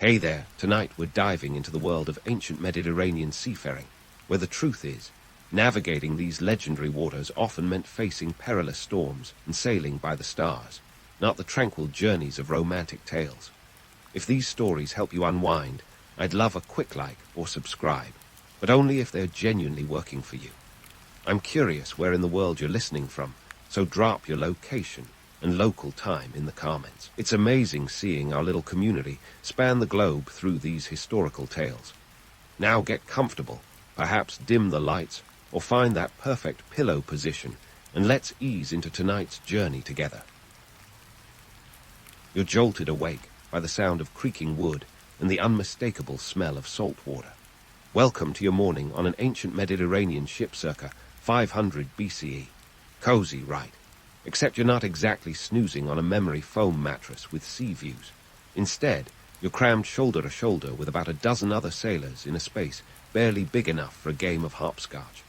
Hey there, tonight we're diving into the world of ancient Mediterranean seafaring, where the truth is, navigating these legendary waters often meant facing perilous storms and sailing by the stars, not the tranquil journeys of romantic tales. If these stories help you unwind, I'd love a quick like or subscribe, but only if they're genuinely working for you. I'm curious where in the world you're listening from, so drop your location and local time in the comments. It's amazing seeing our little community span the globe through these historical tales. Now get comfortable, perhaps dim the lights, or find that perfect pillow position, and let's ease into tonight's journey together. You're jolted awake by the sound of creaking wood and the unmistakable smell of salt water. Welcome to your morning on an ancient Mediterranean ship circa 500 BCE. Cozy, right? Except you're not exactly snoozing on a memory foam mattress with sea views. Instead, you're crammed shoulder to shoulder with about a dozen other sailors in a space barely big enough for a game of hopscotch.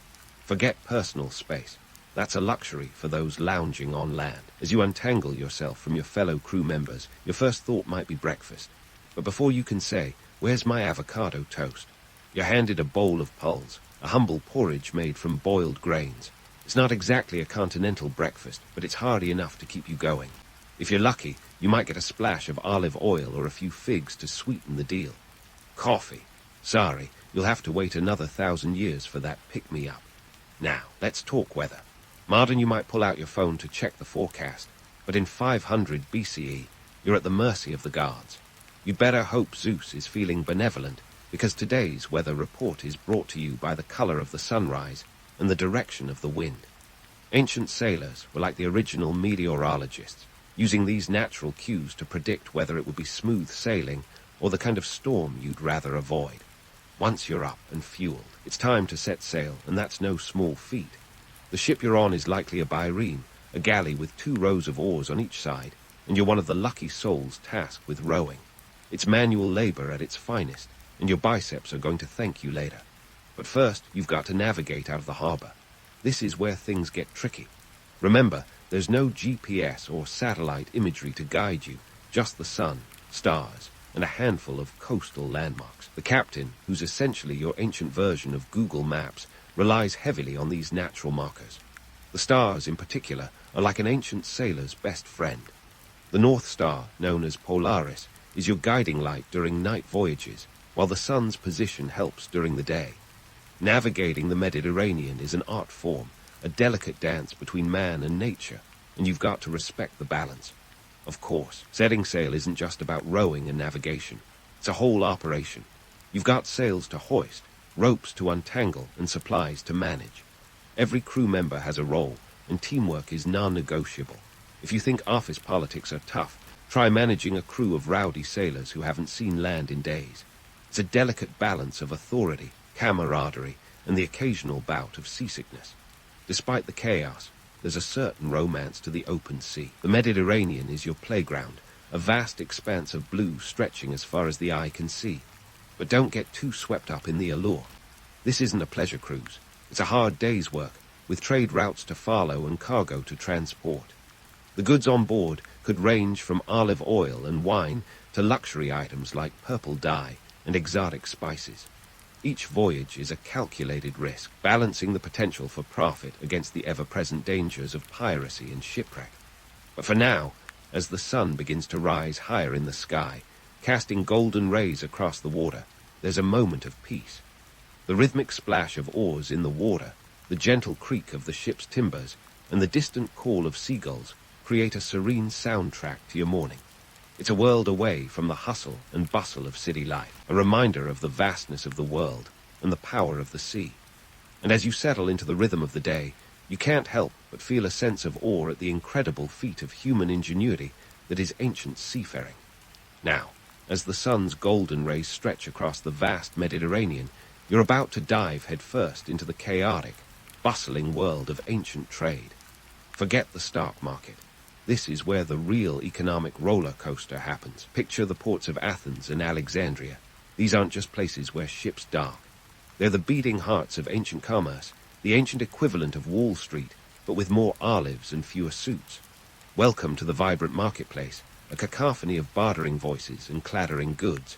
Forget personal space. That's a luxury for those lounging on land. As you untangle yourself from your fellow crew members, your first thought might be breakfast. But before you can say, "Where's my avocado toast?" you're handed a bowl of pulse, a humble porridge made from boiled grains. It's not exactly a continental breakfast, but it's hearty enough to keep you going. If you're lucky, you might get a splash of olive oil or a few figs to sweeten the deal. Coffee. Sorry, you'll have to wait another 1,000 years for that pick-me-up. Now, let's talk weather. Modern, you might pull out your phone to check the forecast, but in 500 BCE, you're at the mercy of the gods. You'd better hope Zeus is feeling benevolent, because today's weather report is brought to you by the color of the sunrise and the direction of the wind. Ancient sailors were like the original meteorologists, using these natural cues to predict whether it would be smooth sailing or the kind of storm you'd rather avoid. Once you're up and fueled, it's time to set sail, and that's no small feat. The ship you're on is likely a bireme, a galley with 2 rows of oars on each side, and you're one of the lucky souls tasked with rowing. It's manual labor at its finest, and your biceps are going to thank you later. But first, you've got to navigate out of the harbor. This is where things get tricky. Remember, there's no GPS or satellite imagery to guide you, just the sun, stars, and a handful of coastal landmarks. The captain, who's essentially your ancient version of Google Maps, relies heavily on these natural markers. The stars, in particular, are like an ancient sailor's best friend. The North Star, known as Polaris, is your guiding light during night voyages, while the sun's position helps during the day. Navigating the Mediterranean is an art form, a delicate dance between man and nature, and you've got to respect the balance. Of course, setting sail isn't just about rowing and navigation. It's a whole operation. You've got sails to hoist, ropes to untangle, and supplies to manage. Every crew member has a role, and teamwork is non-negotiable. If you think office politics are tough, try managing a crew of rowdy sailors who haven't seen land in days. It's a delicate balance of authority, camaraderie, and the occasional bout of seasickness. Despite the chaos, there's a certain romance to the open sea. The Mediterranean is your playground, a vast expanse of blue stretching as far as the eye can see. But don't get too swept up in the allure. This isn't a pleasure cruise. It's a hard day's work, with trade routes to follow and cargo to transport. The goods on board could range from olive oil and wine to luxury items like purple dye and exotic spices. Each voyage is a calculated risk, balancing the potential for profit against the ever-present dangers of piracy and shipwreck. But for now, as the sun begins to rise higher in the sky, casting golden rays across the water, there's a moment of peace. The rhythmic splash of oars in the water, the gentle creak of the ship's timbers, and the distant call of seagulls create a serene soundtrack to your morning. It's a world away from the hustle and bustle of city life, a reminder of the vastness of the world and the power of the sea. And as you settle into the rhythm of the day, you can't help but feel a sense of awe at the incredible feat of human ingenuity that is ancient seafaring. Now, as the sun's golden rays stretch across the vast Mediterranean, you're about to dive headfirst into the chaotic, bustling world of ancient trade. Forget the stock market. This is where the real economic roller coaster happens. Picture the ports of Athens and Alexandria. These aren't just places where ships dock. They're the beating hearts of ancient commerce, the ancient equivalent of Wall Street, but with more olives and fewer suits. Welcome to the vibrant marketplace, a cacophony of bartering voices and clattering goods.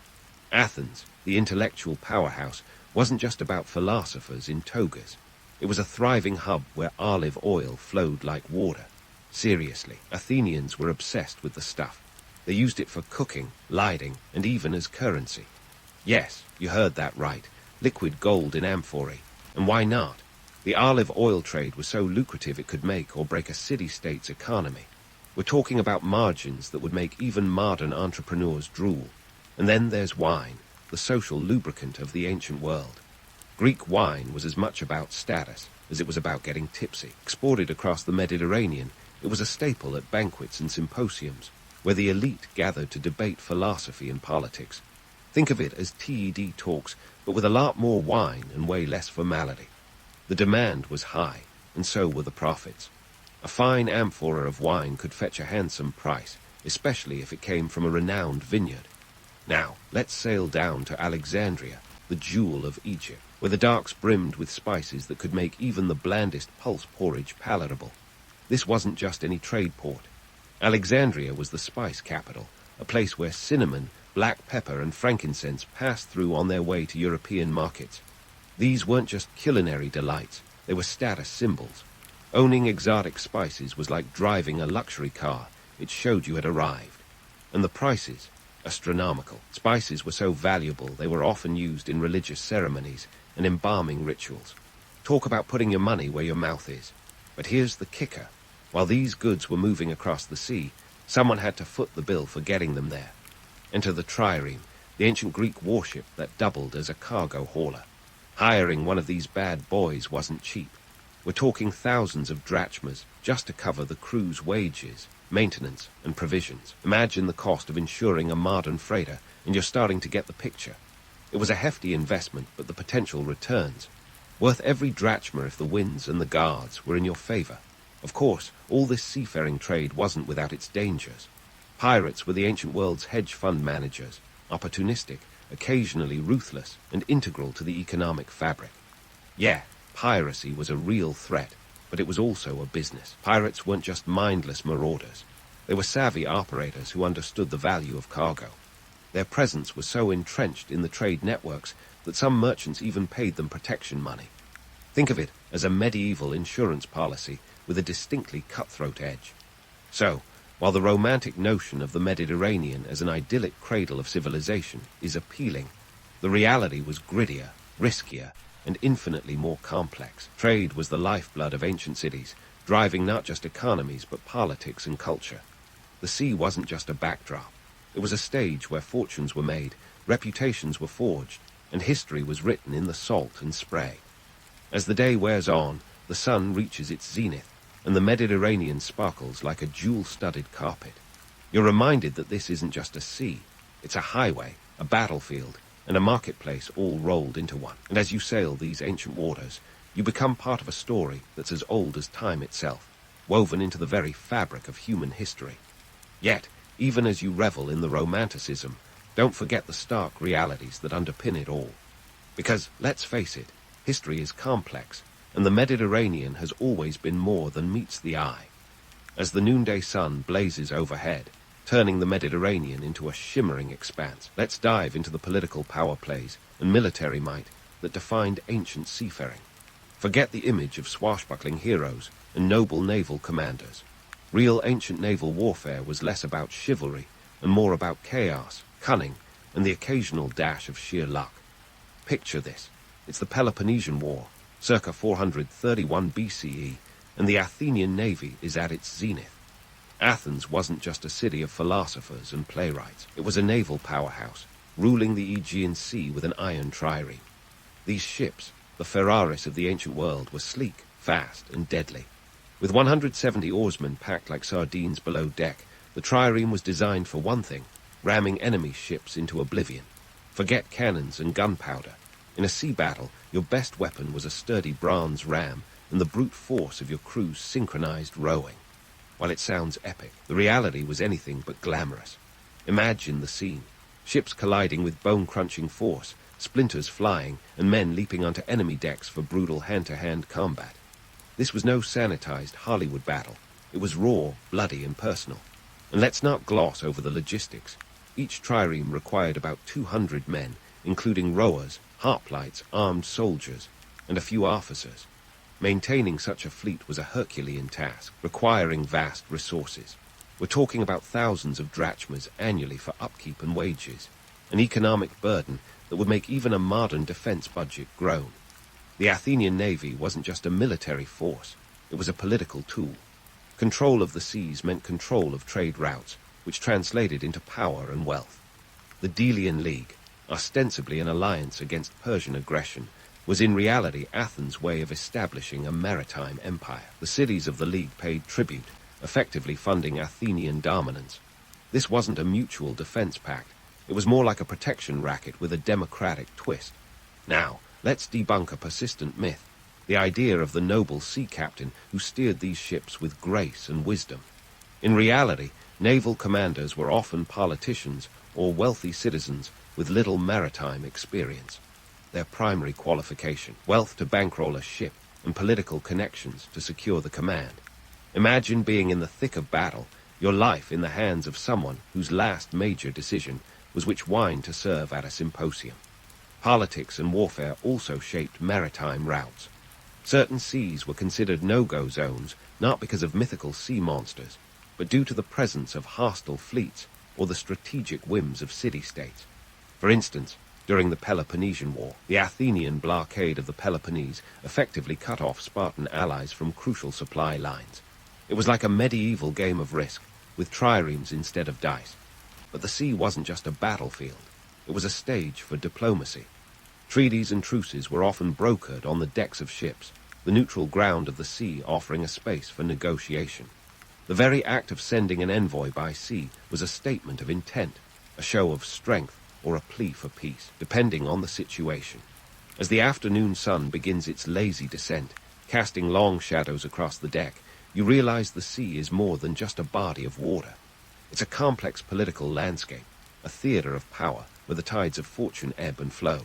Athens, the intellectual powerhouse, wasn't just about philosophers in togas. It was a thriving hub where olive oil flowed like water. Seriously, Athenians were obsessed with the stuff. They used it for cooking, lighting, and even as currency. Yes, you heard that right. Liquid gold in amphorae. And why not? The olive oil trade was so lucrative it could make or break a city-state's economy. We're talking about margins that would make even modern entrepreneurs drool. And then there's wine, the social lubricant of the ancient world. Greek wine was as much about status as it was about getting tipsy. Exported across the Mediterranean, it was a staple at banquets and symposiums, where the elite gathered to debate philosophy and politics. Think of it as TED talks, but with a lot more wine and way less formality. The demand was high, and so were the profits. A fine amphora of wine could fetch a handsome price, especially if it came from a renowned vineyard. Now, let's sail down to Alexandria, the jewel of Egypt, where the docks brimmed with spices that could make even the blandest pulse porridge palatable. This wasn't just any trade port. Alexandria was the spice capital, a place where cinnamon, black pepper, and frankincense passed through on their way to European markets. These weren't just culinary delights, they were status symbols. Owning exotic spices was like driving a luxury car. It showed you had arrived. And the prices, astronomical. Spices were so valuable they were often used in religious ceremonies and embalming rituals. Talk about putting your money where your mouth is. But here's the kicker. While these goods were moving across the sea, someone had to foot the bill for getting them there. Enter the trireme, the ancient Greek warship that doubled as a cargo hauler. Hiring one of these bad boys wasn't cheap. We're talking thousands of drachmas just to cover the crew's wages, maintenance, and provisions. Imagine the cost of insuring a modern freighter, and you're starting to get the picture. It was a hefty investment, but the potential returns. Worth every drachma if the winds and the guards were in your favor. Of course, all this seafaring trade wasn't without its dangers. Pirates were the ancient world's hedge fund managers, opportunistic, occasionally ruthless, and integral to the economic fabric. Yeah, piracy was a real threat, but it was also a business. Pirates weren't just mindless marauders. They were savvy operators who understood the value of cargo. Their presence was so entrenched in the trade networks that some merchants even paid them protection money. Think of it as a medieval insurance policy with a distinctly cutthroat edge. So, while the romantic notion of the Mediterranean as an idyllic cradle of civilization is appealing, the reality was grittier, riskier, and infinitely more complex. Trade was the lifeblood of ancient cities, driving not just economies but politics and culture. The sea wasn't just a backdrop. It was a stage where fortunes were made, reputations were forged, and history was written in the salt and spray. As the day wears on, the sun reaches its zenith, and the Mediterranean sparkles like a jewel-studded carpet. You're reminded that this isn't just a sea. It's a highway, a battlefield, and a marketplace all rolled into one. And as you sail these ancient waters, you become part of a story that's as old as time itself, woven into the very fabric of human history. Yet, even as you revel in the romanticism, don't forget the stark realities that underpin it all. Because, let's face it, history is complex, and the Mediterranean has always been more than meets the eye. As the noonday sun blazes overhead, turning the Mediterranean into a shimmering expanse, let's dive into the political power plays and military might that defined ancient seafaring. Forget the image of swashbuckling heroes and noble naval commanders. Real ancient naval warfare was less about chivalry and more about chaos, cunning, and the occasional dash of sheer luck. Picture this. It's the Peloponnesian War, circa 431 BCE, and the Athenian navy is at its zenith. Athens wasn't just a city of philosophers and playwrights. It was a naval powerhouse, ruling the Aegean Sea with an iron trireme. These ships, the Ferraris of the ancient world, were sleek, fast, and deadly. With 170 oarsmen packed like sardines below deck, the trireme was designed for one thing, ramming enemy ships into oblivion. Forget cannons and gunpowder. In a sea battle, your best weapon was a sturdy bronze ram and the brute force of your crew's synchronized rowing. While it sounds epic, the reality was anything but glamorous. Imagine the scene. Ships colliding with bone-crunching force, splinters flying, and men leaping onto enemy decks for brutal hand-to-hand combat. This was no sanitized Hollywood battle. It was raw, bloody, and personal. And let's not gloss over the logistics. Each trireme required about 200 men, including rowers, hoplites, armed soldiers, and a few officers. Maintaining such a fleet was a Herculean task, requiring vast resources. We're talking about thousands of drachmas annually for upkeep and wages, an economic burden that would make even a modern defense budget groan. The Athenian navy wasn't just a military force, it was a political tool. Control of the seas meant control of trade routes, which translated into power and wealth. The Delian League, ostensibly an alliance against Persian aggression, was in reality Athens' way of establishing a maritime empire. The cities of the League paid tribute, effectively funding Athenian dominance. This wasn't a mutual defense pact. It was more like a protection racket with a democratic twist. Now, let's debunk a persistent myth, the idea of the noble sea captain who steered these ships with grace and wisdom. In reality, naval commanders were often politicians or wealthy citizens with little maritime experience. Their primary qualification, wealth to bankroll a ship, and political connections to secure the command. Imagine being in the thick of battle, your life in the hands of someone whose last major decision was which wine to serve at a symposium. Politics and warfare also shaped maritime routes. Certain seas were considered no-go zones not because of mythical sea monsters, but due to the presence of hostile fleets or the strategic whims of city-states. For instance, during the Peloponnesian War, the Athenian blockade of the Peloponnese effectively cut off Spartan allies from crucial supply lines. It was like a medieval game of Risk, with triremes instead of dice. But the sea wasn't just a battlefield. It was a stage for diplomacy. Treaties and truces were often brokered on the decks of ships, the neutral ground of the sea offering a space for negotiation. The very act of sending an envoy by sea was a statement of intent, a show of strength, or a plea for peace, depending on the situation. As the afternoon sun begins its lazy descent, casting long shadows across the deck, you realize the sea is more than just a body of water. It's a complex political landscape, a theater of power where the tides of fortune ebb and flow.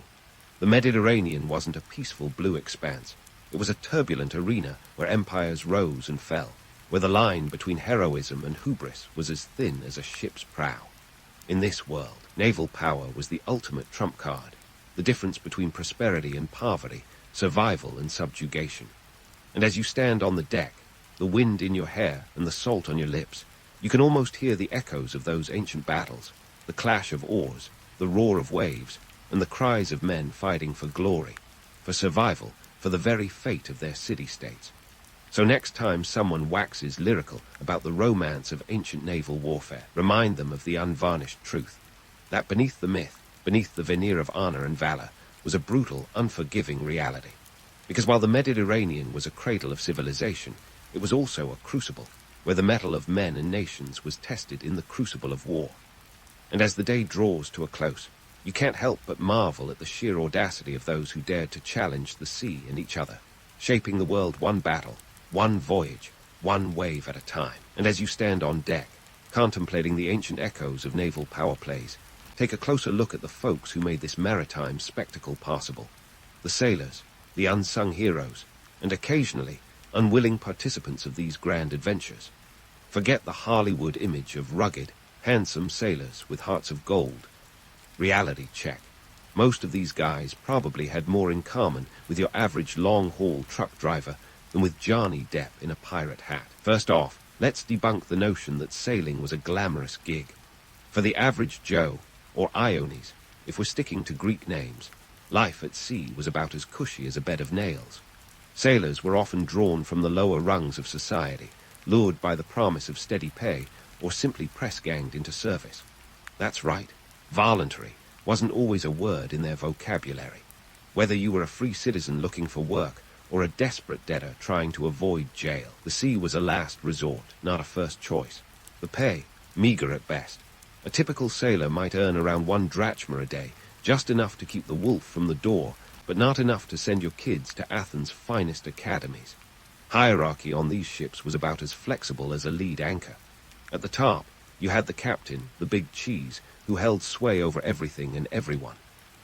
The Mediterranean wasn't a peaceful blue expanse. It was a turbulent arena where empires rose and fell, where the line between heroism and hubris was as thin as a ship's prow. In this world, naval power was the ultimate trump card, the difference between prosperity and poverty, survival and subjugation. And as you stand on the deck, the wind in your hair and the salt on your lips, you can almost hear the echoes of those ancient battles, the clash of oars, the roar of waves, and the cries of men fighting for glory, for survival, for the very fate of their city-states. So next time someone waxes lyrical about the romance of ancient naval warfare, remind them of the unvarnished truth, that beneath the myth, beneath the veneer of honor and valor, was a brutal, unforgiving reality. Because while the Mediterranean was a cradle of civilization, it was also a crucible, where the metal of men and nations was tested in the crucible of war. And as the day draws to a close, you can't help but marvel at the sheer audacity of those who dared to challenge the sea and each other, shaping the world one battle, one voyage, one wave at a time. And as you stand on deck, contemplating the ancient echoes of naval power plays, take a closer look at the folks who made this maritime spectacle possible. The sailors, the unsung heroes, and occasionally unwilling participants of these grand adventures. Forget the Hollywood image of rugged, handsome sailors with hearts of gold. Reality check. Most of these guys probably had more in common with your average long-haul truck driver than with Johnny Depp in a pirate hat. First off, let's debunk the notion that sailing was a glamorous gig. For the average Joe, or Iones, if we're sticking to Greek names, life at sea was about as cushy as a bed of nails. Sailors were often drawn from the lower rungs of society, lured by the promise of steady pay, or simply press-ganged into service. That's right, voluntary wasn't always a word in their vocabulary. Whether you were a free citizen looking for work, or a desperate debtor trying to avoid jail, the sea was a last resort, not a first choice. The pay, meager at best. A typical sailor might earn around 1 drachma a day, just enough to keep the wolf from the door, but not enough to send your kids to Athens' finest academies. Hierarchy on these ships was about as flexible as a lead anchor. At the top, you had the captain, the big cheese, who held sway over everything and everyone.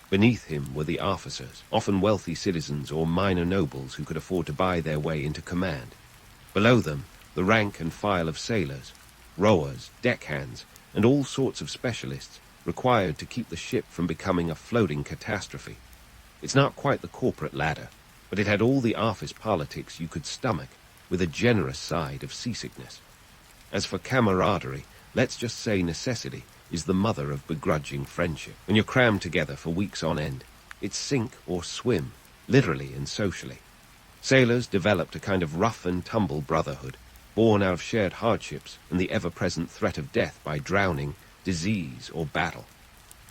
Beneath him were the officers, often wealthy citizens or minor nobles who could afford to buy their way into command. Below them, the rank and file of sailors, rowers, deckhands, and all sorts of specialists required to keep the ship from becoming a floating catastrophe. It's not quite the corporate ladder, but it had all the office politics you could stomach, with a generous side of seasickness. As for camaraderie, let's just say necessity is the mother of begrudging friendship. When you're crammed together for weeks on end, it's sink or swim, literally and socially. Sailors developed a kind of rough-and-tumble brotherhood, born out of shared hardships and the ever-present threat of death by drowning, disease, or battle.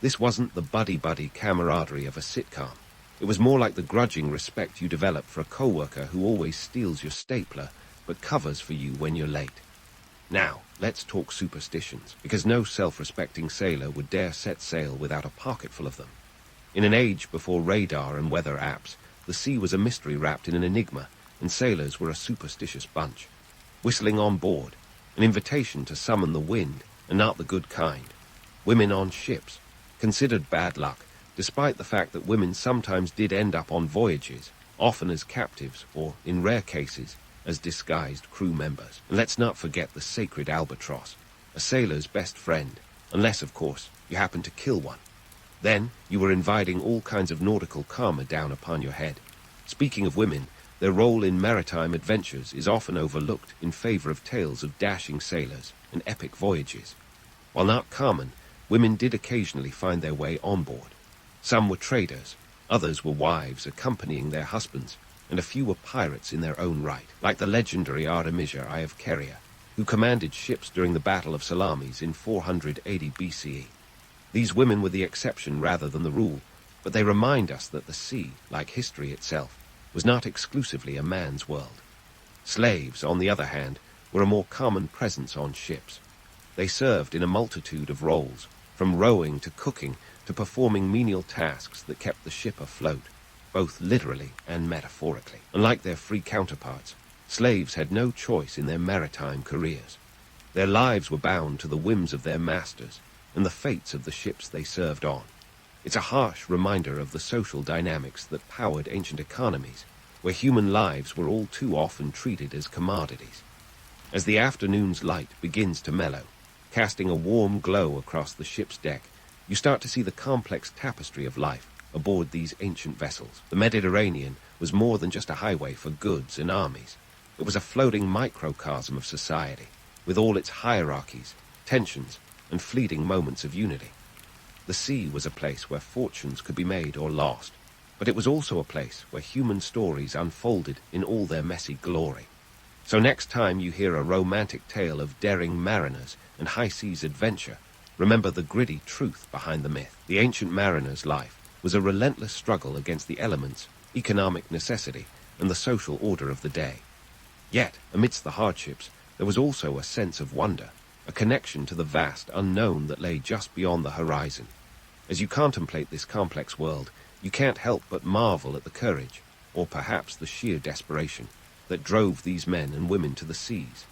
This wasn't the buddy-buddy camaraderie of a sitcom. It was more like the grudging respect you develop for a coworker who always steals your stapler, but covers for you when you're late. Now, let's talk superstitions, because no self-respecting sailor would dare set sail without a pocketful of them. In an age before radar and weather apps, the sea was a mystery wrapped in an enigma, and sailors were a superstitious bunch. Whistling on board, an invitation to summon the wind, and not the good kind. Women on ships, considered bad luck, despite the fact that women sometimes did end up on voyages, often as captives or, in rare cases, as disguised crew members. And let's not forget the sacred albatross, a sailor's best friend, unless, of course, you happen to kill one. Then you were inviting all kinds of nautical karma down upon your head. Speaking of women, their role in maritime adventures is often overlooked in favor of tales of dashing sailors and epic voyages. While not common, women did occasionally find their way on board. Some were traders, others were wives accompanying their husbands, and a few were pirates in their own right, like the legendary Artemisia I of Caria, who commanded ships during the Battle of Salamis in 480 BCE. These women were the exception rather than the rule, but they remind us that the sea, like history itself, was not exclusively a man's world. Slaves, on the other hand, were a more common presence on ships. They served in a multitude of roles, from rowing to cooking to performing menial tasks that kept the ship afloat, both literally and metaphorically. Unlike their free counterparts, slaves had no choice in their maritime careers. Their lives were bound to the whims of their masters and the fates of the ships they served on. It's a harsh reminder of the social dynamics that powered ancient economies, where human lives were all too often treated as commodities. As the afternoon's light begins to mellow, casting a warm glow across the ship's deck, you start to see the complex tapestry of life aboard these ancient vessels. The Mediterranean was more than just a highway for goods and armies. It was a floating microcosm of society, with all its hierarchies, tensions, and fleeting moments of unity. The sea was a place where fortunes could be made or lost, but it was also a place where human stories unfolded in all their messy glory. So next time you hear a romantic tale of daring mariners and high-seas adventure, remember the gritty truth behind the myth. The ancient mariner's life was a relentless struggle against the elements, economic necessity, and the social order of the day. Yet, amidst the hardships, there was also a sense of wonder, a connection to the vast unknown that lay just beyond the horizon. As you contemplate this complex world, you can't help but marvel at the courage, or perhaps the sheer desperation, that drove these men and women to the seas.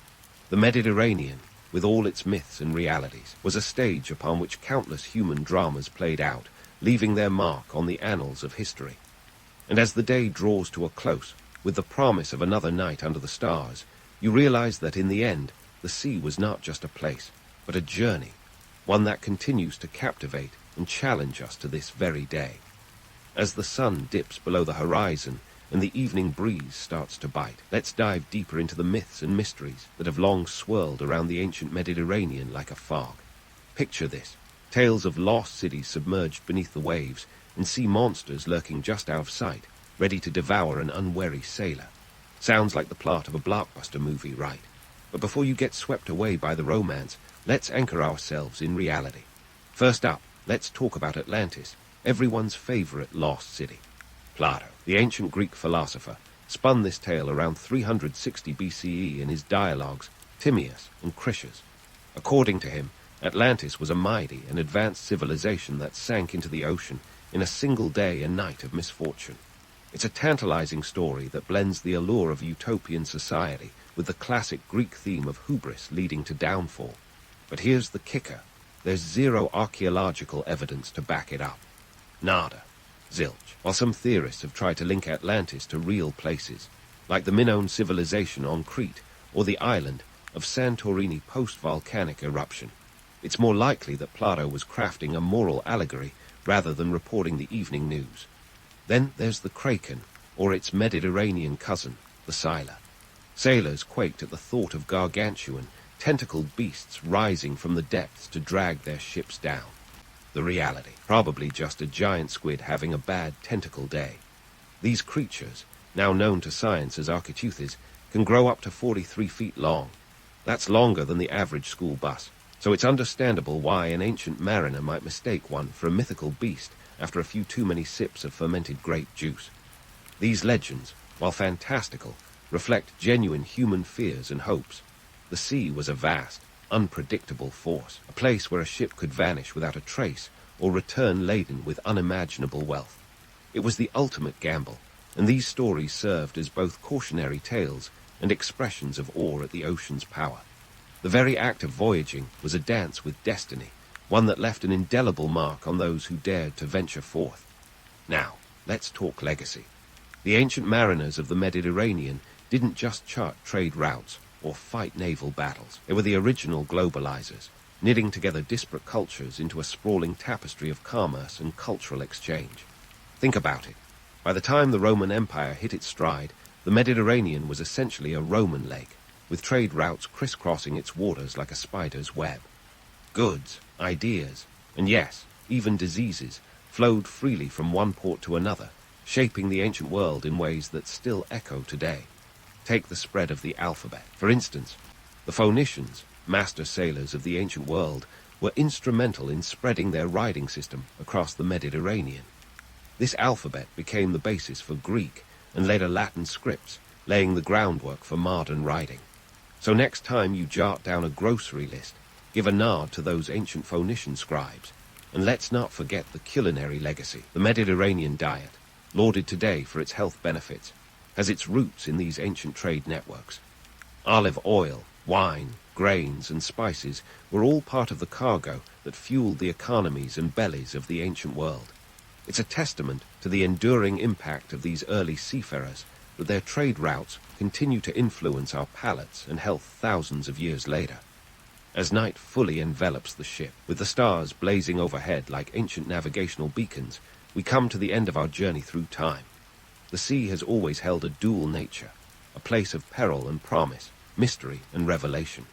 The Mediterranean, with all its myths and realities, was a stage upon which countless human dramas played out, leaving their mark on the annals of history. And as the day draws to a close, with the promise of another night under the stars, you realize that in the end, the sea was not just a place, but a journey, one that continues to captivate and challenge us to this very day. As the sun dips below the horizon and the evening breeze starts to bite, let's dive deeper into the myths and mysteries that have long swirled around the ancient Mediterranean like a fog. Picture this: tales of lost cities submerged beneath the waves, and sea monsters lurking just out of sight, ready to devour an unwary sailor. Sounds like the plot of a blockbuster movie, right? But before you get swept away by the romance, let's anchor ourselves in reality. First up, let's talk about Atlantis, everyone's favorite lost city. Plato, the ancient Greek philosopher, spun this tale around 360 BCE in his dialogues Timaeus and Critias. According to him, Atlantis was a mighty and advanced civilization that sank into the ocean in a single day and night of misfortune. It's a tantalizing story that blends the allure of utopian society with the classic Greek theme of hubris leading to downfall. But here's the kicker: there's zero archaeological evidence to back it up. Nada. Zilch. While some theorists have tried to link Atlantis to real places, like the Minoan civilization on Crete or the island of Santorini post-volcanic eruption, It's more likely that Plato was crafting a moral allegory rather than reporting the evening news. Then there's the kraken, or its Mediterranean cousin, the Scylla. Sailors quaked at the thought of gargantuan, tentacled beasts rising from the depths to drag their ships down. The reality, probably just a giant squid having a bad tentacle day. These creatures, now known to science as architeuthis, can grow up to 43 feet long. That's longer than the average school bus, so it's understandable why an ancient mariner might mistake one for a mythical beast after a few too many sips of fermented grape juice. These legends, while fantastical, reflect genuine human fears and hopes. The sea was a vast, unpredictable force, a place where a ship could vanish without a trace or return laden with unimaginable wealth. It was the ultimate gamble, and these stories served as both cautionary tales and expressions of awe at the ocean's power. The very act of voyaging was a dance with destiny, one that left an indelible mark on those who dared to venture forth. Now, let's talk legacy. The ancient mariners of the Mediterranean didn't just chart trade routes or fight naval battles. They were the original globalizers, knitting together disparate cultures into a sprawling tapestry of commerce and cultural exchange. Think about it. By the time the Roman Empire hit its stride, the Mediterranean was essentially a Roman lake, with trade routes crisscrossing its waters like a spider's web. Goods, ideas, and yes, even diseases flowed freely from one port to another, shaping the ancient world in ways that still echo today. Take the spread of the alphabet. For instance, the Phoenicians, master sailors of the ancient world, were instrumental in spreading their writing system across the Mediterranean. This alphabet became the basis for Greek and later Latin scripts, laying the groundwork for modern writing. So next time you jot down a grocery list, give a nod to those ancient Phoenician scribes. And let's not forget the culinary legacy. The Mediterranean diet, lauded today for its health benefits, has its roots in these ancient trade networks. Olive oil, wine, grains, and spices were all part of the cargo that fueled the economies and bellies of the ancient world. It's a testament to the enduring impact of these early seafarers that their trade routes continue to influence our palates and health thousands of years later. As night fully envelops the ship, with the stars blazing overhead like ancient navigational beacons, we come to the end of our journey through time. The sea has always held a dual nature, a place of peril and promise, mystery and revelation.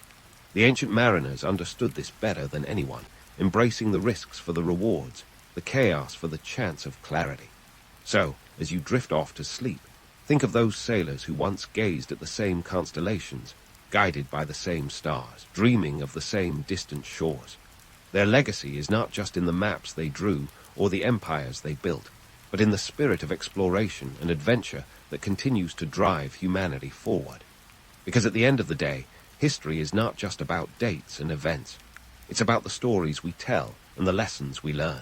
The ancient mariners understood this better than anyone, embracing the risks for the rewards, the chaos for the chance of clarity. So, as you drift off to sleep, think of those sailors who once gazed at the same constellations, guided by the same stars, dreaming of the same distant shores. Their legacy is not just in the maps they drew or the empires they built, but in the spirit of exploration and adventure that continues to drive humanity forward. Because at the end of the day, history is not just about dates and events. It's about the stories we tell and the lessons we learn.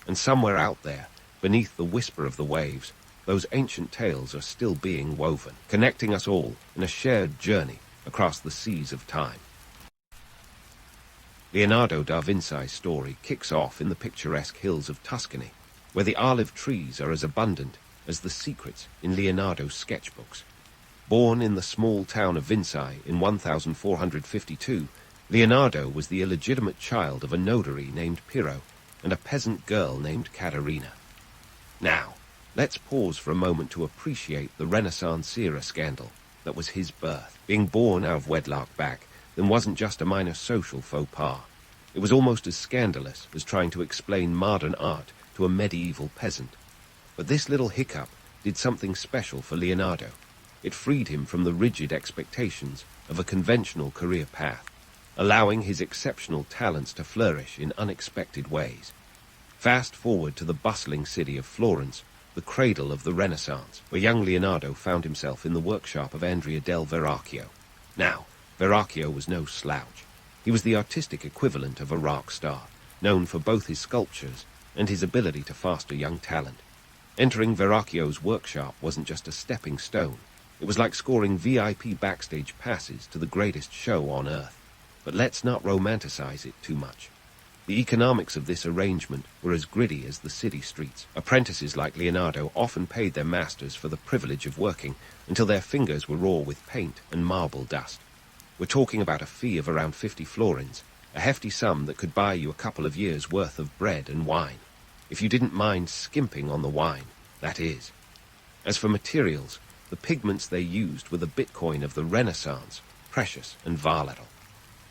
And somewhere out there, beneath the whisper of the waves, those ancient tales are still being woven, connecting us all in a shared journey across the seas of time. Leonardo da Vinci's story kicks off in the picturesque hills of Tuscany, where the olive trees are as abundant as the secrets in Leonardo's sketchbooks. Born in the small town of Vinci in 1452, Leonardo was the illegitimate child of a notary named Pirro and a peasant girl named Caterina. Now, let's pause for a moment to appreciate the Renaissance era scandal that was his birth. Being born out of wedlock back then wasn't just a minor social faux pas. It was almost as scandalous as trying to explain modern art to a medieval peasant. But this little hiccup did something special for Leonardo. It freed him from the rigid expectations of a conventional career path, allowing his exceptional talents to flourish in unexpected ways. Fast forward to the bustling city of Florence, the cradle of the Renaissance, where young Leonardo found himself in the workshop of Andrea del Verrocchio. Now, Verrocchio was no slouch. He was the artistic equivalent of a rock star, known for both his sculptures and his ability to foster young talent. Entering Verrocchio's workshop wasn't just a stepping stone. It was like scoring VIP backstage passes to the greatest show on earth. But let's not romanticize it too much. The economics of this arrangement were as gritty as the city streets. Apprentices like Leonardo often paid their masters for the privilege of working until their fingers were raw with paint and marble dust. We're talking about a fee of around 50 florins, a hefty sum that could buy you a couple of years' worth of bread and wine, if you didn't mind skimping on the wine, that is. As for materials, the pigments they used were the Bitcoin of the Renaissance, precious and volatile.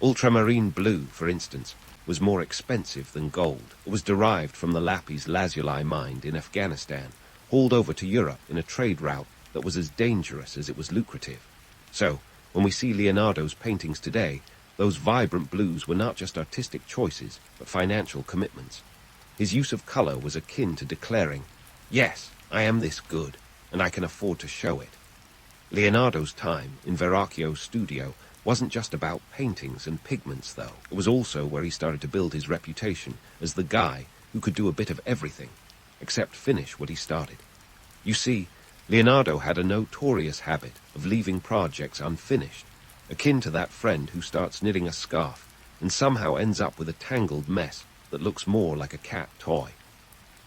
Ultramarine blue, for instance, was more expensive than gold. It was derived from the lapis lazuli mine in Afghanistan, hauled over to Europe in a trade route that was as dangerous as it was lucrative. So, when we see Leonardo's paintings today, those vibrant blues were not just artistic choices, but financial commitments. His use of color was akin to declaring, "Yes, I am this good, and I can afford to show it." Leonardo's time in Verrocchio's studio wasn't just about paintings and pigments, though. It was also where he started to build his reputation as the guy who could do a bit of everything, except finish what he started. You see, Leonardo had a notorious habit of leaving projects unfinished, akin to that friend who starts knitting a scarf and somehow ends up with a tangled mess that looks more like a cat toy.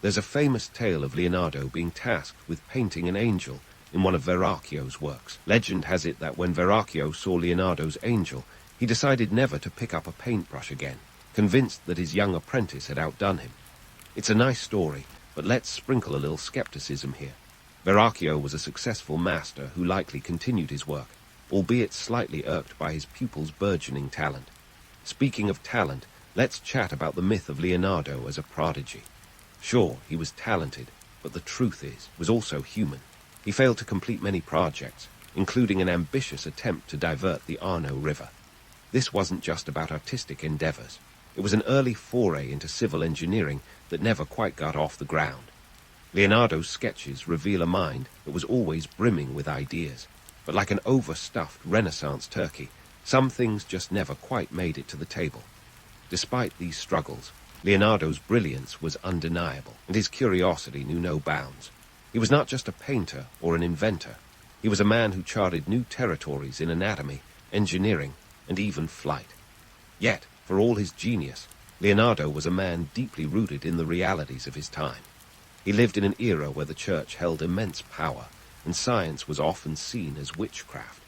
There's a famous tale of Leonardo being tasked with painting an angel in one of Verrocchio's works. Legend has it that when Verrocchio saw Leonardo's angel, he decided never to pick up a paintbrush again, convinced that his young apprentice had outdone him. It's a nice story, but let's sprinkle a little skepticism here. Verrocchio was a successful master who likely continued his work, albeit slightly irked by his pupil's burgeoning talent. Speaking of talent, let's chat about the myth of Leonardo as a prodigy. Sure, he was talented, but the truth is, was also human. He failed to complete many projects, including an ambitious attempt to divert the Arno River. This wasn't just about artistic endeavors. It was an early foray into civil engineering that never quite got off the ground. Leonardo's sketches reveal a mind that was always brimming with ideas, but like an overstuffed Renaissance turkey, some things just never quite made it to the table. Despite these struggles, Leonardo's brilliance was undeniable, and his curiosity knew no bounds. He was not just a painter or an inventor. He was a man who charted new territories in anatomy, engineering, and even flight. Yet, for all his genius, Leonardo was a man deeply rooted in the realities of his time. He lived in an era where the church held immense power, and science was often seen as witchcraft.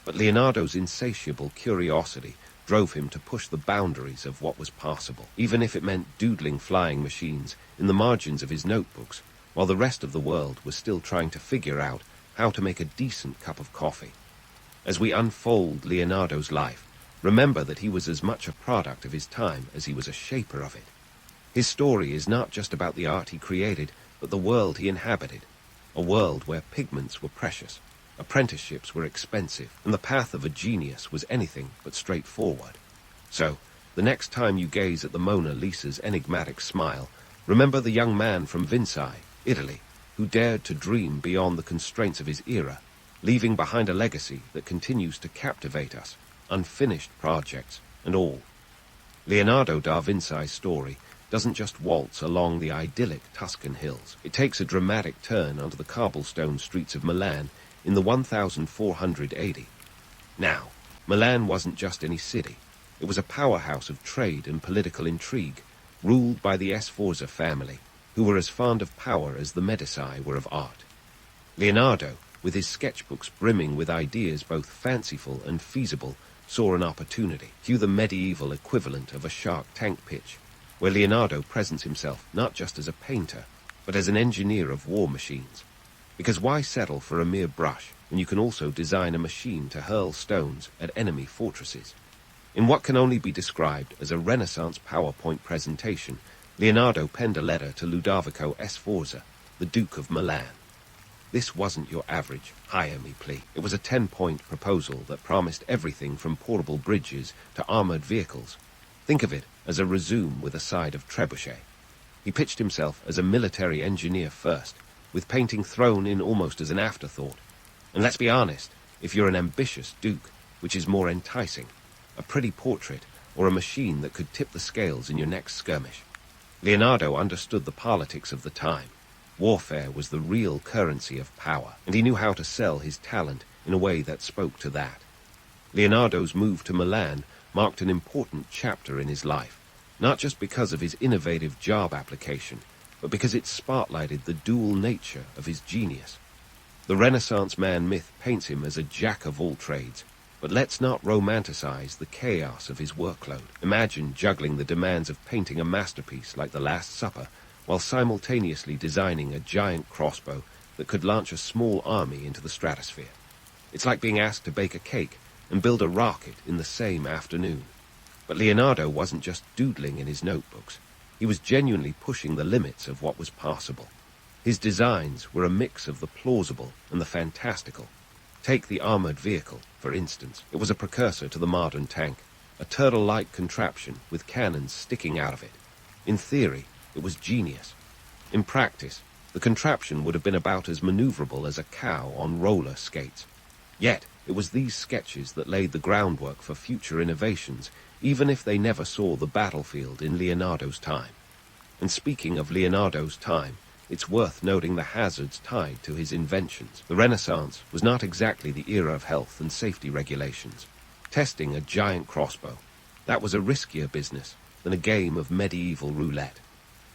But Leonardo's insatiable curiosity drove him to push the boundaries of what was possible, even if it meant doodling flying machines in the margins of his notebooks, while the rest of the world was still trying to figure out how to make a decent cup of coffee. As we unfold Leonardo's life, remember that he was as much a product of his time as he was a shaper of it. His story is not just about the art he created, but the world he inhabited, a world where pigments were precious, apprenticeships were expensive, and the path of a genius was anything but straightforward. So, the next time you gaze at the Mona Lisa's enigmatic smile, remember the young man from Vinci, Italy, who dared to dream beyond the constraints of his era, leaving behind a legacy that continues to captivate us, unfinished projects and all. Leonardo da Vinci's story doesn't just waltz along the idyllic Tuscan hills. It takes a dramatic turn onto the cobblestone streets of Milan in the 1400 AD. Now, Milan wasn't just any city. It was a powerhouse of trade and political intrigue, ruled by the Sforza family, who were as fond of power as the Medici were of art. Leonardo, with his sketchbooks brimming with ideas both fanciful and feasible, saw an opportunity. Cue the medieval equivalent of a Shark Tank pitch, where Leonardo presents himself not just as a painter, but as an engineer of war machines. Because why settle for a mere brush when you can also design a machine to hurl stones at enemy fortresses? In what can only be described as a Renaissance PowerPoint presentation, Leonardo penned a letter to Ludovico Sforza, the Duke of Milan. This wasn't your average hire me plea. It was a 10-point proposal that promised everything from portable bridges to armored vehicles. Think of it as a resume with a side of trebuchet. He pitched himself as a military engineer first, with painting thrown in almost as an afterthought. And let's be honest, if you're an ambitious duke, which is more enticing, a pretty portrait or a machine that could tip the scales in your next skirmish? Leonardo understood the politics of the time. Warfare was the real currency of power, and he knew how to sell his talent in a way that spoke to that. Leonardo's move to Milan marked an important chapter in his life, not just because of his innovative job application, but because it spotlighted the dual nature of his genius. The Renaissance man myth paints him as a jack of all trades, But let's not romanticize the chaos of his workload. Imagine juggling the demands of painting a masterpiece like The Last Supper while simultaneously designing a giant crossbow that could launch a small army into the stratosphere. It's like being asked to bake a cake and build a rocket in the same afternoon. But Leonardo wasn't just doodling in his notebooks. He was genuinely pushing the limits of what was possible. His designs were a mix of the plausible and the fantastical. Take the armored vehicle, for instance. It was a precursor to the modern tank, a turtle-like contraption with cannons sticking out of it. In theory, it was genius. In practice, the contraption would have been about as maneuverable as a cow on roller skates. Yet, it was these sketches that laid the groundwork for future innovations, even if they never saw the battlefield in Leonardo's time. And speaking of Leonardo's time, it's worth noting the hazards tied to his inventions. The Renaissance was not exactly the era of health and safety regulations. Testing a giant crossbow, that was a riskier business than a game of medieval roulette.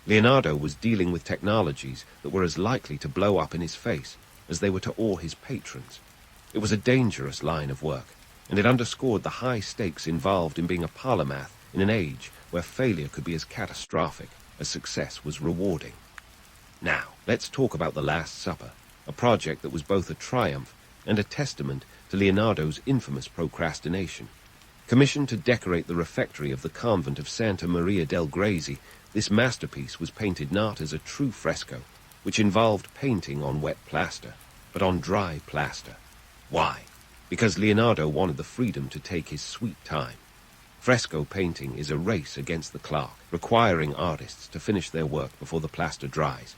Leonardo was dealing with technologies that were as likely to blow up in his face as they were to awe his patrons. It was a dangerous line of work, and it underscored the high stakes involved in being a polymath in an age where failure could be as catastrophic as success was rewarding. Now, let's talk about The Last Supper, a project that was both a triumph and a testament to Leonardo's infamous procrastination. Commissioned to decorate the refectory of the convent of Santa Maria del Grazie, this masterpiece was painted not as a true fresco, which involved painting on wet plaster, but on dry plaster. Why? Because Leonardo wanted the freedom to take his sweet time. Fresco painting is a race against the clock, requiring artists to finish their work before the plaster dries.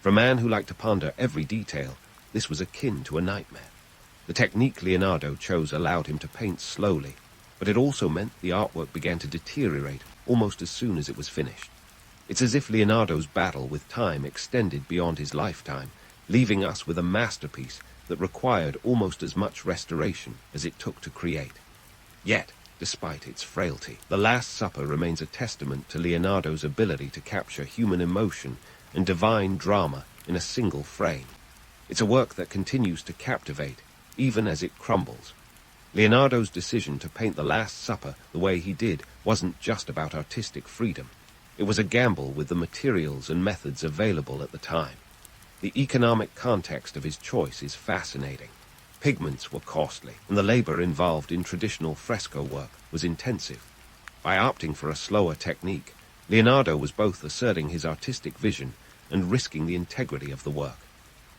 For a man who liked to ponder every detail, this was akin to a nightmare. The technique Leonardo chose allowed him to paint slowly, but it also meant the artwork began to deteriorate almost as soon as it was finished. It's as if Leonardo's battle with time extended beyond his lifetime, leaving us with a masterpiece that required almost as much restoration as it took to create. Yet, despite its frailty, The Last Supper remains a testament to Leonardo's ability to capture human emotion and divine drama in a single frame. It's a work that continues to captivate, even as it crumbles. Leonardo's decision to paint The Last Supper the way he did wasn't just about artistic freedom. It was a gamble with the materials and methods available at the time. The economic context of his choice is fascinating. Pigments were costly, and the labor involved in traditional fresco work was intensive. By opting for a slower technique, Leonardo was both asserting his artistic vision and risking the integrity of the work.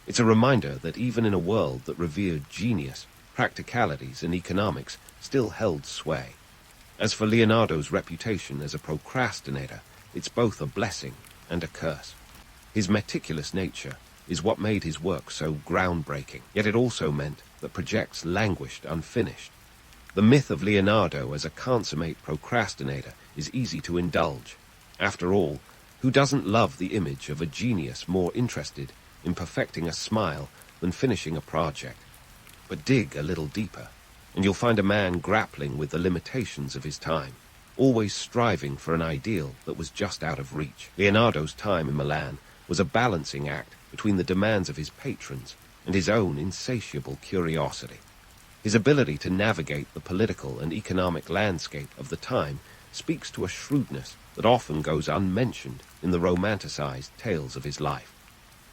It's a reminder that even in a world that revered genius, practicalities and economics still held sway. As for Leonardo's reputation as a procrastinator, it's both a blessing and a curse. His meticulous nature is what made his work so groundbreaking, yet it also meant that projects languished unfinished. The myth of Leonardo as a consummate procrastinator is easy to indulge. After all, who doesn't love the image of a genius more interested in perfecting a smile than finishing a project? But dig a little deeper, and you'll find a man grappling with the limitations of his time, always striving for an ideal that was just out of reach. Leonardo's time in Milan was a balancing act between the demands of his patrons and his own insatiable curiosity. His ability to navigate the political and economic landscape of the time speaks to a shrewdness that often goes unmentioned in the romanticized tales of his life.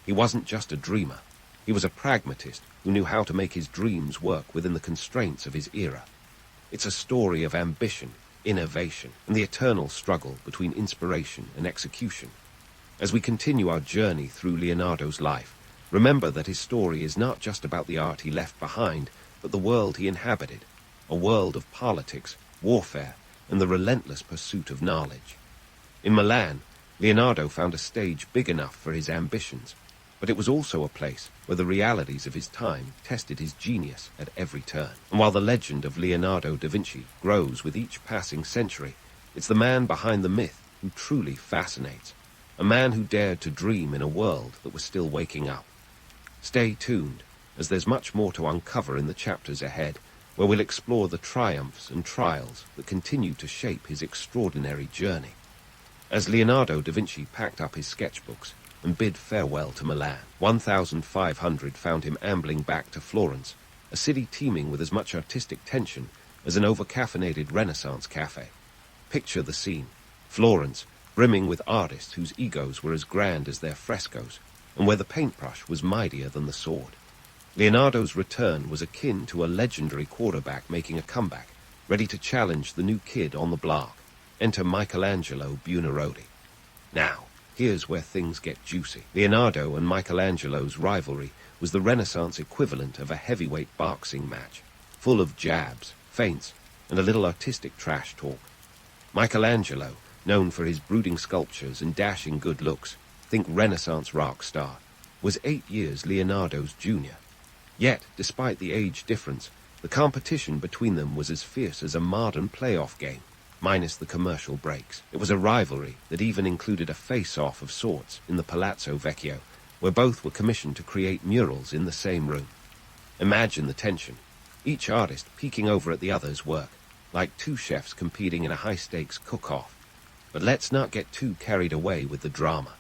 He wasn't just a dreamer. He was a pragmatist who knew how to make his dreams work within the constraints of his era. It's a story of ambition, innovation, and the eternal struggle between inspiration and execution. As we continue our journey through Leonardo's life, remember that his story is not just about the art he left behind, but the world he inhabited, a world of politics, warfare, and the relentless pursuit of knowledge. In Milan, Leonardo found a stage big enough for his ambitions, but it was also a place where the realities of his time tested his genius at every turn. And while the legend of Leonardo da Vinci grows with each passing century, it's the man behind the myth who truly fascinates, a man who dared to dream in a world that was still waking up. Stay tuned, as there's much more to uncover in the chapters ahead, where we'll explore the triumphs and trials that continue to shape his extraordinary journey. As Leonardo da Vinci packed up his sketchbooks and bid farewell to Milan, 1,500 found him ambling back to Florence, a city teeming with as much artistic tension as an over-caffeinated Renaissance cafe. Picture the scene. Florence, brimming with artists whose egos were as grand as their frescoes, and where the paintbrush was mightier than the sword. Leonardo's return was akin to a legendary quarterback making a comeback, ready to challenge the new kid on the block. Enter Michelangelo Buonarroti. Now, here's where things get juicy. Leonardo and Michelangelo's rivalry was the Renaissance equivalent of a heavyweight boxing match, full of jabs, feints, and a little artistic trash talk. Michelangelo, known for his brooding sculptures and dashing good looks, think Renaissance rock star, was 8 years Leonardo's junior. Yet, despite the age difference, the competition between them was as fierce as a modern playoff game, minus the commercial breaks. It was a rivalry that even included a face-off of sorts in the Palazzo Vecchio, where both were commissioned to create murals in the same room. Imagine the tension, each artist peeking over at the other's work, like two chefs competing in a high-stakes cook-off. But let's not get too carried away with the drama.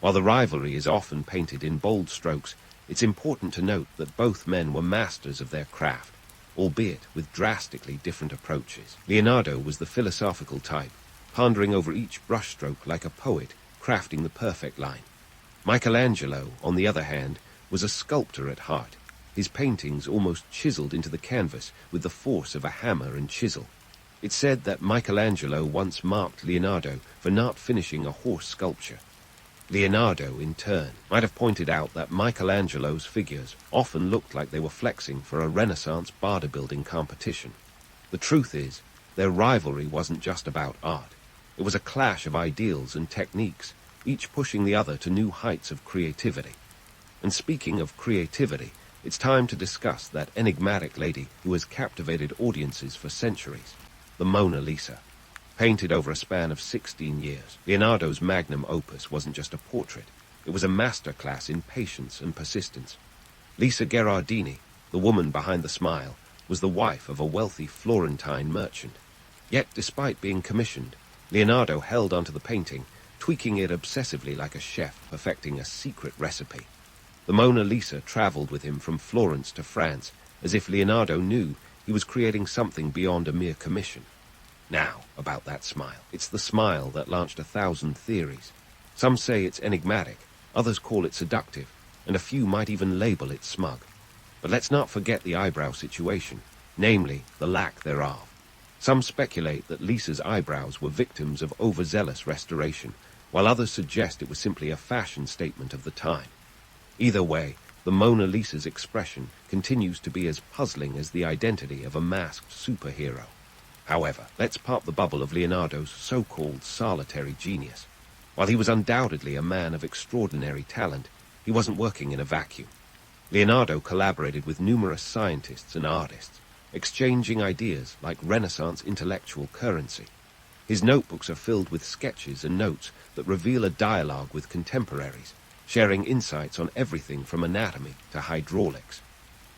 While the rivalry is often painted in bold strokes, it's important to note that both men were masters of their craft, albeit with drastically different approaches. Leonardo was the philosophical type, pondering over each brushstroke like a poet, crafting the perfect line. Michelangelo, on the other hand, was a sculptor at heart, his paintings almost chiseled into the canvas with the force of a hammer and chisel. It's said that Michelangelo once marked Leonardo for not finishing a horse sculpture. Leonardo, in turn, might have pointed out that Michelangelo's figures often looked like they were flexing for a Renaissance bodybuilding competition. The truth is, their rivalry wasn't just about art. It was a clash of ideals and techniques, each pushing the other to new heights of creativity. And speaking of creativity, it's time to discuss that enigmatic lady who has captivated audiences for centuries, the Mona Lisa. Painted over a span of 16 years, Leonardo's magnum opus wasn't just a portrait. It was a masterclass in patience and persistence. Lisa Gherardini, the woman behind the smile, was the wife of a wealthy Florentine merchant. Yet, despite being commissioned, Leonardo held onto the painting, tweaking it obsessively like a chef perfecting a secret recipe. The Mona Lisa traveled with him from Florence to France, as if Leonardo knew he was creating something beyond a mere commission. Now, about that smile. It's the smile that launched 1,000 theories. Some say it's enigmatic, others call it seductive, and a few might even label it smug. But let's not forget the eyebrow situation, namely, the lack thereof. Some speculate that Lisa's eyebrows were victims of overzealous restoration, while others suggest it was simply a fashion statement of the time. Either way, the Mona Lisa's expression continues to be as puzzling as the identity of a masked superhero. However, let's pop the bubble of Leonardo's so-called solitary genius. While he was undoubtedly a man of extraordinary talent, he wasn't working in a vacuum. Leonardo collaborated with numerous scientists and artists, exchanging ideas like Renaissance intellectual currency. His notebooks are filled with sketches and notes that reveal a dialogue with contemporaries, sharing insights on everything from anatomy to hydraulics.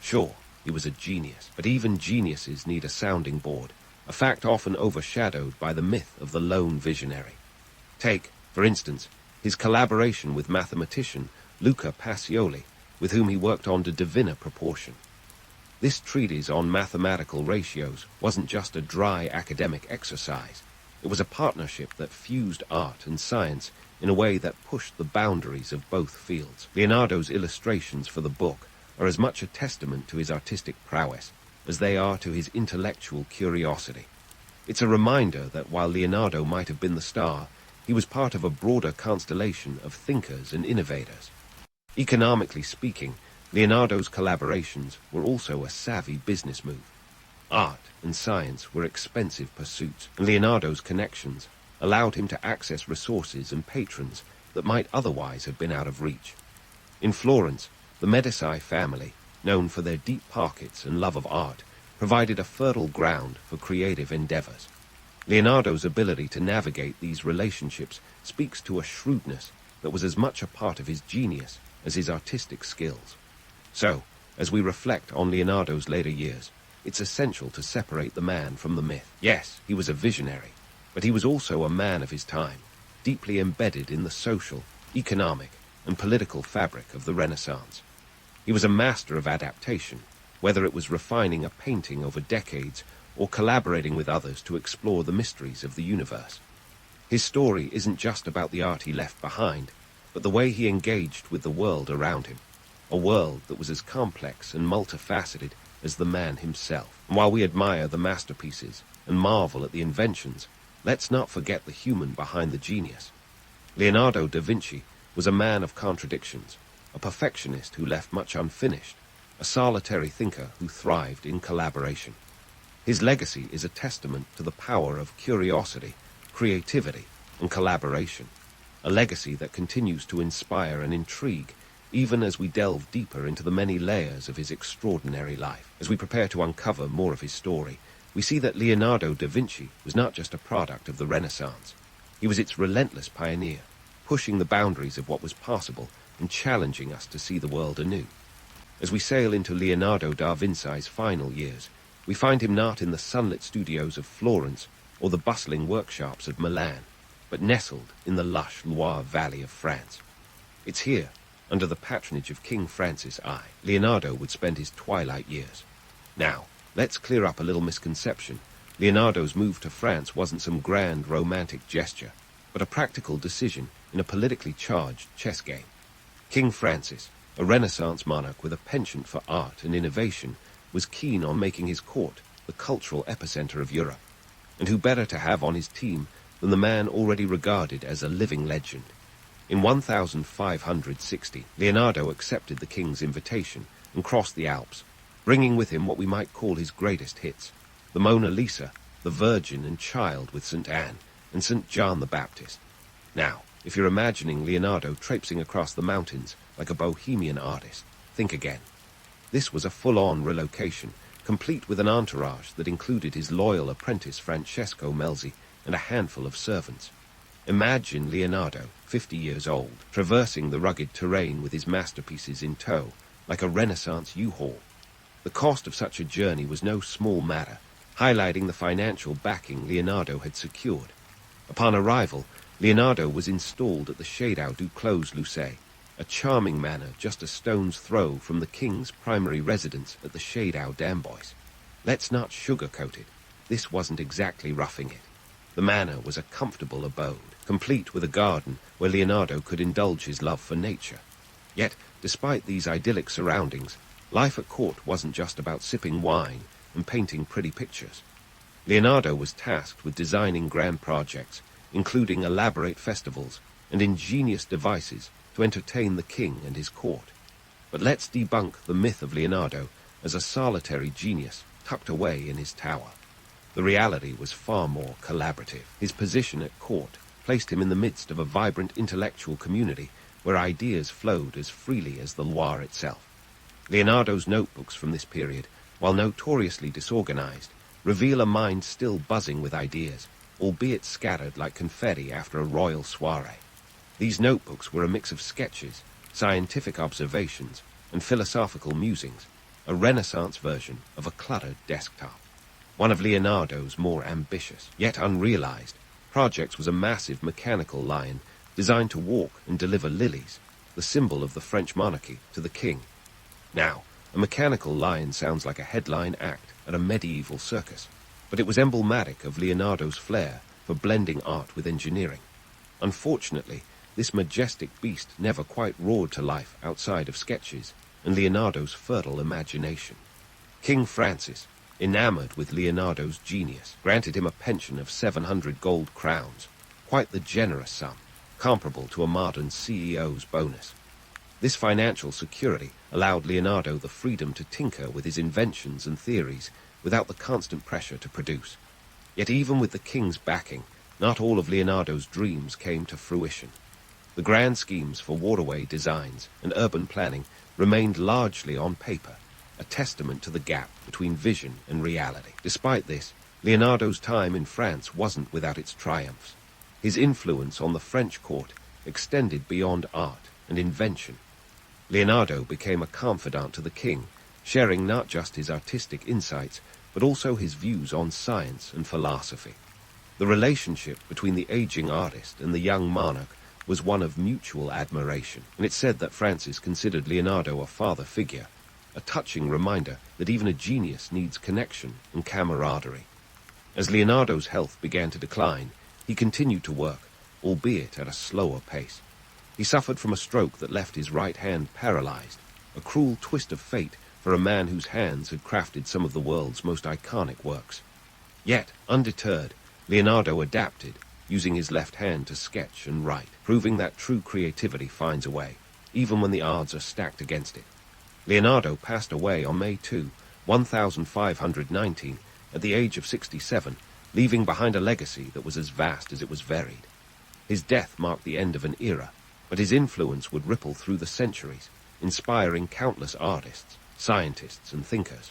Sure, he was a genius, but even geniuses need a sounding board, a fact often overshadowed by the myth of the lone visionary. Take, for instance, his collaboration with mathematician Luca Pacioli, with whom he worked on De Divina Proportion. This treatise on mathematical ratios wasn't just a dry academic exercise. It was a partnership that fused art and science in a way that pushed the boundaries of both fields. Leonardo's illustrations for the book are as much a testament to his artistic prowess as they are to his intellectual curiosity. It's a reminder that while Leonardo might have been the star, he was part of a broader constellation of thinkers and innovators. Economically speaking, Leonardo's collaborations were also a savvy business move. Art and science were expensive pursuits, and Leonardo's connections allowed him to access resources and patrons that might otherwise have been out of reach. In Florence, the Medici family, known for their deep pockets and love of art, provided a fertile ground for creative endeavors. Leonardo's ability to navigate these relationships speaks to a shrewdness that was as much a part of his genius as his artistic skills. So, as we reflect on Leonardo's later years, it's essential to separate the man from the myth. Yes, he was a visionary, but he was also a man of his time, deeply embedded in the social, economic, and political fabric of the Renaissance. He was a master of adaptation, whether it was refining a painting over decades or collaborating with others to explore the mysteries of the universe. His story isn't just about the art he left behind, but the way he engaged with the world around him, a world that was as complex and multifaceted as the man himself. And while we admire the masterpieces and marvel at the inventions, let's not forget the human behind the genius. Leonardo da Vinci was a man of contradictions, a perfectionist who left much unfinished, a solitary thinker who thrived in collaboration. His legacy is a testament to the power of curiosity, creativity, and collaboration, a legacy that continues to inspire and intrigue even as we delve deeper into the many layers of his extraordinary life. As we prepare to uncover more of his story, we see that Leonardo da Vinci was not just a product of the Renaissance. He was its relentless pioneer, pushing the boundaries of what was possible and challenging us to see the world anew. As we sail into Leonardo da Vinci's final years, we find him not in the sunlit studios of Florence or the bustling workshops of Milan, but nestled in the lush Loire Valley of France. It's here, under the patronage of King Francis I, Leonardo would spend his twilight years. Now, let's clear up a little misconception. Leonardo's move to France wasn't some grand romantic gesture, but a practical decision in a politically charged chess game. King Francis, a Renaissance monarch with a penchant for art and innovation, was keen on making his court the cultural epicenter of Europe. And who better to have on his team than the man already regarded as a living legend? In 1560, Leonardo accepted the king's invitation and crossed the Alps, bringing with him what we might call his greatest hits: the Mona Lisa, the Virgin and Child with St. Anne, and St. John the Baptist. Now, if you're imagining Leonardo traipsing across the mountains like a bohemian artist, think again. This was a full-on relocation, complete with an entourage that included his loyal apprentice Francesco Melzi and a handful of servants. Imagine Leonardo, 50 years old, traversing the rugged terrain with his masterpieces in tow, like a Renaissance U-Haul. The cost of such a journey was no small matter, highlighting the financial backing Leonardo had secured. Upon arrival, Leonardo was installed at the Château du Clos-Lucé, a charming manor just a stone's throw from the king's primary residence at the Château d'Amboise. Let's not sugarcoat it. This wasn't exactly roughing it. The manor was a comfortable abode, complete with a garden where Leonardo could indulge his love for nature. Yet, despite these idyllic surroundings, life at court wasn't just about sipping wine and painting pretty pictures. Leonardo was tasked with designing grand projects, including elaborate festivals and ingenious devices to entertain the king and his court. But let's debunk the myth of Leonardo as a solitary genius tucked away in his tower. The reality was far more collaborative. His position at court placed him in the midst of a vibrant intellectual community where ideas flowed as freely as the Loire itself. Leonardo's notebooks from this period, while notoriously disorganized, reveal a mind still buzzing with ideas, albeit scattered like confetti after a royal soiree. These notebooks were a mix of sketches, scientific observations, and philosophical musings, a Renaissance version of a cluttered desktop. One of Leonardo's more ambitious, yet unrealized, projects was a massive mechanical lion designed to walk and deliver lilies, the symbol of the French monarchy, to the king. Now, a mechanical lion sounds like a headline act at a medieval circus, but it was emblematic of Leonardo's flair for blending art with engineering. Unfortunately, this majestic beast never quite roared to life outside of sketches and Leonardo's fertile imagination. King Francis, enamored with Leonardo's genius, granted him a pension of 700 gold crowns, quite the generous sum, comparable to a modern CEO's bonus. This financial security allowed Leonardo the freedom to tinker with his inventions and theories without the constant pressure to produce. Yet even with the king's backing, not all of Leonardo's dreams came to fruition. The grand schemes for waterway designs and urban planning remained largely on paper, a testament to the gap between vision and reality. Despite this, Leonardo's time in France wasn't without its triumphs. His influence on the French court extended beyond art and invention. Leonardo became a confidant to the king, sharing not just his artistic insights, but also his views on science and philosophy. The relationship between the aging artist and the young monarch was one of mutual admiration, and it's said that Francis considered Leonardo a father figure. a touching reminder that even a genius needs connection and camaraderie. As Leonardo's health began to decline, he continued to work, albeit at a slower pace. He suffered from a stroke that left his right hand paralyzed, a cruel twist of fate for a man whose hands had crafted some of the world's most iconic works. Yet, undeterred, Leonardo adapted, using his left hand to sketch and write, proving that true creativity finds a way, even when the odds are stacked against it. Leonardo passed away on May 2, 1519, at the age of 67, leaving behind a legacy that was as vast as it was varied. His death marked the end of an era, but his influence would ripple through the centuries, inspiring countless artists, scientists, and thinkers.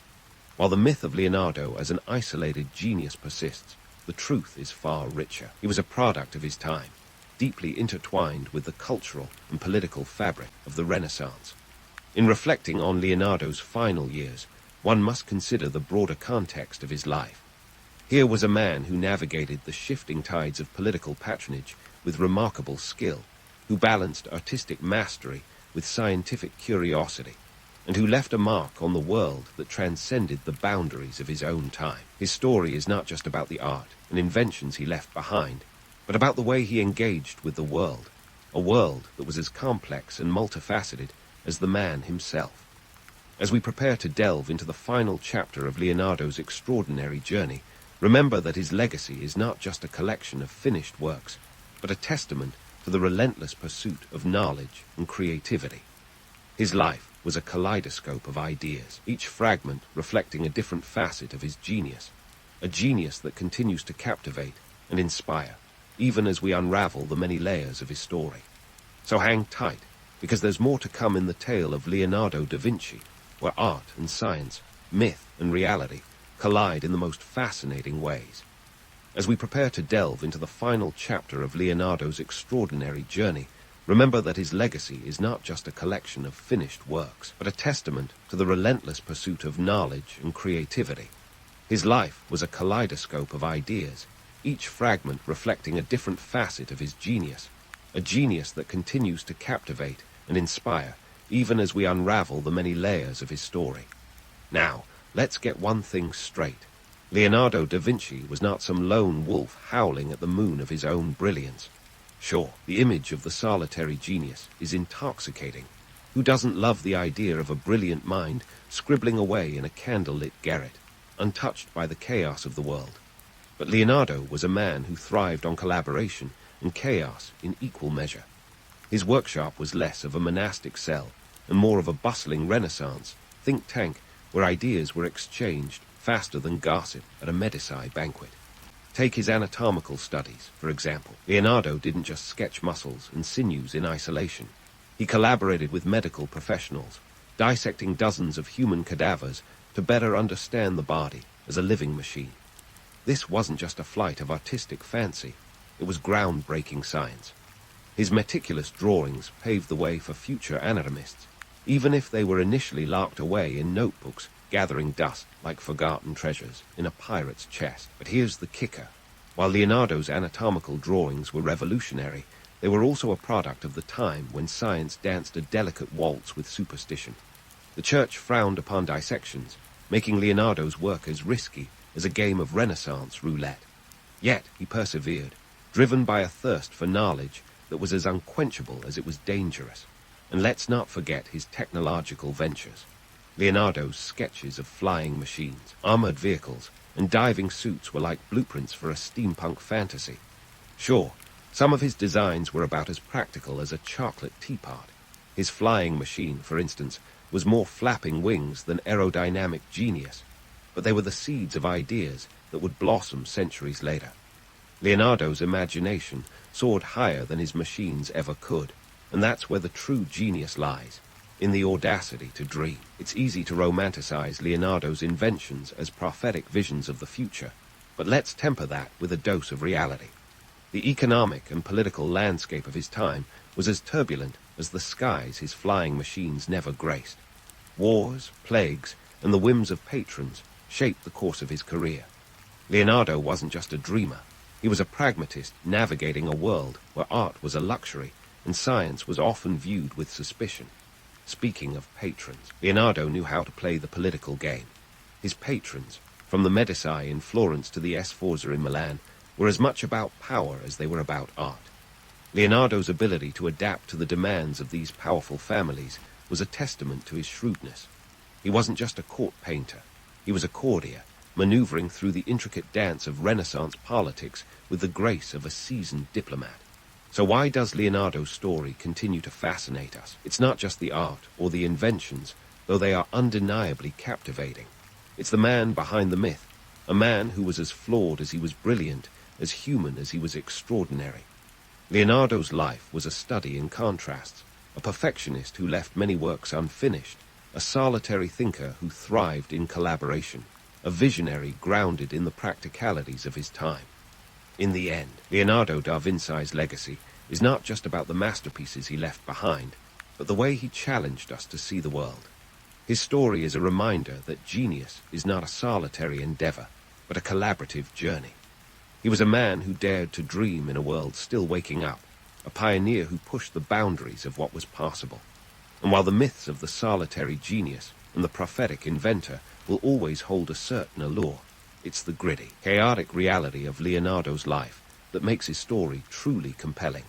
While the myth of Leonardo as an isolated genius persists, the truth is far richer. He was a product of his time, deeply intertwined with the cultural and political fabric of the Renaissance. In reflecting on Leonardo's final years, one must consider the broader context of his life. Here was a man who navigated the shifting tides of political patronage with remarkable skill, who balanced artistic mastery with scientific curiosity, and who left a mark on the world that transcended the boundaries of his own time. His story is not just about the art and inventions he left behind, but about the way he engaged with the world, a world that was as complex and multifaceted as the man himself. As we prepare to delve into the final chapter of Leonardo's extraordinary journey, remember that his legacy is not just a collection of finished works, but a testament to the relentless pursuit of knowledge and creativity. His life was a kaleidoscope of ideas, each fragment reflecting a different facet of his genius, a genius that continues to captivate and inspire, even as we unravel the many layers of his story. So hang tight, because there's more to come in the tale of Leonardo da Vinci, where art and science, myth and reality collide in the most fascinating ways. As we prepare to delve into the final chapter of Leonardo's extraordinary journey, remember that his legacy is not just a collection of finished works, but a testament to the relentless pursuit of knowledge and creativity. His life was a kaleidoscope of ideas, each fragment reflecting a different facet of his genius, a genius that continues to captivate and inspire, even as we unravel the many layers of his story. Now, let's get one thing straight. Leonardo da Vinci was not some lone wolf howling at the moon of his own brilliance. Sure, the image of the solitary genius is intoxicating. Who doesn't love the idea of a brilliant mind scribbling away in a candlelit garret, untouched by the chaos of the world? But Leonardo was a man who thrived on collaboration and chaos in equal measure. His workshop was less of a monastic cell and more of a bustling Renaissance think tank where ideas were exchanged faster than gossip at a Medici banquet. Take his anatomical studies, for example. Leonardo didn't just sketch muscles and sinews in isolation. He collaborated with medical professionals, dissecting dozens of human cadavers to better understand the body as a living machine. This wasn't just a flight of artistic fancy, it was groundbreaking science. His meticulous drawings paved the way for future anatomists, even if they were initially locked away in notebooks gathering dust like forgotten treasures in a pirate's chest. But here's the kicker. While Leonardo's anatomical drawings were revolutionary, they were also a product of the time when science danced a delicate waltz with superstition. The church frowned upon dissections, making Leonardo's work as risky as a game of Renaissance roulette. Yet he persevered, driven by a thirst for knowledge that was as unquenchable as it was dangerous. And let's not forget his technological ventures. Leonardo's sketches of flying machines, armored vehicles, and diving suits were like blueprints for a steampunk fantasy. Sure, some of his designs were about as practical as a chocolate teapot. His flying machine, for instance, was more flapping wings than aerodynamic genius, but they were the seeds of ideas that would blossom centuries later. Leonardo's imagination soared higher than his machines ever could, and that's where the true genius lies, in the audacity to dream. It's easy to romanticize Leonardo's inventions as prophetic visions of the future, but let's temper that with a dose of reality. The economic and political landscape of his time was as turbulent as the skies his flying machines never graced. Wars, plagues, and the whims of patrons shaped the course of his career. Leonardo wasn't just a dreamer. He was a pragmatist navigating a world where art was a luxury and science was often viewed with suspicion. Speaking of patrons, Leonardo knew how to play the political game. His patrons, from the Medici in Florence to the Sforza in Milan, were as much about power as they were about art. Leonardo's ability to adapt to the demands of these powerful families was a testament to his shrewdness. He wasn't just a court painter. He was a courtier, maneuvering through the intricate dance of Renaissance politics with the grace of a seasoned diplomat. So why does Leonardo's story continue to fascinate us? It's not just the art or the inventions, though they are undeniably captivating. It's the man behind the myth, a man who was as flawed as he was brilliant, as human as he was extraordinary. Leonardo's life was a study in contrasts, a perfectionist who left many works unfinished, a solitary thinker who thrived in collaboration, a visionary grounded in the practicalities of his time. In the end, Leonardo da Vinci's legacy is not just about the masterpieces he left behind, but the way he challenged us to see the world. His story is a reminder that genius is not a solitary endeavor, but a collaborative journey. He was a man who dared to dream in a world still waking up, a pioneer who pushed the boundaries of what was possible. And while the myths of the solitary genius and the prophetic inventor will always hold a certain allure, it's the gritty, chaotic reality of Leonardo's life that makes his story truly compelling.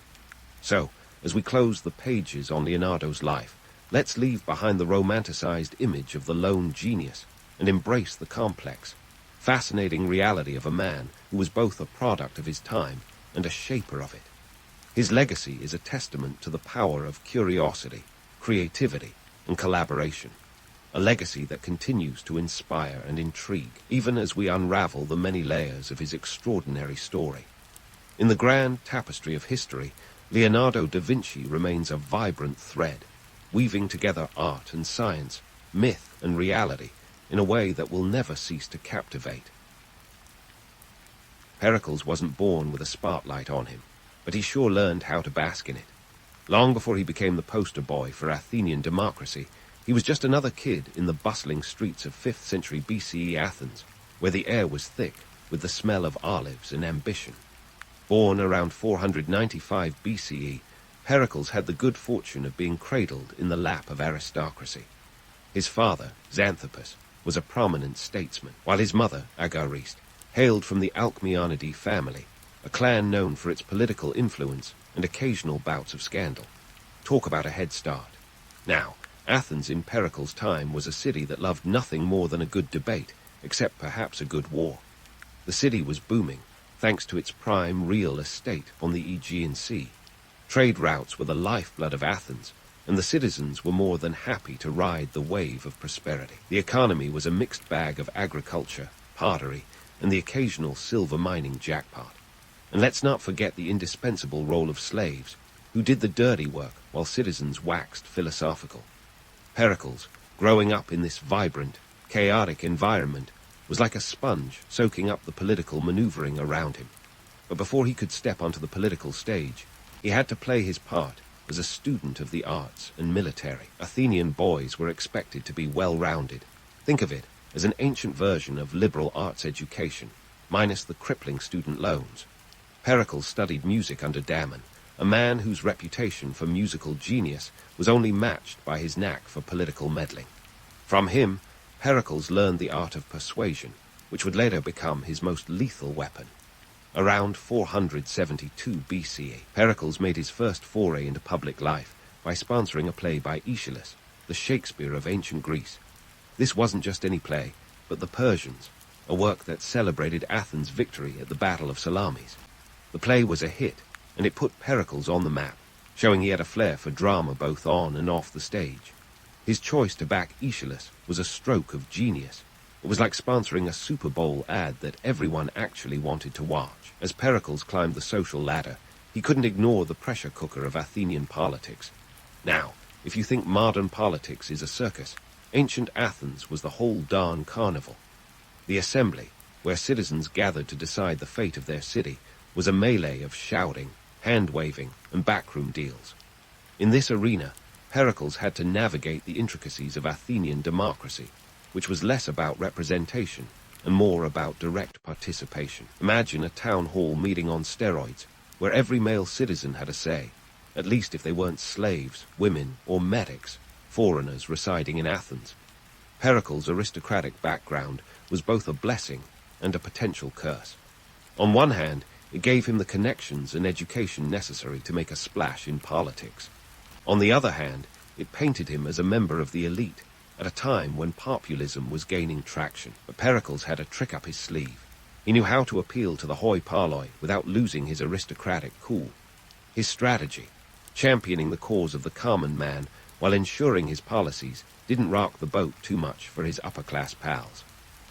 So, as we close the pages on Leonardo's life, let's leave behind the romanticized image of the lone genius and embrace the complex, fascinating reality of a man who was both a product of his time and a shaper of it. His legacy is a testament to the power of curiosity, creativity, and collaboration. A legacy that continues to inspire and intrigue, even as we unravel the many layers of his extraordinary story. In the grand tapestry of history, Leonardo da Vinci remains a vibrant thread, weaving together art and science, myth and reality, in a way that will never cease to captivate. Pericles wasn't born with a spotlight on him, but he sure learned how to bask in it. Long before he became the poster boy for Athenian democracy, he was just another kid in the bustling streets of 5th century BCE Athens, where the air was thick with the smell of olives and ambition. Born around 495 BCE, Pericles had the good fortune of being cradled in the lap of aristocracy. His father, Xanthippus, was a prominent statesman, while his mother, Agariste, hailed from the Alcmeonidae family, a clan known for its political influence and occasional bouts of scandal. Talk about a head start. Now, Athens in Pericles' time was a city that loved nothing more than a good debate, except perhaps a good war. The city was booming, thanks to its prime real estate on the Aegean Sea. Trade routes were the lifeblood of Athens, and the citizens were more than happy to ride the wave of prosperity. The economy was a mixed bag of agriculture, pottery, and the occasional silver mining jackpot. And let's not forget the indispensable role of slaves, who did the dirty work while citizens waxed philosophical. Pericles, growing up in this vibrant, chaotic environment, was like a sponge soaking up the political maneuvering around him. But before he could step onto the political stage, he had to play his part as a student of the arts and military. Athenian boys were expected to be well-rounded. Think of it as an ancient version of liberal arts education, minus the crippling student loans. Pericles studied music under Damon, a man whose reputation for musical genius was only matched by his knack for political meddling. From him, Pericles learned the art of persuasion, which would later become his most lethal weapon. Around 472 BCE, Pericles made his first foray into public life by sponsoring a play by Aeschylus, the Shakespeare of ancient Greece. This wasn't just any play, but The Persians, a work that celebrated Athens' victory at the Battle of Salamis. The play was a hit, and it put Pericles on the map, showing he had a flair for drama both on and off the stage. His choice to back Aeschylus was a stroke of genius. It was like sponsoring a Super Bowl ad that everyone actually wanted to watch. As Pericles climbed the social ladder, he couldn't ignore the pressure cooker of Athenian politics. Now, if you think modern politics is a circus, ancient Athens was the whole darn carnival. The assembly, where citizens gathered to decide the fate of their city, was a melee of shouting, hand-waving, and backroom deals. In this arena, Pericles had to navigate the intricacies of Athenian democracy, which was less about representation and more about direct participation. Imagine a town hall meeting on steroids, where every male citizen had a say, at least if they weren't slaves, women, or medics, foreigners residing in Athens. Pericles' aristocratic background was both a blessing and a potential curse. On one hand, it gave him the connections and education necessary to make a splash in politics. On the other hand, it painted him as a member of the elite at a time when populism was gaining traction. But Pericles had a trick up his sleeve. He knew how to appeal to the hoi polloi without losing his aristocratic cool. His strategy, championing the cause of the common man while ensuring his policies didn't rock the boat too much for his upper-class pals.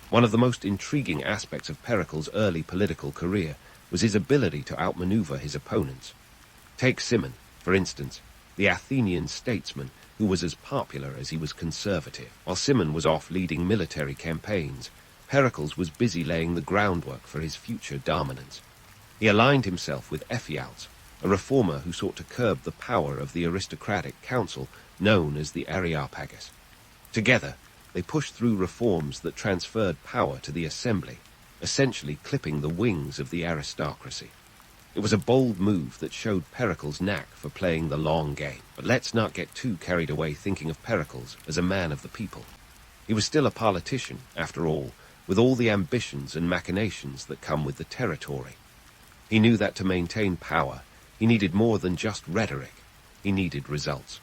One of the most intriguing aspects of Pericles' early political career was his ability to outmaneuver his opponents. Take Cimon, for instance, the Athenian statesman who was as popular as he was conservative. While Cimon was off leading military campaigns, Pericles was busy laying the groundwork for his future dominance. He aligned himself with Ephialtes, a reformer who sought to curb the power of the aristocratic council known as the Areopagus. Together, they pushed through reforms that transferred power to the assembly, essentially clipping the wings of the aristocracy. It was a bold move that showed Pericles' knack for playing the long game. But let's not get too carried away thinking of Pericles as a man of the people. He was still a politician, after all, with all the ambitions and machinations that come with the territory. He knew that to maintain power, he needed more than just rhetoric. He needed results.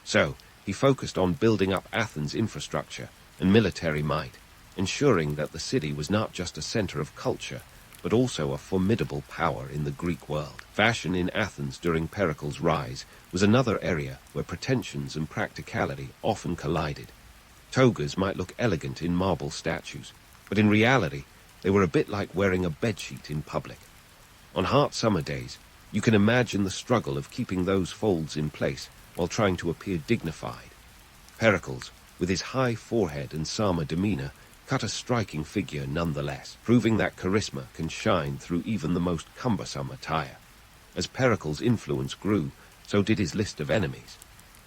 So, he focused on building up Athens' infrastructure and military might, ensuring that the city was not just a center of culture, but also a formidable power in the Greek world. Fashion in Athens during Pericles' rise was another area where pretensions and practicality often collided. Togas might look elegant in marble statues, but in reality, they were a bit like wearing a bedsheet in public. On hot summer days, you can imagine the struggle of keeping those folds in place while trying to appear dignified. Pericles, with his high forehead and Sama demeanor, cut a striking figure nonetheless, proving that charisma can shine through even the most cumbersome attire. As Pericles' influence grew, so did his list of enemies.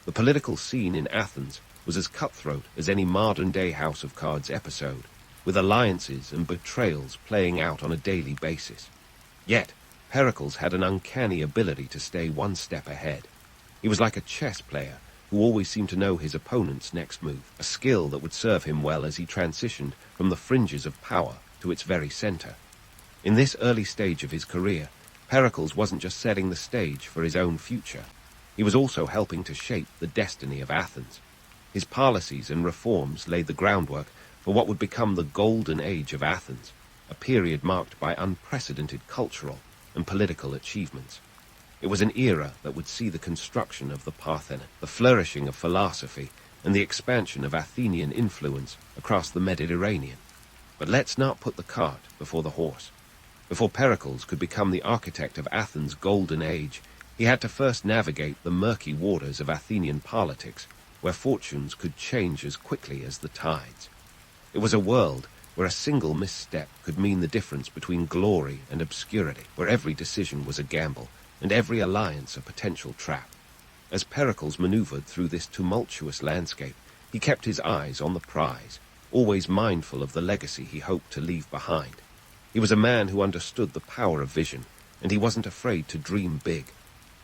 The political scene in Athens was as cutthroat as any modern-day House of Cards episode, with alliances and betrayals playing out on a daily basis. Yet, Pericles had an uncanny ability to stay one step ahead. He was like a chess player who always seemed to know his opponent's next move, a skill that would serve him well as he transitioned from the fringes of power to its very center. In this early stage of his career, Pericles wasn't just setting the stage for his own future. He was also helping to shape the destiny of Athens. His policies and reforms laid the groundwork for what would become the golden age of Athens, a period marked by unprecedented cultural and political achievements. It was an era that would see the construction of the Parthenon, the flourishing of philosophy, and the expansion of Athenian influence across the Mediterranean. But let's not put the cart before the horse. Before Pericles could become the architect of Athens' golden age, he had to first navigate the murky waters of Athenian politics, where fortunes could change as quickly as the tides. It was a world where a single misstep could mean the difference between glory and obscurity, where every decision was a gamble, and every alliance a potential trap. As Pericles maneuvered through this tumultuous landscape, he kept his eyes on the prize, always mindful of the legacy he hoped to leave behind. He was a man who understood the power of vision, and he wasn't afraid to dream big.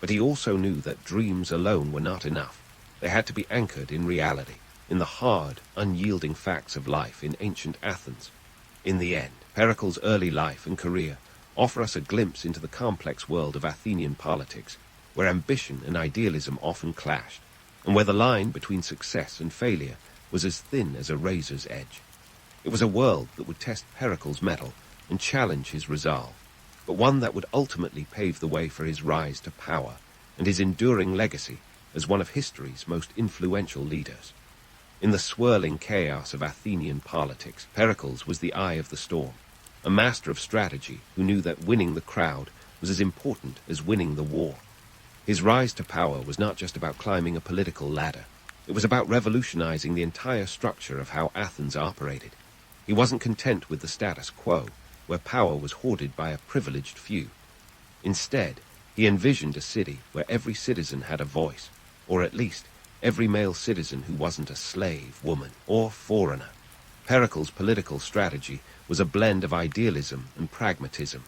But he also knew that dreams alone were not enough. They had to be anchored in reality, in the hard, unyielding facts of life in ancient Athens. In the end, Pericles' early life and career offer us a glimpse into the complex world of Athenian politics, where ambition and idealism often clashed, and where the line between success and failure was as thin as a razor's edge. It was a world that would test Pericles' mettle and challenge his resolve, but one that would ultimately pave the way for his rise to power and his enduring legacy as one of history's most influential leaders. In the swirling chaos of Athenian politics, Pericles was the eye of the storm, a master of strategy who knew that winning the crowd was as important as winning the war. His rise to power was not just about climbing a political ladder. It was about revolutionizing the entire structure of how Athens operated. He wasn't content with the status quo, where power was hoarded by a privileged few. Instead, he envisioned a city where every citizen had a voice, or at least every male citizen who wasn't a slave, woman, or foreigner. Pericles' political strategy was a blend of idealism and pragmatism.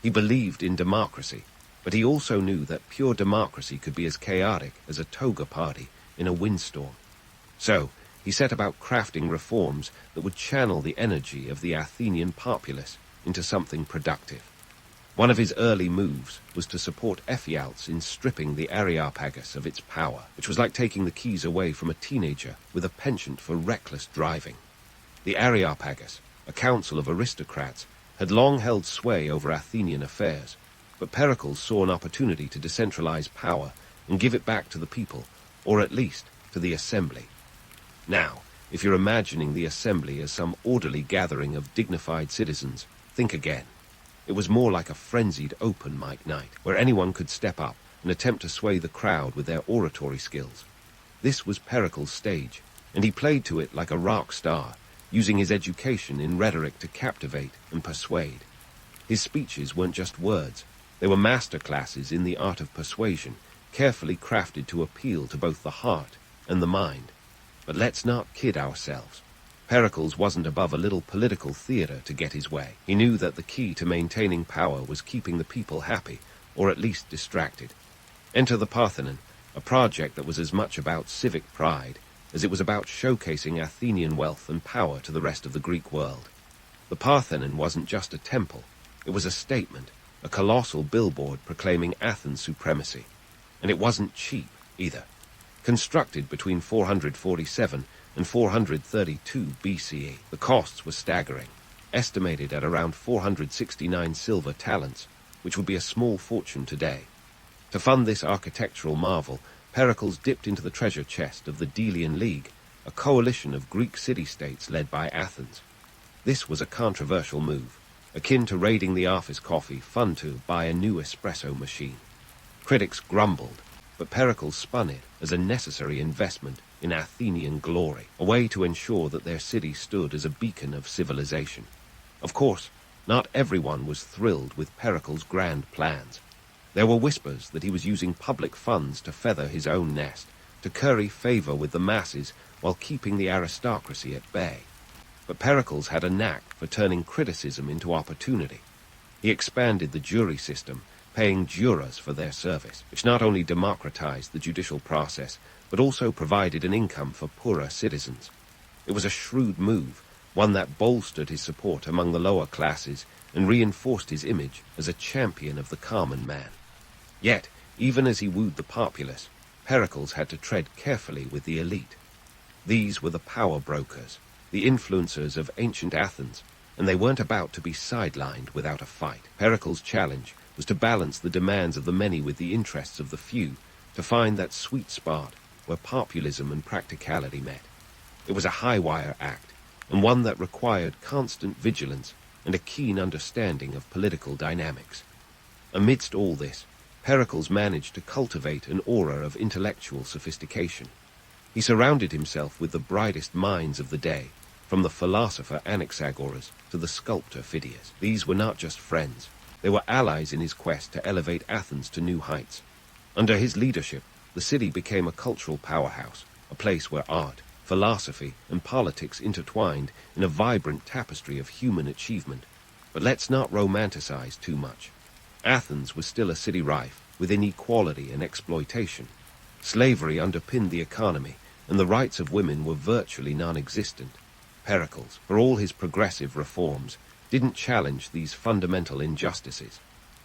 He believed in democracy, but he also knew that pure democracy could be as chaotic as a toga party in a windstorm. So, he set about crafting reforms that would channel the energy of the Athenian populace into something productive. One of his early moves was to support Ephialtes in stripping the Areopagus of its power, which was like taking the keys away from a teenager with a penchant for reckless driving. The Areopagus, a council of aristocrats, had long held sway over Athenian affairs, but Pericles saw an opportunity to decentralize power and give it back to the people, or at least to the assembly. Now, if you're imagining the assembly as some orderly gathering of dignified citizens, think again. It was more like a frenzied open mic night, where anyone could step up and attempt to sway the crowd with their oratory skills. This was Pericles' stage, and he played to it like a rock star, using his education in rhetoric to captivate and persuade. His speeches weren't just words, they were master classes in the art of persuasion, carefully crafted to appeal to both the heart and the mind. But let's not kid ourselves. Pericles wasn't above a little political theater to get his way. He knew that the key to maintaining power was keeping the people happy, or at least distracted. Enter the Parthenon, a project that was as much about civic pride as it was about showcasing Athenian wealth and power to the rest of the Greek world. The Parthenon wasn't just a temple, it was a statement, a colossal billboard proclaiming Athens' supremacy. And it wasn't cheap, either. Constructed between 447 and 432 BCE, the costs were staggering, estimated at around 469 silver talents, which would be a small fortune today. To fund this architectural marvel, Pericles dipped into the treasure chest of the Delian League, a coalition of Greek city-states led by Athens. This was a controversial move, akin to raiding the office coffee fund to buy a new espresso machine. Critics grumbled, but Pericles spun it as a necessary investment in Athenian glory, a way to ensure that their city stood as a beacon of civilization. Of course, not everyone was thrilled with Pericles' grand plans. There were whispers that he was using public funds to feather his own nest, to curry favor with the masses while keeping the aristocracy at bay. But Pericles had a knack for turning criticism into opportunity. He expanded the jury system, paying jurors for their service, which not only democratized the judicial process, but also provided an income for poorer citizens. It was a shrewd move, one that bolstered his support among the lower classes and reinforced his image as a champion of the common man. Yet, even as he wooed the populace, Pericles had to tread carefully with the elite. These were the power brokers, the influencers of ancient Athens, and they weren't about to be sidelined without a fight. Pericles' challenge was to balance the demands of the many with the interests of the few, to find that sweet spot where populism and practicality met. It was a high-wire act, and one that required constant vigilance and a keen understanding of political dynamics. Amidst all this, Pericles managed to cultivate an aura of intellectual sophistication. He surrounded himself with the brightest minds of the day, from the philosopher Anaxagoras to the sculptor Phidias. These were not just friends, they were allies in his quest to elevate Athens to new heights. Under his leadership, the city became a cultural powerhouse, a place where art, philosophy, and politics intertwined in a vibrant tapestry of human achievement. But let's not romanticize too much. Athens was still a city rife with inequality and exploitation. Slavery underpinned the economy, and the rights of women were virtually non-existent. Pericles, for all his progressive reforms, didn't challenge these fundamental injustices.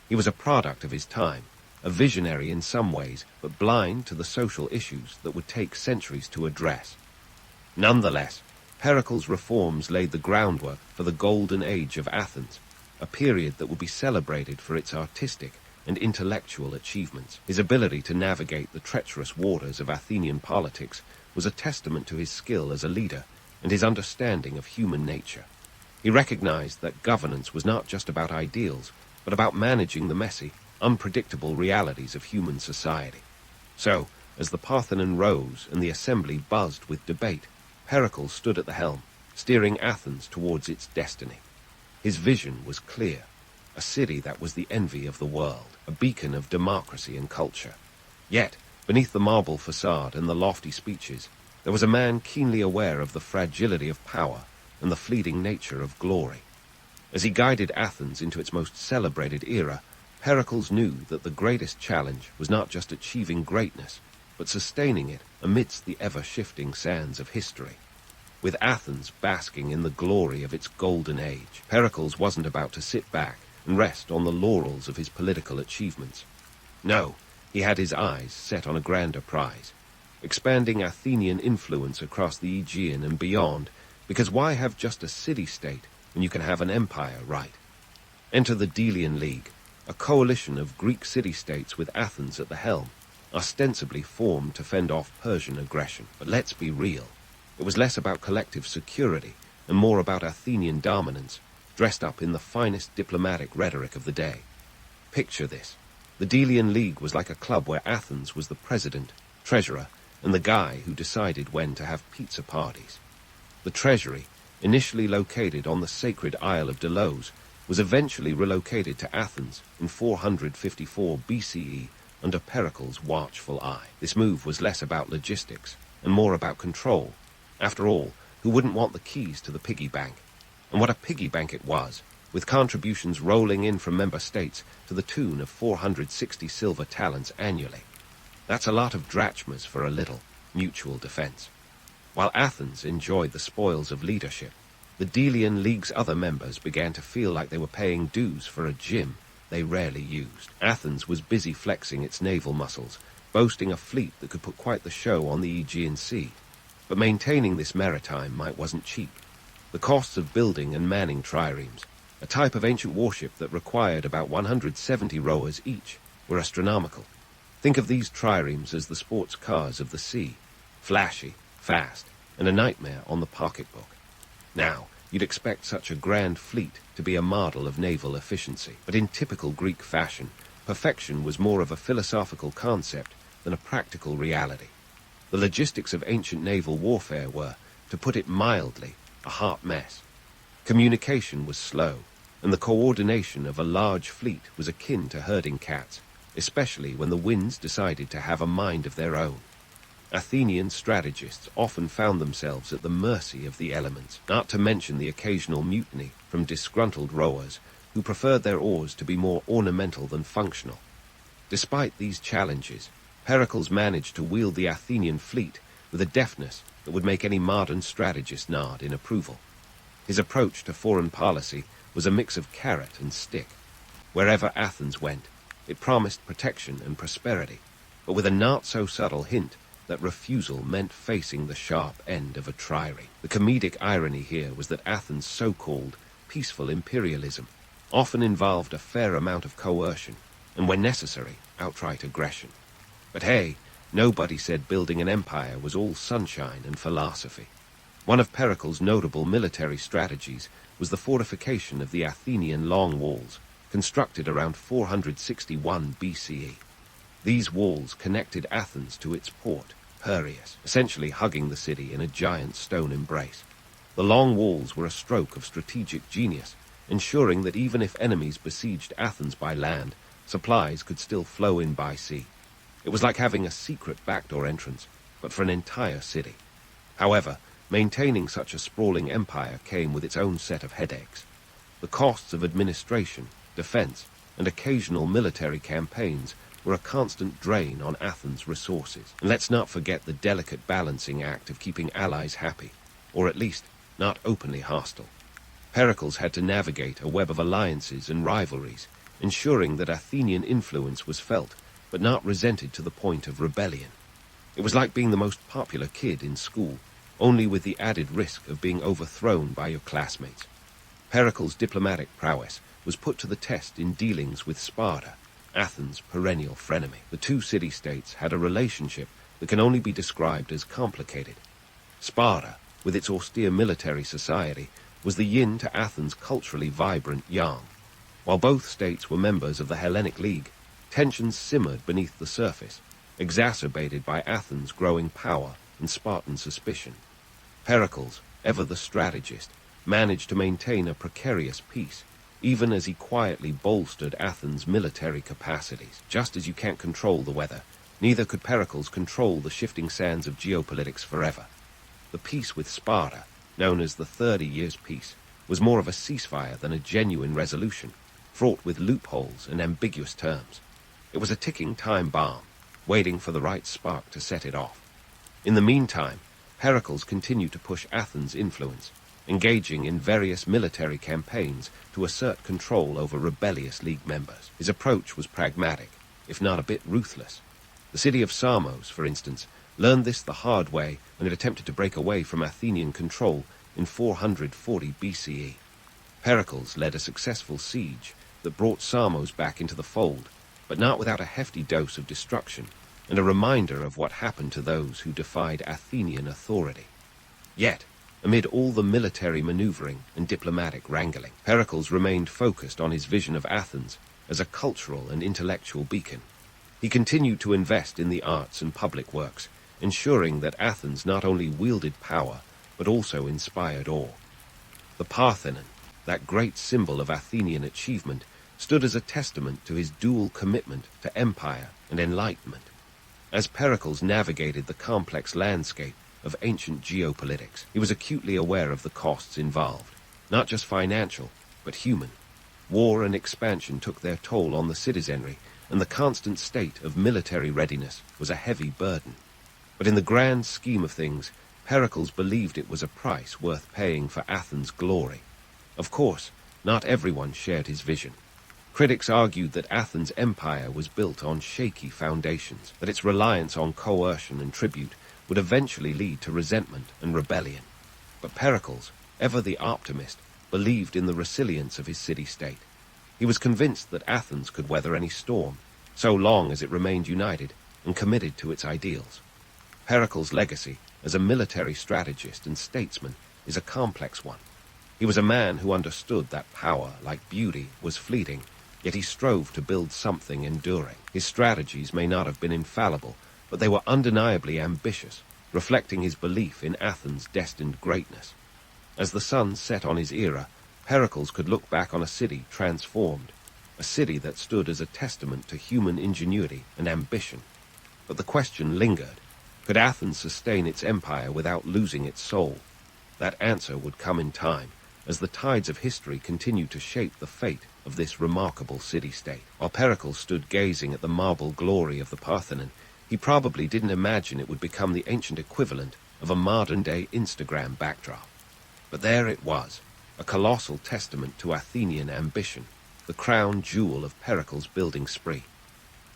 He was a product of his time, a visionary in some ways, but blind to the social issues that would take centuries to address. Nonetheless, Pericles' reforms laid the groundwork for the golden age of Athens, a period that would be celebrated for its artistic and intellectual achievements. His ability to navigate the treacherous waters of Athenian politics was a testament to his skill as a leader and his understanding of human nature. He recognized that governance was not just about ideals, but about managing the messy, unpredictable realities of human society. So, as the Parthenon rose and the assembly buzzed with debate, Pericles stood at the helm, steering Athens towards its destiny. His vision was clear, a city that was the envy of the world, a beacon of democracy and culture. Yet, beneath the marble facade and the lofty speeches, there was a man keenly aware of the fragility of power and the fleeting nature of glory. As he guided Athens into its most celebrated era, Pericles knew that the greatest challenge was not just achieving greatness, but sustaining it amidst the ever-shifting sands of history. With Athens basking in the glory of its golden age, Pericles wasn't about to sit back and rest on the laurels of his political achievements. No, he had his eyes set on a grander prize, expanding Athenian influence across the Aegean and beyond, because why have just a city-state when you can have an empire, right? Enter the Delian League, a coalition of Greek city-states with Athens at the helm, ostensibly formed to fend off Persian aggression. But let's be real. It was less about collective security and more about Athenian dominance, dressed up in the finest diplomatic rhetoric of the day. Picture this. The Delian League was like a club where Athens was the president, treasurer, and the guy who decided when to have pizza parties. The treasury, initially located on the sacred Isle of Delos, was eventually relocated to Athens in 454 BCE under Pericles' watchful eye. This move was less about logistics and more about control. After all, who wouldn't want the keys to the piggy bank? And what a piggy bank it was, with contributions rolling in from member states to the tune of 460 silver talents annually. That's a lot of drachmas for a little mutual defense. While Athens enjoyed the spoils of leadership, the Delian League's other members began to feel like they were paying dues for a gym they rarely used. Athens was busy flexing its naval muscles, boasting a fleet that could put quite the show on the Aegean Sea. But maintaining this maritime might wasn't cheap. The costs of building and manning triremes, a type of ancient warship that required about 170 rowers each, were astronomical. Think of these triremes as the sports cars of the sea, flashy, fast, and a nightmare on the pocketbook. Now, you'd expect such a grand fleet to be a model of naval efficiency, but in typical Greek fashion, perfection was more of a philosophical concept than a practical reality. The logistics of ancient naval warfare were, to put it mildly, a hot mess. Communication was slow, and the coordination of a large fleet was akin to herding cats, especially when the winds decided to have a mind of their own. Athenian strategists often found themselves at the mercy of the elements, not to mention the occasional mutiny from disgruntled rowers who preferred their oars to be more ornamental than functional. Despite these challenges, Pericles managed to wield the Athenian fleet with a deftness that would make any modern strategist nod in approval. His approach to foreign policy was a mix of carrot and stick. Wherever Athens went, it promised protection and prosperity, but with a not-so-subtle hint that refusal meant facing the sharp end of a trireme. The comedic irony here was that Athens' so-called peaceful imperialism often involved a fair amount of coercion, and when necessary, outright aggression. But hey, nobody said building an empire was all sunshine and philosophy. One of Pericles' notable military strategies was the fortification of the Athenian long walls, constructed around 461 BCE. These walls connected Athens to its port, Piraeus, essentially hugging the city in a giant stone embrace. The long walls were a stroke of strategic genius, ensuring that even if enemies besieged Athens by land, supplies could still flow in by sea. It was like having a secret backdoor entrance, but for an entire city. However, maintaining such a sprawling empire came with its own set of headaches. The costs of administration, defense, and occasional military campaigns were a constant drain on Athens' resources. And let's not forget the delicate balancing act of keeping allies happy, or at least not openly hostile. Pericles had to navigate a web of alliances and rivalries, ensuring that Athenian influence was felt, but not resented to the point of rebellion. It was like being the most popular kid in school, only with the added risk of being overthrown by your classmates. Pericles' diplomatic prowess was put to the test in dealings with Sparta, Athens' perennial frenemy. The two city-states had a relationship that can only be described as complicated. Sparta, with its austere military society, was the yin to Athens' culturally vibrant yang. While both states were members of the Hellenic League, tensions simmered beneath the surface, exacerbated by Athens' growing power and Spartan suspicion. Pericles, ever the strategist, managed to maintain a precarious peace, even as he quietly bolstered Athens' military capacities. Just as you can't control the weather, neither could Pericles control the shifting sands of geopolitics forever. The peace with Sparta, known as the 30 Years' Peace, was more of a ceasefire than a genuine resolution, fraught with loopholes and ambiguous terms. It was a ticking time bomb, waiting for the right spark to set it off. In the meantime, Pericles continued to push Athens' influence, engaging in various military campaigns to assert control over rebellious league members. His approach was pragmatic, if not a bit ruthless. The city of Samos, for instance, learned this the hard way when it attempted to break away from Athenian control in 440 BCE. Pericles led a successful siege that brought Samos back into the fold, but not without a hefty dose of destruction and a reminder of what happened to those who defied Athenian authority. Yet, amid all the military maneuvering and diplomatic wrangling, Pericles remained focused on his vision of Athens as a cultural and intellectual beacon. He continued to invest in the arts and public works, ensuring that Athens not only wielded power, but also inspired awe. The Parthenon, that great symbol of Athenian achievement, stood as a testament to his dual commitment to empire and enlightenment. As Pericles navigated the complex landscape of ancient geopolitics, he was acutely aware of the costs involved, not just financial, but human. War and expansion took their toll on the citizenry, and the constant state of military readiness was a heavy burden. But in the grand scheme of things, Pericles believed it was a price worth paying for Athens' glory. Of course, not everyone shared his vision. Critics argued that Athens' empire was built on shaky foundations, that its reliance on coercion and tribute would eventually lead to resentment and rebellion. But Pericles, ever the optimist, believed in the resilience of his city-state. He was convinced that Athens could weather any storm, so long as it remained united and committed to its ideals. Pericles' legacy as a military strategist and statesman is a complex one. He was a man who understood that power, like beauty, was fleeting, yet he strove to build something enduring. His strategies may not have been infallible, but they were undeniably ambitious, reflecting his belief in Athens' destined greatness. As the sun set on his era, Pericles could look back on a city transformed, a city that stood as a testament to human ingenuity and ambition. But the question lingered: could Athens sustain its empire without losing its soul? That answer would come in time, as the tides of history continued to shape the fate of this remarkable city-state. While Pericles stood gazing at the marble glory of the Parthenon, he probably didn't imagine it would become the ancient equivalent of a modern-day Instagram backdrop. But there it was, a colossal testament to Athenian ambition, the crown jewel of Pericles' building spree.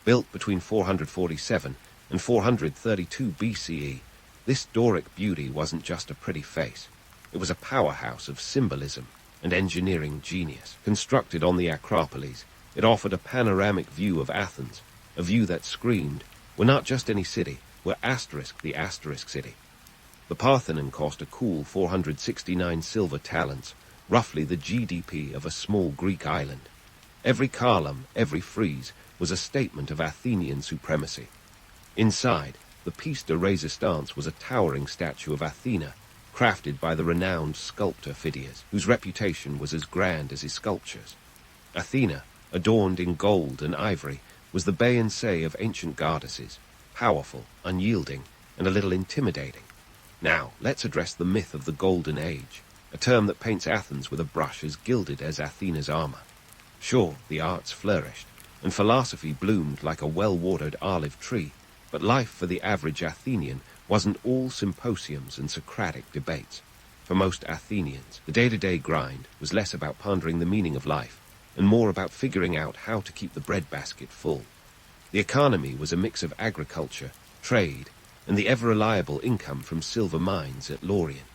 Built between 447 and 432 BCE, this Doric beauty wasn't just a pretty face. It was a powerhouse of symbolism and engineering genius. Constructed on the Acropolis, it offered a panoramic view of Athens, a view that screamed, "We're not just any city, we're the asterisk city." The Parthenon cost a cool 469 silver talents, roughly the GDP of a small Greek island. Every column, every frieze, was a statement of Athenian supremacy. Inside, the piece de resistance was a towering statue of Athena, crafted by the renowned sculptor Phidias, whose reputation was as grand as his sculptures. Athena, adorned in gold and ivory, was the beyonce of ancient goddesses, powerful, unyielding, and a little intimidating. Now, let's address the myth of the Golden Age, a term that paints Athens with a brush as gilded as Athena's armor. Sure, the arts flourished, and philosophy bloomed like a well-watered olive tree, but life for the average Athenian wasn't all symposiums and Socratic debates. For most Athenians, the day-to-day grind was less about pondering the meaning of life and more about figuring out how to keep the breadbasket full. The economy was a mix of agriculture, trade, and the ever-reliable income from silver mines at Laurion.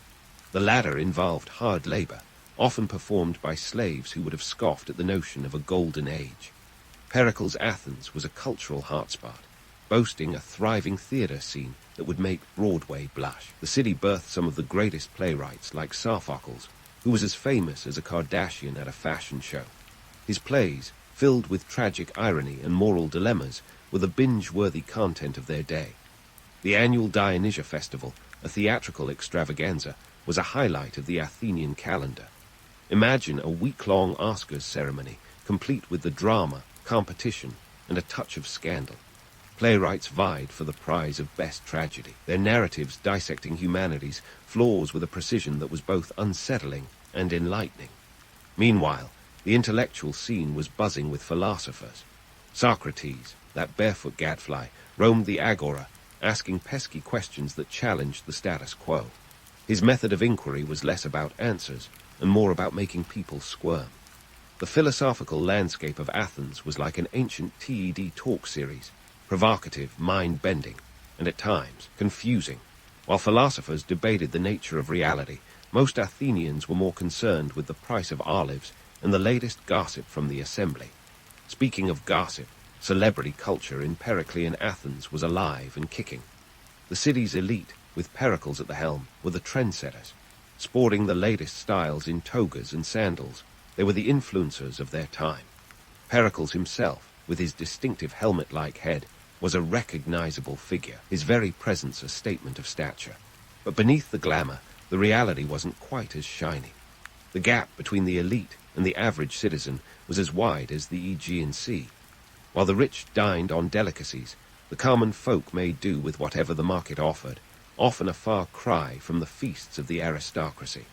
The latter involved hard labor, often performed by slaves who would have scoffed at the notion of a golden age. Pericles' Athens was a cultural hotspot, boasting a thriving theater scene that would make Broadway blush. The city birthed some of the greatest playwrights, like Sophocles, who was as famous as a Kardashian at a fashion show. His plays, filled with tragic irony and moral dilemmas, were the binge-worthy content of their day. The annual Dionysia Festival, a theatrical extravaganza, was a highlight of the Athenian calendar. Imagine a week-long Oscars ceremony, complete with the drama, competition, and a touch of scandal. Playwrights vied for the prize of best tragedy, their narratives dissecting humanity's flaws with a precision that was both unsettling and enlightening. Meanwhile, the intellectual scene was buzzing with philosophers. Socrates, that barefoot gadfly, roamed the agora, asking pesky questions that challenged the status quo. His method of inquiry was less about answers and more about making people squirm. The philosophical landscape of Athens was like an ancient TED talk series, provocative, mind-bending, and at times confusing. While philosophers debated the nature of reality, most Athenians were more concerned with the price of olives and the latest gossip from the assembly. Speaking of gossip, celebrity culture in Periclean Athens was alive and kicking. The city's elite, with Pericles at the helm, were the trendsetters. Sporting the latest styles in togas and sandals, they were the influencers of their time. Pericles himself, with his distinctive helmet-like head, was a recognizable figure, his very presence a statement of stature. But beneath the glamour, the reality wasn't quite as shiny. The gap between the elite and the average citizen was as wide as the Aegean Sea. While the rich dined on delicacies, the common folk made do with whatever the market offered, often a far cry from the feasts of the aristocracy.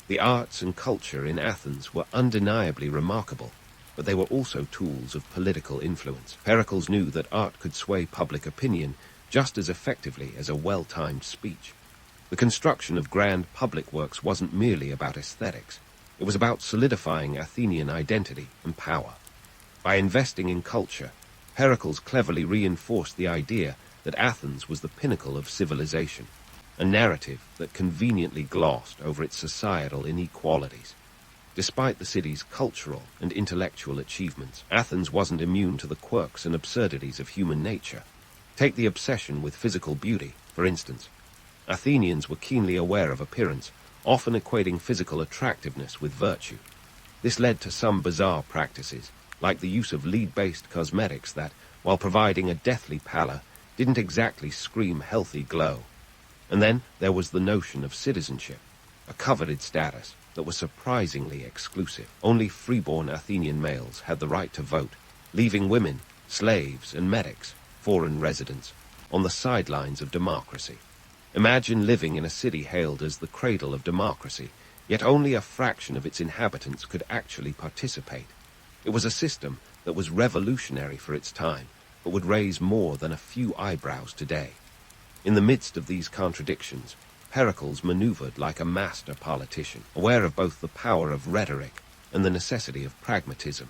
The arts and culture in Athens were undeniably remarkable, but they were also tools of political influence. Pericles knew that art could sway public opinion just as effectively as a well-timed speech. The construction of grand public works wasn't merely about aesthetics. It was about solidifying Athenian identity and power. By investing in culture, Pericles cleverly reinforced the idea that Athens was the pinnacle of civilization, a narrative that conveniently glossed over its societal inequalities. Despite the city's cultural and intellectual achievements, Athens wasn't immune to the quirks and absurdities of human nature. Take the obsession with physical beauty, for instance. Athenians were keenly aware of appearance, often equating physical attractiveness with virtue. This led to some bizarre practices, like the use of lead-based cosmetics that, while providing a deathly pallor, didn't exactly scream healthy glow. And then there was the notion of citizenship, a coveted status that was surprisingly exclusive. Only freeborn Athenian males had the right to vote, leaving women, slaves, and medics, foreign residents, on the sidelines of democracy. Imagine living in a city hailed as the cradle of democracy, yet only a fraction of its inhabitants could actually participate. It was a system that was revolutionary for its time, but would raise more than a few eyebrows today. In the midst of these contradictions, Pericles maneuvered like a master politician, aware of both the power of rhetoric and the necessity of pragmatism.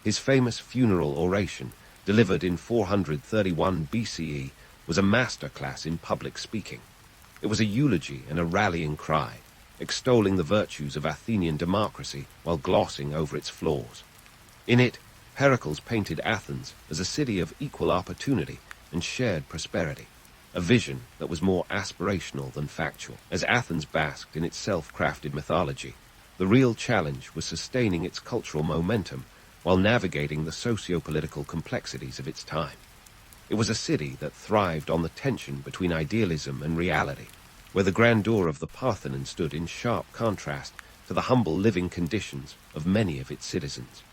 His famous funeral oration, delivered in 431 BCE, was a masterclass in public speaking. It was a eulogy and a rallying cry, extolling the virtues of Athenian democracy while glossing over its flaws. In it, Pericles painted Athens as a city of equal opportunity and shared prosperity, a vision that was more aspirational than factual. As Athens basked in its self-crafted mythology, the real challenge was sustaining its cultural momentum while navigating the socio-political complexities of its time. It was a city that thrived on the tension between idealism and reality, where the grandeur of the Parthenon stood in sharp contrast to the humble living conditions of many of its citizens.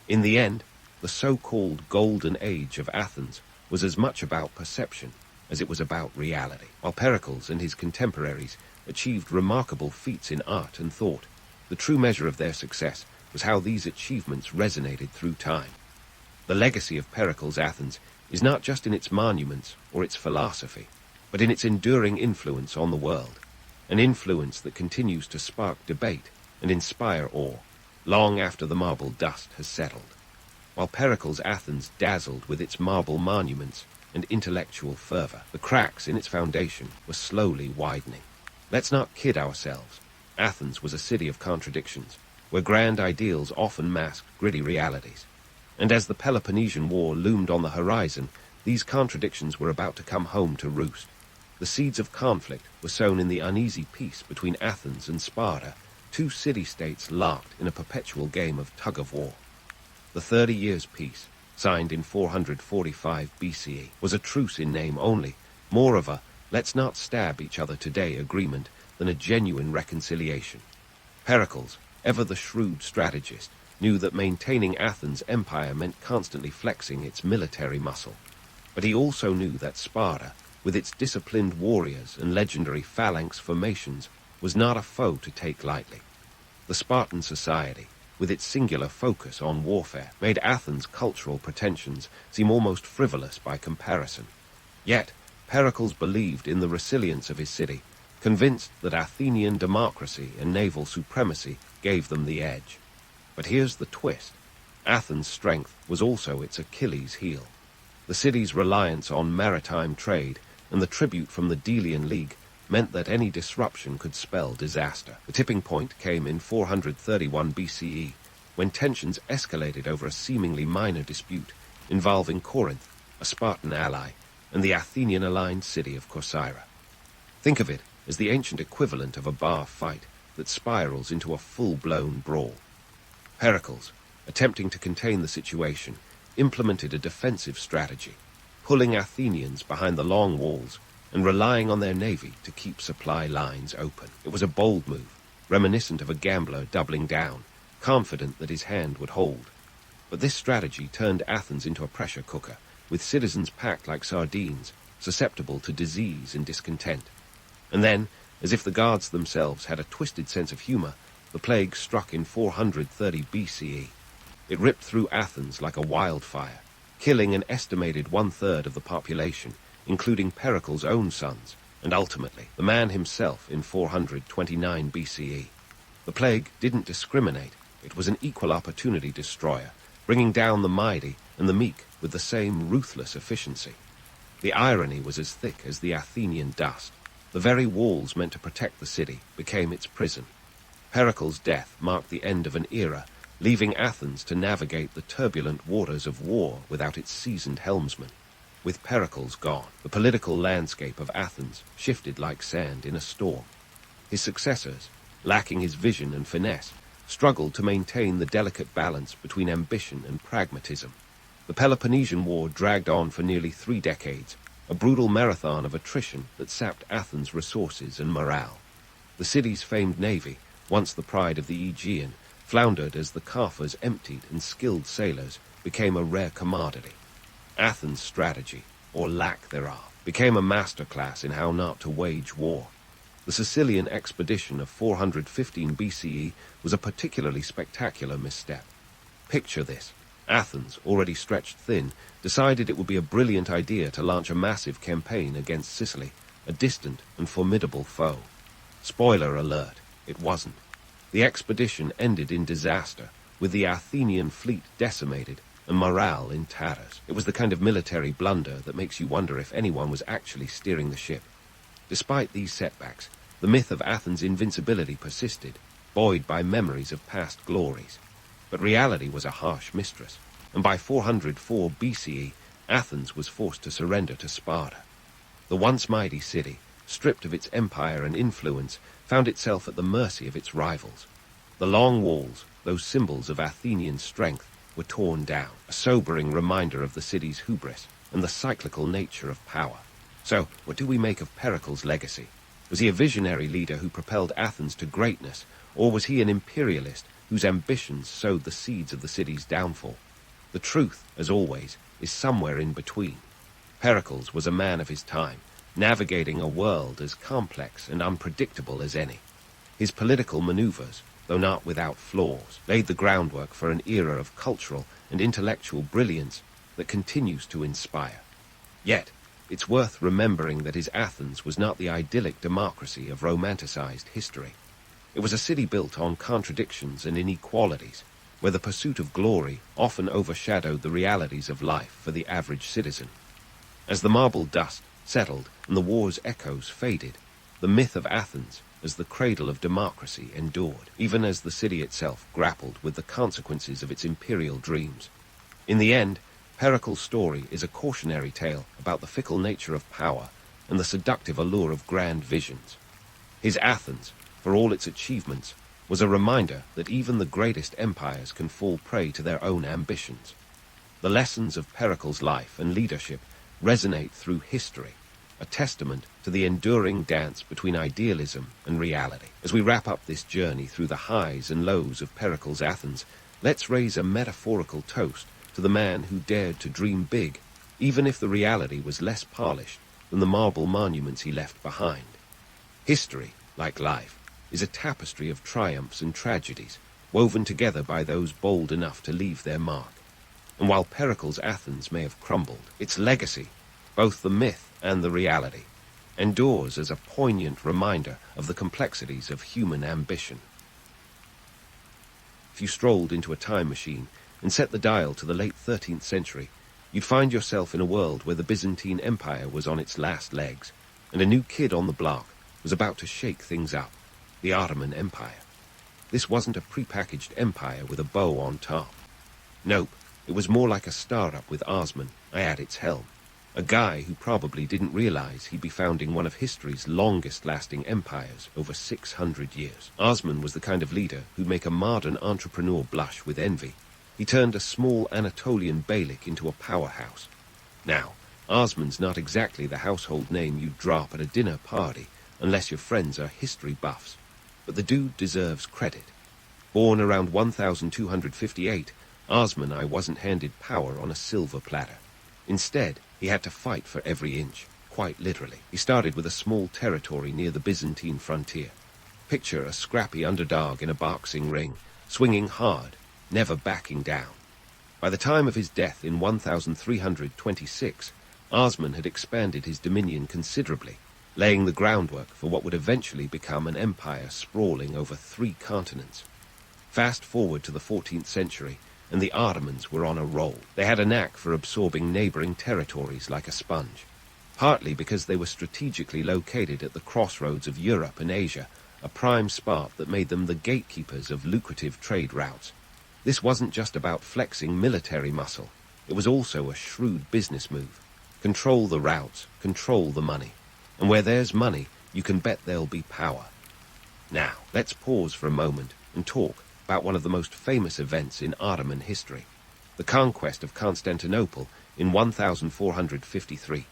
In the end, the so-called Golden Age of Athens was as much about perception as it was about reality. While Pericles and his contemporaries achieved remarkable feats in art and thought, the true measure of their success was how these achievements resonated through time. The legacy of Pericles' Athens is not just in its monuments or its philosophy, but in its enduring influence on the world, an influence that continues to spark debate and inspire awe, long after the marble dust has settled. While Pericles' Athens dazzled with its marble monuments and intellectual fervor, the cracks in its foundation were slowly widening. Let's not kid ourselves. Athens was a city of contradictions, where grand ideals often masked gritty realities. And as the Peloponnesian War loomed on the horizon, these contradictions were about to come home to roost. The seeds of conflict were sown in the uneasy peace between Athens and Sparta, two city-states locked in a perpetual game of tug-of-war. The 30 Years' Peace, signed in 445 BCE, was a truce in name only, more of a let's-not-stab-each-other-today agreement than a genuine reconciliation. Pericles, ever the shrewd strategist, knew that maintaining Athens' empire meant constantly flexing its military muscle. But he also knew that Sparta, with its disciplined warriors and legendary phalanx formations, was not a foe to take lightly. The Spartan society, with its singular focus on warfare, made Athens' cultural pretensions seem almost frivolous by comparison. Yet, Pericles believed in the resilience of his city, convinced that Athenian democracy and naval supremacy gave them the edge. But here's the twist. Athens' strength was also its Achilles' heel. The city's reliance on maritime trade and the tribute from the Delian League meant that any disruption could spell disaster. The tipping point came in 431 BCE, when tensions escalated over a seemingly minor dispute involving Corinth, a Spartan ally, and the Athenian-aligned city of Corcyra. Think of it as the ancient equivalent of a bar fight that spirals into a full-blown brawl. Pericles, attempting to contain the situation, implemented a defensive strategy, pulling Athenians behind the long walls and relying on their navy to keep supply lines open. It was a bold move, reminiscent of a gambler doubling down, confident that his hand would hold. But this strategy turned Athens into a pressure cooker, with citizens packed like sardines, susceptible to disease and discontent. And then, as if the gods themselves had a twisted sense of humor, the plague struck in 430 BCE. It ripped through Athens like a wildfire, killing an estimated one-third of the population, including Pericles' own sons, and ultimately the man himself in 429 BCE. The plague didn't discriminate. It was an equal opportunity destroyer, bringing down the mighty and the meek with the same ruthless efficiency. The irony was as thick as the Athenian dust. The very walls meant to protect the city became its prison. Pericles' death marked the end of an era, leaving Athens to navigate the turbulent waters of war without its seasoned helmsman. With Pericles gone, the political landscape of Athens shifted like sand in a storm. His successors, lacking his vision and finesse, struggled to maintain the delicate balance between ambition and pragmatism. The Peloponnesian War dragged on for nearly 3 decades, a brutal marathon of attrition that sapped Athens' resources and morale. The city's famed navy, once the pride of the Aegean, floundered as the coffers emptied and skilled sailors became a rare commodity. Athens' strategy, or lack thereof, became a masterclass in how not to wage war. The Sicilian expedition of 415 BCE was a particularly spectacular misstep. Picture this. Athens, already stretched thin, decided it would be a brilliant idea to launch a massive campaign against Sicily, a distant and formidable foe. Spoiler alert, it wasn't. The expedition ended in disaster, with the Athenian fleet decimated and morale in tatters. It was the kind of military blunder that makes you wonder if anyone was actually steering the ship. Despite these setbacks, the myth of Athens' invincibility persisted, buoyed by memories of past glories. But reality was a harsh mistress, and by 404 BCE, Athens was forced to surrender to Sparta. The once mighty city, stripped of its empire and influence, found itself at the mercy of its rivals. The long walls, those symbols of Athenian strength, were torn down, a sobering reminder of the city's hubris and the cyclical nature of power. So, what do we make of Pericles' legacy? Was he a visionary leader who propelled Athens to greatness, or was he an imperialist whose ambitions sowed the seeds of the city's downfall? The truth, as always, is somewhere in between. Pericles was a man of his time, navigating a world as complex and unpredictable as any. His political maneuvers, though not without flaws, laid the groundwork for an era of cultural and intellectual brilliance that continues to inspire. Yet, it's worth remembering that his Athens was not the idyllic democracy of romanticized history. It was a city built on contradictions and inequalities, where the pursuit of glory often overshadowed the realities of life for the average citizen. As the marble dust settled and the war's echoes faded, the myth of Athens as the cradle of democracy endured, even as the city itself grappled with the consequences of its imperial dreams. In the end, Pericles' story is a cautionary tale about the fickle nature of power and the seductive allure of grand visions. His Athens, for all its achievements, was a reminder that even the greatest empires can fall prey to their own ambitions. The lessons of Pericles' life and leadership resonate through history, a testament to the enduring dance between idealism and reality. As we wrap up this journey through the highs and lows of Pericles' Athens, let's raise a metaphorical toast to the man who dared to dream big, even if the reality was less polished than the marble monuments he left behind. History, like life, is a tapestry of triumphs and tragedies, woven together by those bold enough to leave their mark. And while Pericles' Athens may have crumbled, its legacy, both the myth and the reality, endures as a poignant reminder of the complexities of human ambition. If you strolled into a time machine and set the dial to the late 13th century, you'd find yourself in a world where the Byzantine Empire was on its last legs, and a new kid on the block was about to shake things up, the Ottoman Empire. This wasn't a prepackaged empire with a bow on top. Nope, it was more like a startup with Osman at its helm, a guy who probably didn't realize he'd be founding one of history's longest-lasting empires over 600 years. Osman was the kind of leader who'd make a modern entrepreneur blush with envy. He turned a small Anatolian beylik into a powerhouse. Now, Osman's not exactly the household name you'd drop at a dinner party unless your friends are history buffs, but the dude deserves credit. Born around 1258, Osman wasn't handed power on a silver platter. Instead, he had to fight for every inch, quite literally. He started with a small territory near the Byzantine frontier. Picture a scrappy underdog in a boxing ring, swinging hard, never backing down. By the time of his death in 1326, Osman had expanded his dominion considerably, laying the groundwork for what would eventually become an empire sprawling over 3 continents. Fast forward to the 14th century, and the Ottomans were on a roll. They had a knack for absorbing neighboring territories like a sponge, partly because they were strategically located at the crossroads of Europe and Asia, a prime spot that made them the gatekeepers of lucrative trade routes. This wasn't just about flexing military muscle. It was also a shrewd business move. Control the routes, control the money. And where there's money, you can bet there'll be power. Now, let's pause for a moment and talk about one of the most famous events in Ottoman history, the conquest of Constantinople in 1453.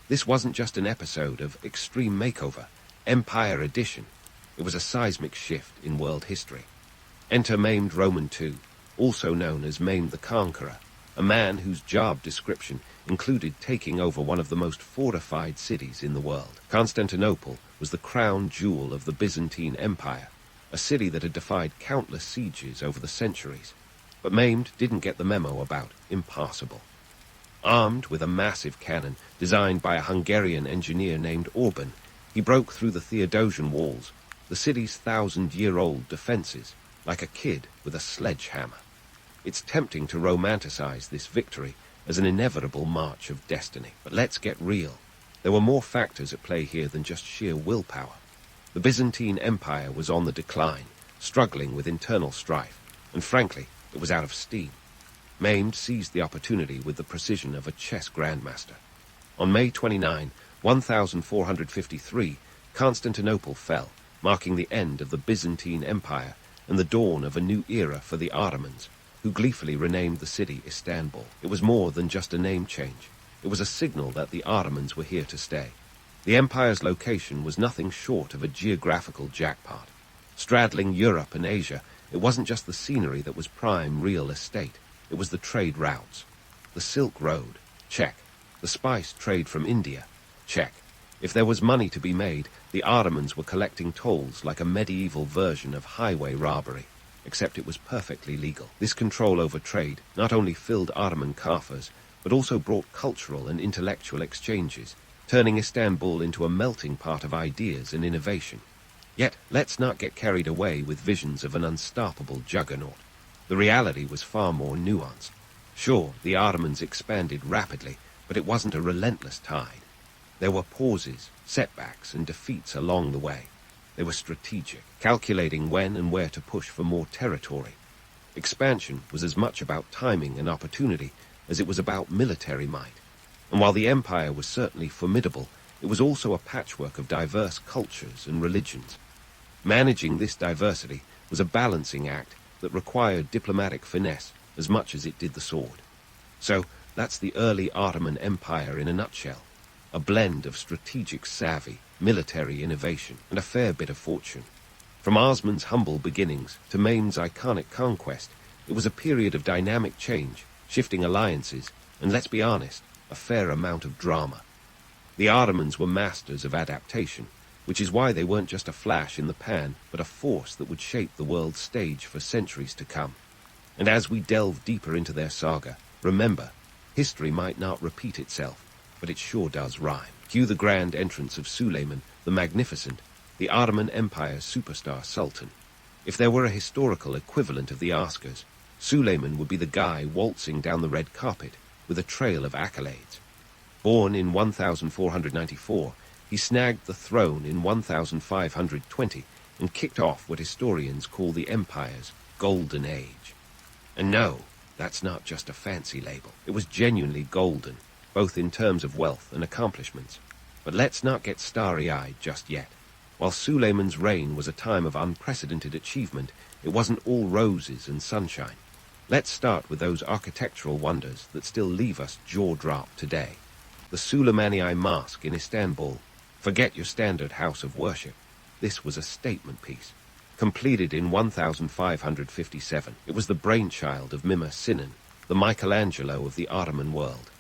This wasn't just an episode of extreme makeover, Empire Edition. It was a seismic shift in world history. Enter Maimed Roman II, also known as Maimed the Conqueror, a man whose job description included taking over one of the most fortified cities in the world. Constantinople was the crown jewel of the Byzantine Empire, a city that had defied countless sieges over the centuries. But Maimed didn't get the memo about impassable. Armed with a massive cannon designed by a Hungarian engineer named Orban, he broke through the Theodosian walls, the city's 1,000-year-old defenses, like a kid with a sledgehammer. It's tempting to romanticize this victory as an inevitable march of destiny. But let's get real. There were more factors at play here than just sheer willpower. The Byzantine Empire was on the decline, struggling with internal strife, and frankly, it was out of steam. Maimed seized the opportunity with the precision of a chess grandmaster. On May 29, 1453, Constantinople fell, marking the end of the Byzantine Empire and the dawn of a new era for the Ottomans, who gleefully renamed the city Istanbul. It was more than just a name change. It was a signal that the Ottomans were here to stay. The empire's location was nothing short of a geographical jackpot. Straddling Europe and Asia, it wasn't just the scenery that was prime real estate. It was the trade routes. The Silk Road, check. The spice trade from India, check. If there was money to be made, the Ottomans were collecting tolls like a medieval version of highway robbery, except it was perfectly legal. This control over trade not only filled Ottoman coffers, but also brought cultural and intellectual exchanges, turning Istanbul into a melting pot of ideas and innovation. Yet, let's not get carried away with visions of an unstoppable juggernaut. The reality was far more nuanced. Sure, the Ottomans expanded rapidly, but it wasn't a relentless tide. There were pauses, setbacks, and defeats along the way. They were strategic, calculating when and where to push for more territory. Expansion was as much about timing and opportunity as it was about military might. And while the empire was certainly formidable, it was also a patchwork of diverse cultures and religions. Managing this diversity was a balancing act that required diplomatic finesse as much as it did the sword. So, that's the early Ottoman Empire in a nutshell. A blend of strategic savvy, military innovation, and a fair bit of fortune. From Osman's humble beginnings to Maimed's iconic conquest, it was a period of dynamic change, shifting alliances, and let's be honest, a fair amount of drama. The Ottomans were masters of adaptation, which is why they weren't just a flash in the pan, but a force that would shape the world's stage for centuries to come. And as we delve deeper into their saga, remember, history might not repeat itself, but it sure does rhyme. Cue the grand entrance of Suleiman, the Magnificent, the Ottoman Empire's superstar sultan. If there were a historical equivalent of the Oscars, Suleiman would be the guy waltzing down the red carpet with a trail of accolades. Born in 1494, he snagged the throne in 1520 and kicked off what historians call the empire's golden age. And no, that's not just a fancy label. It was genuinely golden, both in terms of wealth and accomplishments. But let's not get starry-eyed just yet. While Suleiman's reign was a time of unprecedented achievement, it wasn't all roses and sunshine. Let's start with those architectural wonders that still leave us jaw-dropped today. The Suleimani Mosque in Istanbul. Forget your standard house of worship. This was a statement piece. Completed in 1557, it was the brainchild of Mimar Sinan, the Michelangelo of the Ottoman world.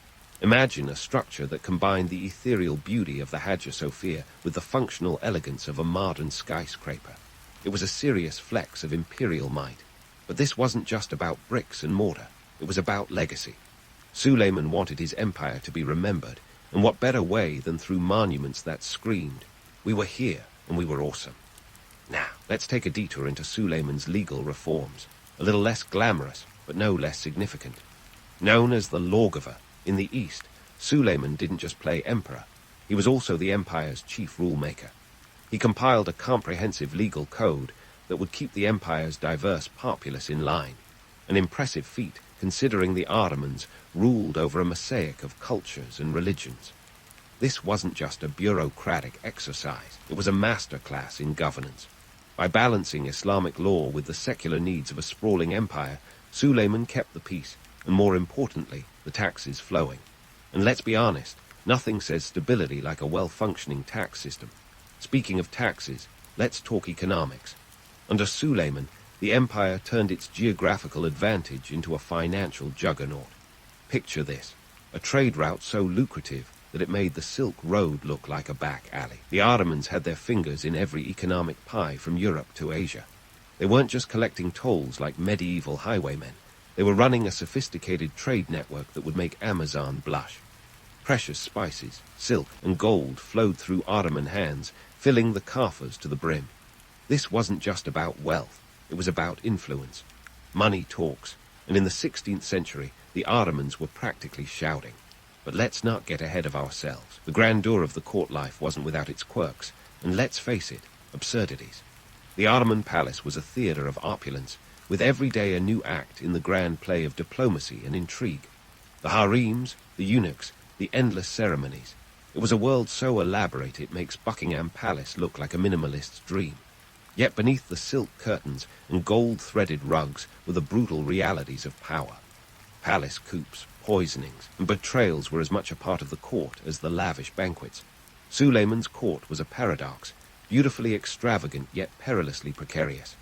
Imagine a structure that combined the ethereal beauty of the Hagia Sophia with the functional elegance of a modern skyscraper. It was a serious flex of imperial might. But this wasn't just about bricks and mortar. It was about legacy. Suleiman wanted his empire to be remembered, and what better way than through monuments that screamed, "We were here, and we were awesome." Now, let's take a detour into Suleiman's legal reforms, a little less glamorous, but no less significant. Known as the lawgiver, in the East, Suleiman didn't just play emperor. He was also the empire's chief rulemaker. He compiled a comprehensive legal code that would keep the empire's diverse populace in line, an impressive feat considering the Ottomans ruled over a mosaic of cultures and religions. This wasn't just a bureaucratic exercise, it was a masterclass in governance. By balancing Islamic law with the secular needs of a sprawling empire, Suleiman kept the peace, and more importantly, the taxes flowing. And let's be honest, nothing says stability like a well-functioning tax system. Speaking of taxes, let's talk economics. Under Suleiman, the empire turned its geographical advantage into a financial juggernaut. Picture this, a trade route so lucrative that it made the Silk Road look like a back alley. The Ottomans had their fingers in every economic pie from Europe to Asia. They weren't just collecting tolls like medieval highwaymen. They were running a sophisticated trade network that would make Amazon blush. Precious spices, silk, and gold flowed through Ottoman hands, filling the coffers to the brim. This wasn't just about wealth, it was about influence. Money talks, and in the 16th century, the Ottomans were practically shouting. But let's not get ahead of ourselves. The grandeur of the court life wasn't without its quirks, and let's face it, absurdities. The Ottoman palace was a theater of opulence, with every day a new act in the grand play of diplomacy and intrigue. The harems, the eunuchs, the endless ceremonies. It was a world so elaborate it makes Buckingham Palace look like a minimalist's dream. Yet beneath the silk curtains and gold-threaded rugs were the brutal realities of power. Palace coups, poisonings, and betrayals were as much a part of the court as the lavish banquets. Suleiman's court was a paradox, beautifully extravagant yet perilously precarious.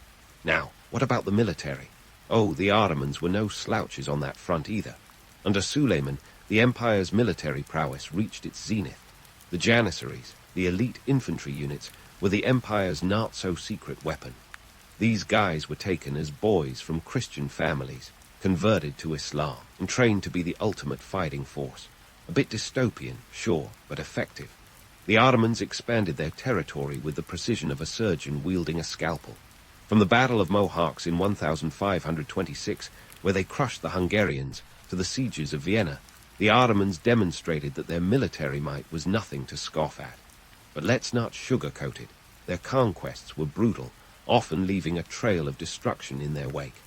Now, what about the military? Oh, the Ottomans were no slouches on that front either. Under Suleiman, the empire's military prowess reached its zenith. The janissaries, the elite infantry units, were the empire's not-so-secret weapon. These guys were taken as boys from Christian families, converted to Islam, and trained to be the ultimate fighting force. A bit dystopian, sure, but effective. The Ottomans expanded their territory with the precision of a surgeon wielding a scalpel. From the Battle of Mohacs in 1526, where they crushed the Hungarians, to the sieges of Vienna, the Ottomans demonstrated that their military might was nothing to scoff at. But let's not sugarcoat it. Their conquests were brutal, often leaving a trail of destruction in their wake.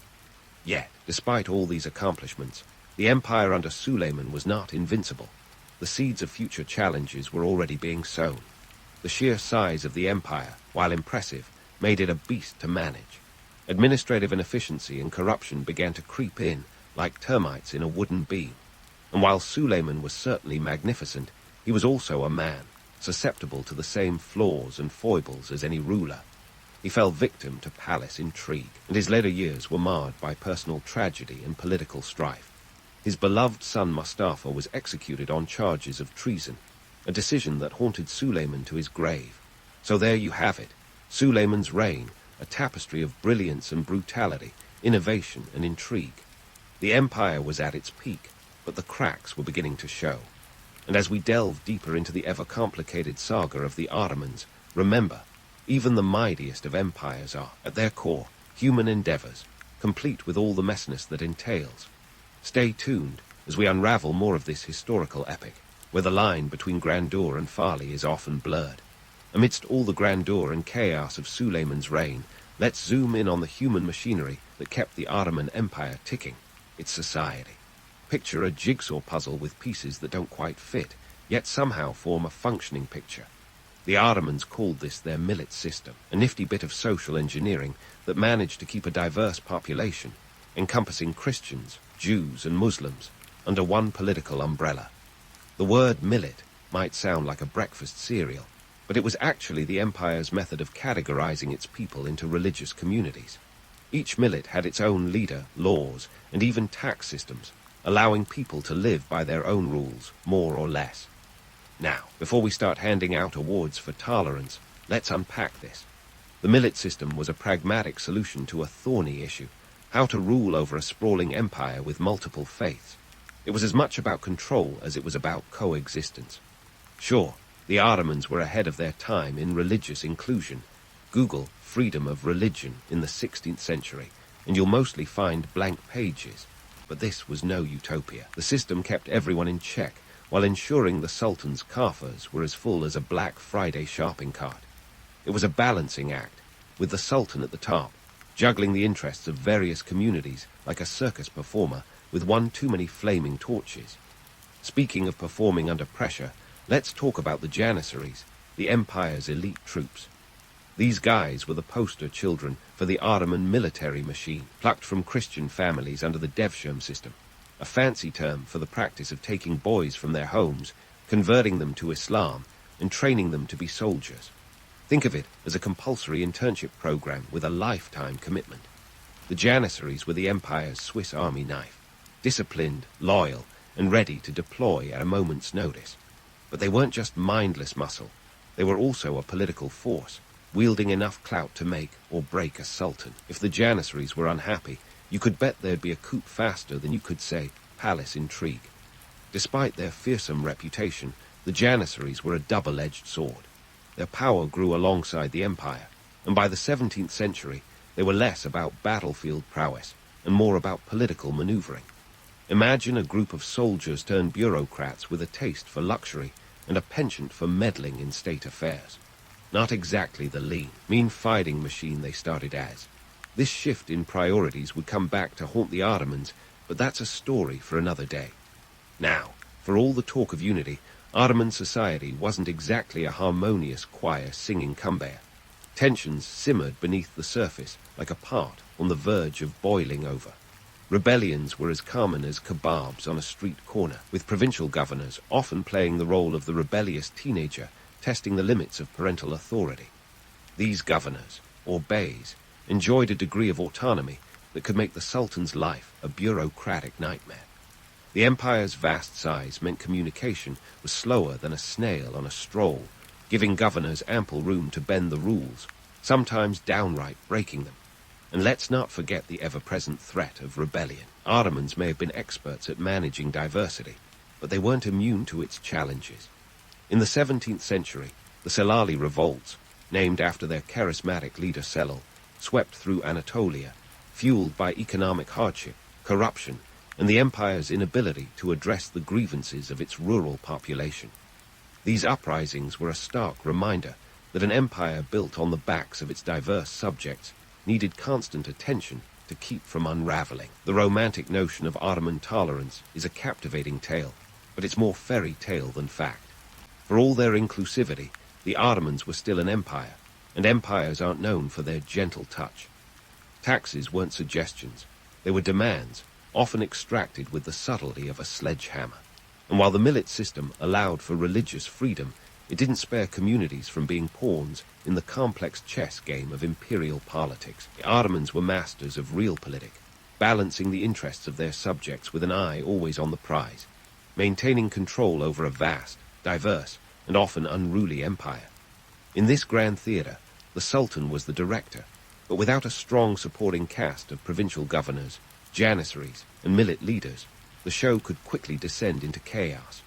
Yet, despite all these accomplishments, the empire under Suleiman was not invincible. The seeds of future challenges were already being sown. The sheer size of the empire, while impressive, made it a beast to manage. Administrative inefficiency and corruption began to creep in, like termites in a wooden beam. And while Suleiman was certainly magnificent, he was also a man, susceptible to the same flaws and foibles as any ruler. He fell victim to palace intrigue, and his later years were marred by personal tragedy and political strife. His beloved son Mustafa was executed on charges of treason, a decision that haunted Suleiman to his grave. So there you have it, Suleiman's reign, a tapestry of brilliance and brutality, innovation and intrigue. The empire was at its peak, but the cracks were beginning to show. And as we delve deeper into the ever-complicated saga of the Ottomans, remember, even the mightiest of empires are, at their core, human endeavors, complete with all the messiness that entails. Stay tuned as we unravel more of this historical epic, where the line between grandeur and folly is often blurred. Amidst all the grandeur and chaos of Suleiman's reign, let's zoom in on the human machinery that kept the Ottoman Empire ticking, its society. Picture a jigsaw puzzle with pieces that don't quite fit, yet somehow form a functioning picture. The Ottomans called this their millet system, a nifty bit of social engineering that managed to keep a diverse population, encompassing Christians, Jews and Muslims, under one political umbrella. The word millet might sound like a breakfast cereal, but it was actually the empire's method of categorizing its people into religious communities. Each millet had its own leader, laws, and even tax systems, allowing people to live by their own rules, more or less. Now, before we start handing out awards for tolerance, let's unpack this. The millet system was a pragmatic solution to a thorny issue, how to rule over a sprawling empire with multiple faiths. It was as much about control as it was about coexistence. Sure, the Ottomans were ahead of their time in religious inclusion. Google freedom of religion in the 16th century, and you'll mostly find blank pages. But this was no utopia. The system kept everyone in check, while ensuring the Sultan's coffers were as full as a Black Friday shopping cart. It was a balancing act, with the Sultan at the top, juggling the interests of various communities like a circus performer with one too many flaming torches. Speaking of performing under pressure, let's talk about the Janissaries, the empire's elite troops. These guys were the poster children for the Ottoman military machine, plucked from Christian families under the Devshirme system, a fancy term for the practice of taking boys from their homes, converting them to Islam, and training them to be soldiers. Think of it as a compulsory internship program with a lifetime commitment. The Janissaries were the empire's Swiss army knife, disciplined, loyal, and ready to deploy at a moment's notice. But they weren't just mindless muscle. They were also a political force, wielding enough clout to make or break a sultan. If the Janissaries were unhappy, you could bet there'd be a coup faster than you could say palace intrigue. Despite their fearsome reputation, the Janissaries were a double-edged sword. Their power grew alongside the empire, and by the 17th century, they were less about battlefield prowess and more about political maneuvering. Imagine a group of soldiers turned bureaucrats with a taste for luxury and a penchant for meddling in state affairs. Not exactly the lean, mean fighting machine they started as. This shift in priorities would come back to haunt the Ottomans, but that's a story for another day. Now, for all the talk of unity, Ottoman society wasn't exactly a harmonious choir singing cumbia. Tensions simmered beneath the surface like a pot on the verge of boiling over. Rebellions were as common as kebabs on a street corner, with provincial governors often playing the role of the rebellious teenager, testing the limits of parental authority. These governors, or beys, enjoyed a degree of autonomy that could make the Sultan's life a bureaucratic nightmare. The empire's vast size meant communication was slower than a snail on a stroll, giving governors ample room to bend the rules, sometimes downright breaking them. And let's not forget the ever-present threat of rebellion. Ottomans may have been experts at managing diversity, but they weren't immune to its challenges. In the 17th century, the Selali revolts, named after their charismatic leader Celal, swept through Anatolia, fueled by economic hardship, corruption, and the empire's inability to address the grievances of its rural population. These uprisings were a stark reminder that an empire built on the backs of its diverse subjects needed constant attention to keep from unraveling. The romantic notion of Ottoman tolerance is a captivating tale, but it's more fairy tale than fact. For all their inclusivity, the Ottomans were still an empire, and empires aren't known for their gentle touch. Taxes weren't suggestions, they were demands, often extracted with the subtlety of a sledgehammer. And while the millet system allowed for religious freedom, it didn't spare communities from being pawns in the complex chess game of imperial politics. The Ottomans were masters of realpolitik, balancing the interests of their subjects with an eye always on the prize, maintaining control over a vast, diverse, and often unruly empire. In this grand theatre, the Sultan was the director, but without a strong supporting cast of provincial governors, janissaries, and millet leaders, the show could quickly descend into chaos.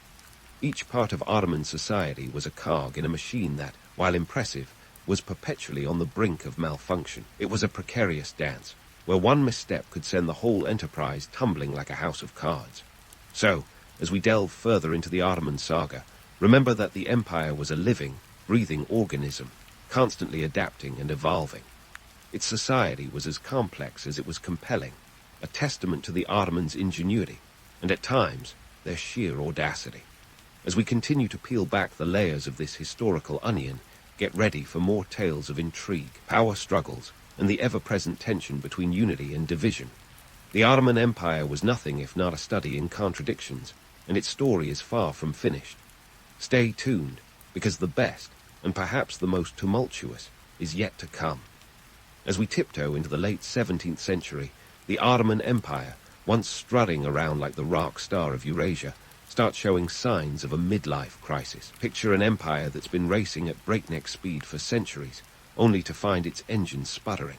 Each part of Ottoman society was a cog in a machine that, while impressive, was perpetually on the brink of malfunction. It was a precarious dance, where one misstep could send the whole enterprise tumbling like a house of cards. So, as we delve further into the Ottoman saga, remember that the empire was a living, breathing organism, constantly adapting and evolving. Its society was as complex as it was compelling, a testament to the Ottomans' ingenuity, and at times, their sheer audacity. As we continue to peel back the layers of this historical onion, get ready for more tales of intrigue, power struggles, and the ever-present tension between unity and division. The Ottoman Empire was nothing if not a study in contradictions, and its story is far from finished. Stay tuned, because the best, and perhaps the most tumultuous, is yet to come. As we tiptoe into the late 17th century, the Ottoman Empire, once strutting around like the rock star of Eurasia, starts showing signs of a midlife crisis. Picture an empire that's been racing at breakneck speed for centuries, only to find its engines sputtering.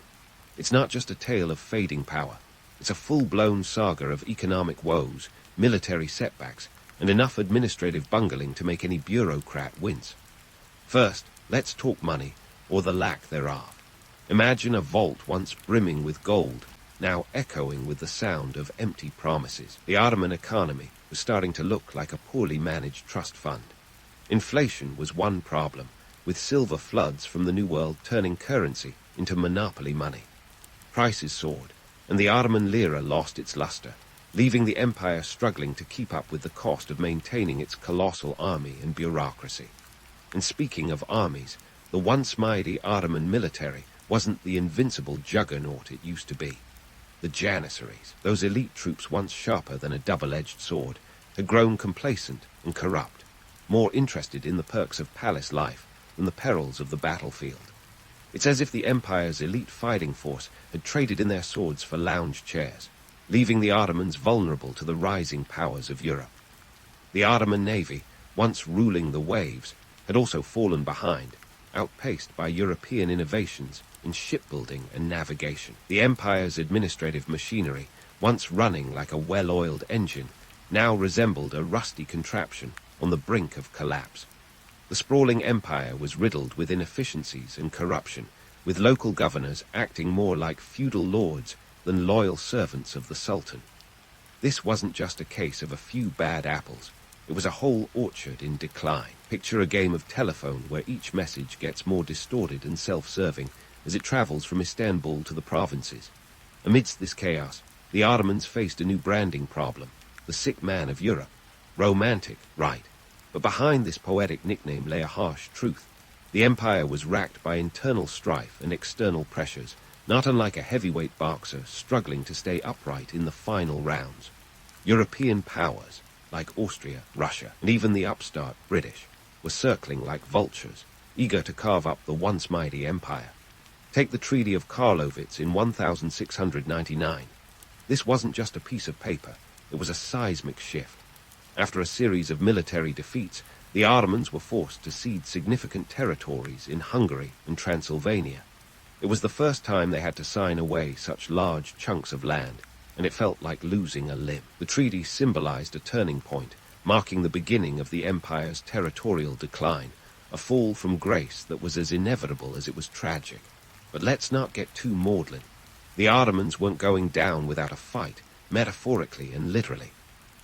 It's not just a tale of fading power. It's a full-blown saga of economic woes, military setbacks, and enough administrative bungling to make any bureaucrat wince. First, let's talk money, or the lack thereof. Imagine a vault once brimming with gold, now echoing with the sound of empty promises. The Ottoman economy was starting to look like a poorly managed trust fund. Inflation was one problem, with silver floods from the New World turning currency into monopoly money. Prices soared, and the Ottoman lira lost its luster, leaving the empire struggling to keep up with the cost of maintaining its colossal army and bureaucracy. And speaking of armies, the once mighty Ottoman military wasn't the invincible juggernaut it used to be. The janissaries, those elite troops once sharper than a double-edged sword, had grown complacent and corrupt, more interested in the perks of palace life than the perils of the battlefield. It's as if the empire's elite fighting force had traded in their swords for lounge chairs, leaving the Ottomans vulnerable to the rising powers of Europe. The Ottoman navy, once ruling the waves, had also fallen behind, outpaced by European innovations in shipbuilding and navigation. The empire's administrative machinery, once running like a well-oiled engine, now resembled a rusty contraption on the brink of collapse. The sprawling empire was riddled with inefficiencies and corruption, with local governors acting more like feudal lords than loyal servants of the Sultan. This wasn't just a case of a few bad apples. It was a whole orchard in decline. Picture a game of telephone where each message gets more distorted and self-serving as it travels from Istanbul to the provinces. Amidst this chaos, the Ottomans faced a new branding problem, the sick man of Europe. Romantic, right, but behind this poetic nickname lay a harsh truth. The empire was racked by internal strife and external pressures, not unlike a heavyweight boxer struggling to stay upright in the final rounds. European powers, like Austria, Russia, and even the upstart British, were circling like vultures, eager to carve up the once mighty empire. Take the Treaty of Karlowitz in 1699. This wasn't just a piece of paper, it was a seismic shift. After a series of military defeats, the Ottomans were forced to cede significant territories in Hungary and Transylvania. It was the first time they had to sign away such large chunks of land, and it felt like losing a limb. The treaty symbolized a turning point, marking the beginning of the empire's territorial decline, a fall from grace that was as inevitable as it was tragic. But let's not get too maudlin. The Ottomans weren't going down without a fight, metaphorically and literally.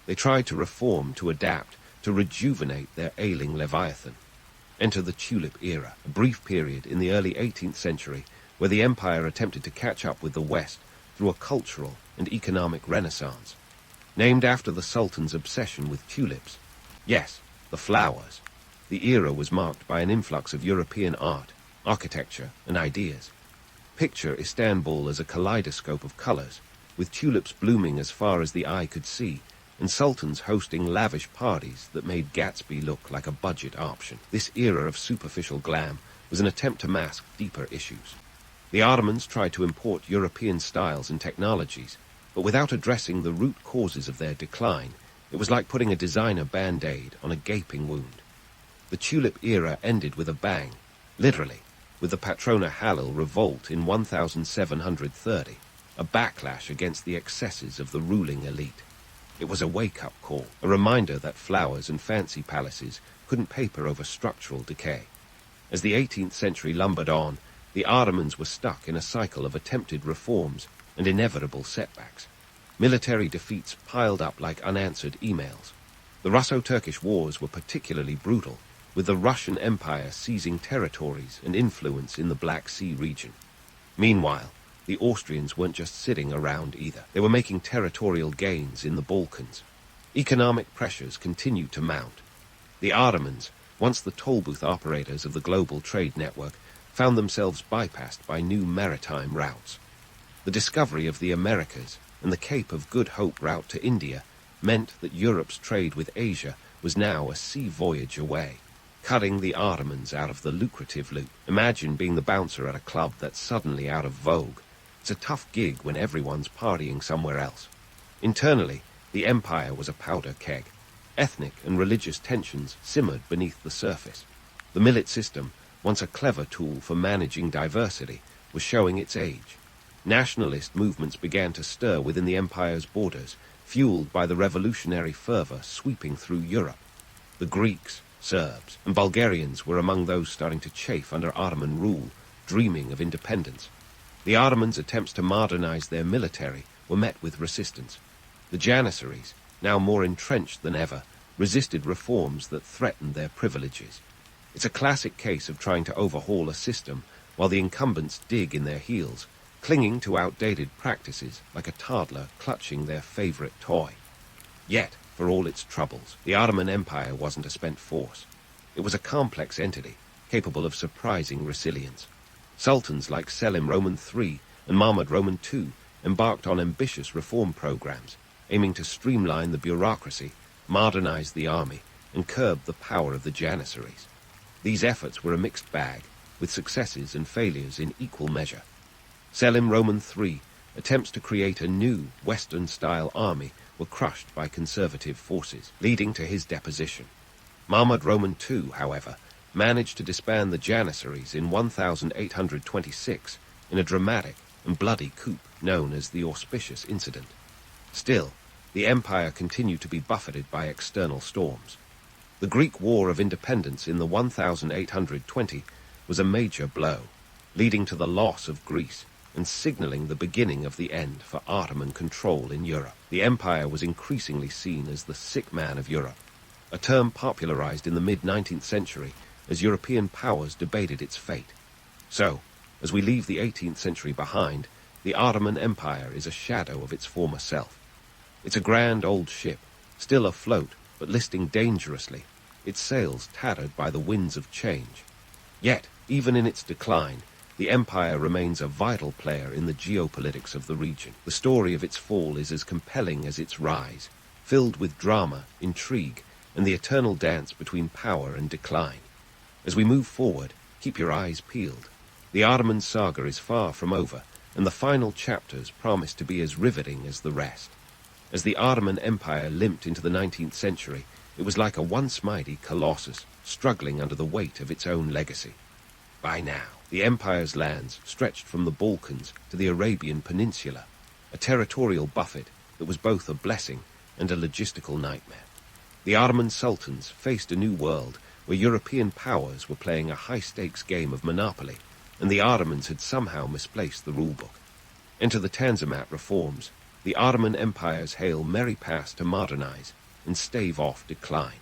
They tried to reform, to adapt, to rejuvenate their ailing Leviathan. Enter the Tulip Era, a brief period in the early 18th century where the empire attempted to catch up with the West through a cultural and economic renaissance. Named after the Sultan's obsession with tulips. Yes, the flowers. The era was marked by an influx of European art, architecture, and ideas. Picture Istanbul as a kaleidoscope of colors, with tulips blooming as far as the eye could see, and sultans hosting lavish parties that made Gatsby look like a budget option. This era of superficial glam was an attempt to mask deeper issues. The Ottomans tried to import European styles and technologies, but without addressing the root causes of their decline, it was like putting a designer band-aid on a gaping wound. The Tulip Era ended with a bang, Literally, with the Patrona Halil revolt in 1730, a backlash against the excesses of the ruling elite. It was a wake-up call, a reminder that flowers and fancy palaces couldn't paper over structural decay. As the 18th century lumbered on, the Ottomans were stuck in a cycle of attempted reforms and inevitable setbacks. Military defeats piled up like unanswered emails. The Russo-Turkish wars were particularly brutal, with the Russian Empire seizing territories and influence in the Black Sea region. Meanwhile, the Austrians weren't just sitting around either. They were making territorial gains in the Balkans. Economic pressures continued to mount. The Ottomans, once the tollbooth operators of the global trade network, found themselves bypassed by new maritime routes. The discovery of the Americas and the Cape of Good Hope route to India meant that Europe's trade with Asia was now a sea voyage away, cutting the Ottomans out of the lucrative loop. Imagine being the bouncer at a club that's suddenly out of vogue. It's a tough gig when everyone's partying somewhere else. Internally, the empire was a powder keg. Ethnic and religious tensions simmered beneath the surface. The millet system, once a clever tool for managing diversity, was showing its age. Nationalist movements began to stir within the empire's borders, fueled by the revolutionary fervor sweeping through Europe. The Greeks, Serbs, and Bulgarians were among those starting to chafe under Ottoman rule, dreaming of independence. The Ottomans' attempts to modernize their military were met with resistance. The Janissaries, now more entrenched than ever, resisted reforms that threatened their privileges. It's a classic case of trying to overhaul a system while the incumbents dig in their heels, clinging to outdated practices like a toddler clutching their favorite toy. Yet, for all its troubles, the Ottoman Empire wasn't a spent force. It was a complex entity, capable of surprising resilience. Sultans like Selim Roman III and Mahmud Roman II embarked on ambitious reform programs, aiming to streamline the bureaucracy, modernize the army, and curb the power of the Janissaries. These efforts were a mixed bag, with successes and failures in equal measure. Selim Roman III attempts to create a new Western-style army were crushed by conservative forces, leading to his deposition. Mahmud Roman II, however, managed to disband the Janissaries in 1826 in a dramatic and bloody coup known as the Auspicious Incident. Still, the empire continued to be buffeted by external storms. The Greek War of Independence in the 1820 was a major blow, leading to the loss of Greece and signaling the beginning of the end for Ottoman control in Europe. The empire was increasingly seen as the sick man of Europe, a term popularized in the mid-19th century as European powers debated its fate. So, as we leave the 18th century behind, the Ottoman Empire is a shadow of its former self. It's a grand old ship, still afloat, but listing dangerously, its sails tattered by the winds of change. Yet, even in its decline, the empire remains a vital player in the geopolitics of the region. The story of its fall is as compelling as its rise, filled with drama, intrigue, and the eternal dance between power and decline. As we move forward, keep your eyes peeled. The Ottoman saga is far from over, and the final chapters promise to be as riveting as the rest. As the Ottoman Empire limped into the 19th century, it was like a once mighty colossus, struggling under the weight of its own legacy. By now, the empire's lands stretched from the Balkans to the Arabian Peninsula, a territorial buffet that was both a blessing and a logistical nightmare. The Ottoman sultans faced a new world where European powers were playing a high-stakes game of monopoly, and the Ottomans had somehow misplaced the rulebook. Enter the Tanzimat reforms, the Ottoman Empire's hail merry pass to modernize and stave off decline.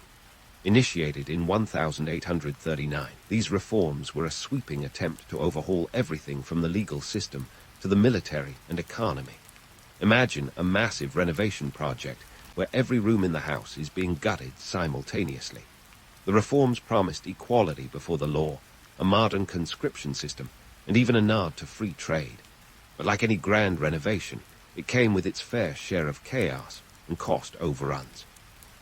Initiated in 1839, these reforms were a sweeping attempt to overhaul everything from the legal system to the military and economy. Imagine a massive renovation project where every room in the house is being gutted simultaneously. The reforms promised equality before the law, a modern conscription system, and even a nod to free trade. But like any grand renovation, it came with its fair share of chaos and cost overruns.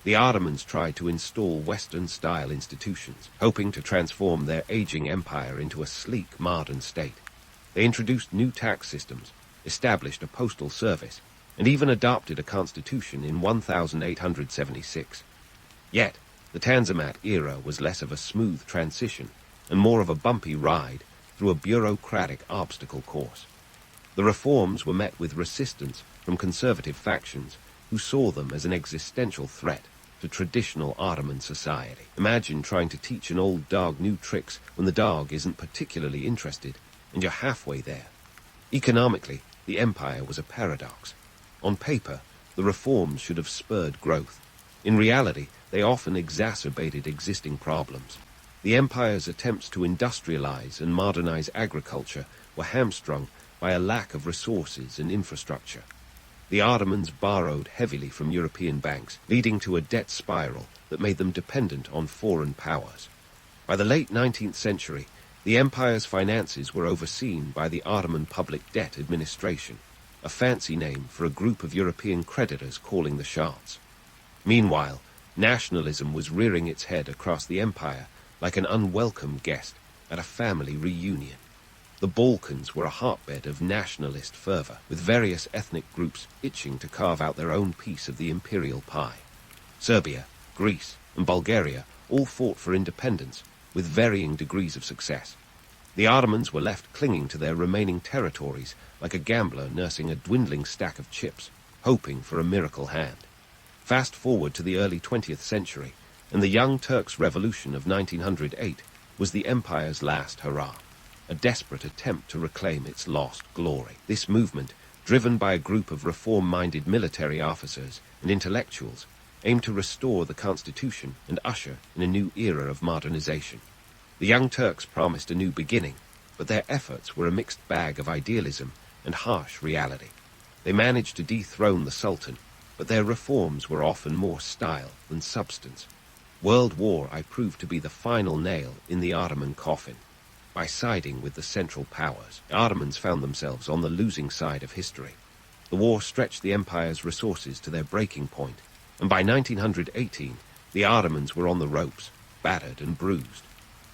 The Ottomans tried to install Western-style institutions, hoping to transform their aging empire into a sleek, modern state. They introduced new tax systems, established a postal service, and even adopted a constitution in 1876. Yet, the Tanzimat era was less of a smooth transition and more of a bumpy ride through a bureaucratic obstacle course. The reforms were met with resistance from conservative factions who saw them as an existential threat to traditional Ottoman society. Imagine trying to teach an old dog new tricks when the dog isn't particularly interested, and you're halfway there. Economically, the empire was a paradox. On paper, the reforms should have spurred growth. In reality, they often exacerbated existing problems. The empire's attempts to industrialize and modernize agriculture were hamstrung by a lack of resources and infrastructure. The Ottomans borrowed heavily from European banks, leading to a debt spiral that made them dependent on foreign powers. By the late 19th century, the empire's finances were overseen by the Ottoman Public Debt Administration, a fancy name for a group of European creditors calling the shots. Meanwhile, nationalism was rearing its head across the empire like an unwelcome guest at a family reunion. The Balkans were a hotbed of nationalist fervor, with various ethnic groups itching to carve out their own piece of the imperial pie. Serbia, Greece, and Bulgaria all fought for independence, with varying degrees of success. The Ottomans were left clinging to their remaining territories like a gambler nursing a dwindling stack of chips, hoping for a miracle hand. Fast forward to the early 20th century, and the Young Turks' Revolution of 1908 was the empire's last hurrah, a desperate attempt to reclaim its lost glory. This movement, driven by a group of reform-minded military officers and intellectuals, aimed to restore the constitution and usher in a new era of modernization. The Young Turks promised a new beginning, but their efforts were a mixed bag of idealism and harsh reality. They managed to dethrone the Sultan, but their reforms were often more style than substance. World War I proved to be the final nail in the Ottoman coffin. By siding with the Central Powers, the Ottomans found themselves on the losing side of history. The war stretched the empire's resources to their breaking point, and by 1918, the Ottomans were on the ropes, battered and bruised.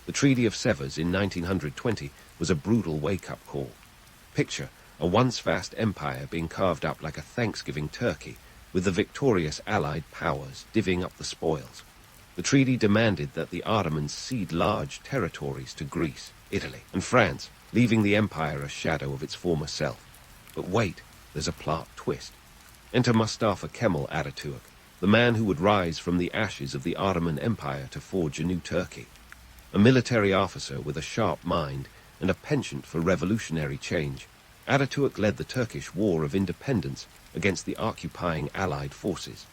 The Treaty of Sevres in 1920 was a brutal wake-up call. Picture a once-vast empire being carved up like a Thanksgiving turkey, with the victorious Allied powers divvying up the spoils. The treaty demanded that the Ottomans cede large territories to Greece, Italy, and France, leaving the empire a shadow of its former self. But wait, there's a plot twist. Enter Mustafa Kemal Ataturk, the man who would rise from the ashes of the Ottoman Empire to forge a new Turkey. A military officer with a sharp mind and a penchant for revolutionary change, Ataturk led the Turkish War of Independence against the occupying Allied forces.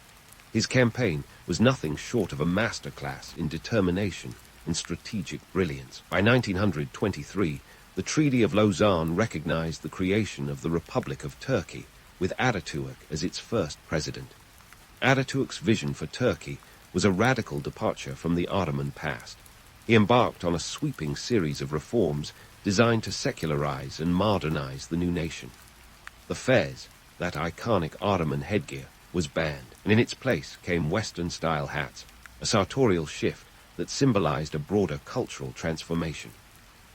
His campaign was nothing short of a masterclass in determination and strategic brilliance. By 1923, the Treaty of Lausanne recognized the creation of the Republic of Turkey, with Ataturk as its first president. Ataturk's vision for Turkey was a radical departure from the Ottoman past. He embarked on a sweeping series of reforms designed to secularize and modernize the new nation. The fez, that iconic Ottoman headgear, was banned, and in its place came Western-style hats, a sartorial shift that symbolized a broader cultural transformation.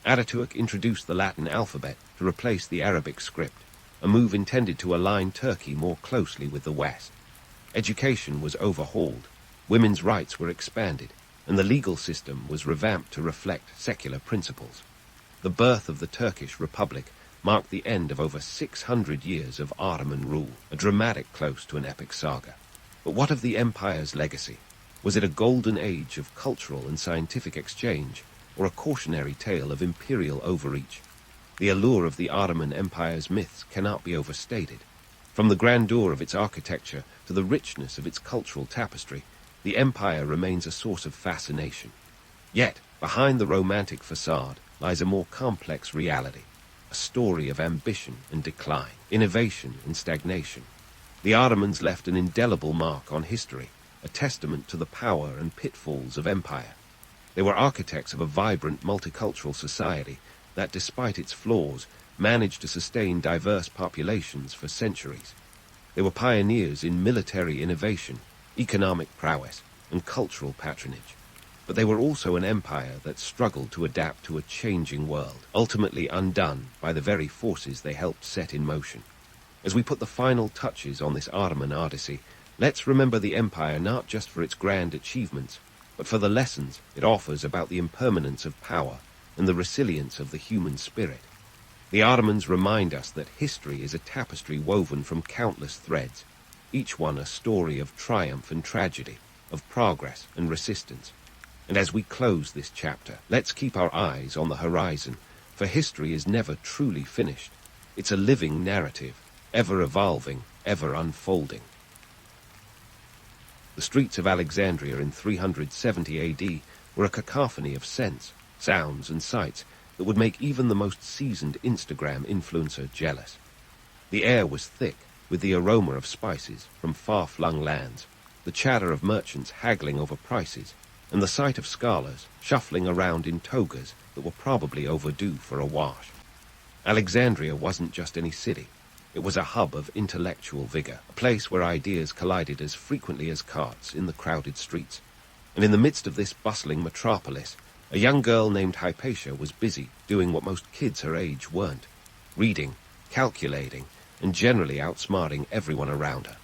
Ataturk introduced the Latin alphabet to replace the Arabic script, a move intended to align Turkey more closely with the West. Education was overhauled, women's rights were expanded, and the legal system was revamped to reflect secular principles. The birth of the Turkish Republic marked the end of over 600 years of Ottoman rule, a dramatic close to an epic saga. But what of the empire's legacy? Was it a golden age of cultural and scientific exchange, or a cautionary tale of imperial overreach? The allure of the Ottoman Empire's myths cannot be overstated. From the grandeur of its architecture to the richness of its cultural tapestry, the empire remains a source of fascination. Yet, behind the romantic facade lies a more complex reality. A story of ambition and decline, innovation and stagnation. The Ottomans left an indelible mark on history, a testament to the power and pitfalls of empire. They were architects of a vibrant multicultural society that, despite its flaws, managed to sustain diverse populations for centuries. They were pioneers in military innovation, economic prowess, and cultural patronage. But they were also an empire that struggled to adapt to a changing world, ultimately undone by the very forces they helped set in motion. As we put the final touches on this Ottoman odyssey, let's remember the empire not just for its grand achievements, but for the lessons it offers about the impermanence of power and the resilience of the human spirit. The Ottomans remind us that history is a tapestry woven from countless threads, each one a story of triumph and tragedy, of progress and resistance. And as we close this chapter, let's keep our eyes on the horizon, for history is never truly finished. It's a living narrative, ever evolving, ever unfolding. The streets of Alexandria in 370 AD were a cacophony of scents, sounds, and sights that would make even the most seasoned Instagram influencer jealous. The air was thick, with the aroma of spices from far-flung lands, the chatter of merchants haggling over prices, and the sight of scholars shuffling around in togas that were probably overdue for a wash. Alexandria wasn't just any city. It was a hub of intellectual vigor, a place where ideas collided as frequently as carts in the crowded streets. And in the midst of this bustling metropolis, a young girl named Hypatia was busy doing what most kids her age weren't: reading, calculating, and generally outsmarting everyone around her.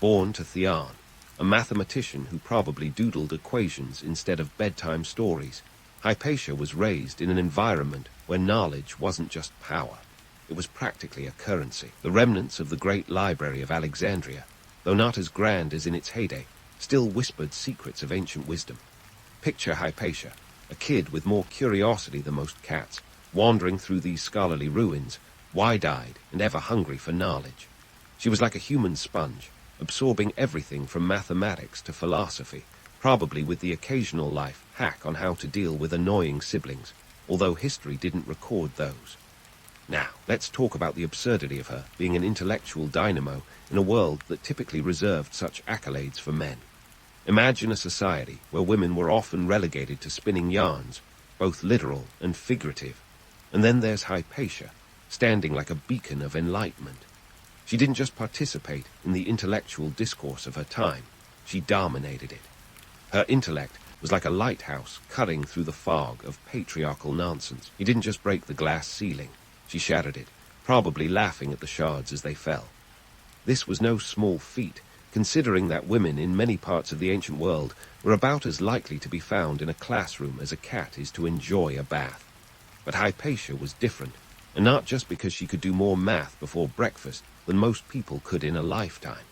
Born to Theon, a mathematician who probably doodled equations instead of bedtime stories, Hypatia was raised in an environment where knowledge wasn't just power. It was practically a currency. The remnants of the great library of Alexandria, though not as grand as in its heyday, still whispered secrets of ancient wisdom. Picture Hypatia, a kid with more curiosity than most cats, wandering through these scholarly ruins, wide-eyed and ever hungry for knowledge. She was like a human sponge, absorbing everything from mathematics to philosophy, probably with the occasional life hack on how to deal with annoying siblings, although history didn't record those. Now, let's talk about the absurdity of her being an intellectual dynamo in a world that typically reserved such accolades for men. Imagine a society where women were often relegated to spinning yarns, both literal and figurative. And then there's Hypatia, standing like a beacon of enlightenment. She didn't just participate in the intellectual discourse of her time, she dominated it. Her intellect was like a lighthouse cutting through the fog of patriarchal nonsense. She didn't just break the glass ceiling, she shattered it, probably laughing at the shards as they fell. This was no small feat, considering that women in many parts of the ancient world were about as likely to be found in a classroom as a cat is to enjoy a bath. But Hypatia was different, and not just because she could do more math before breakfast than most people could in a lifetime.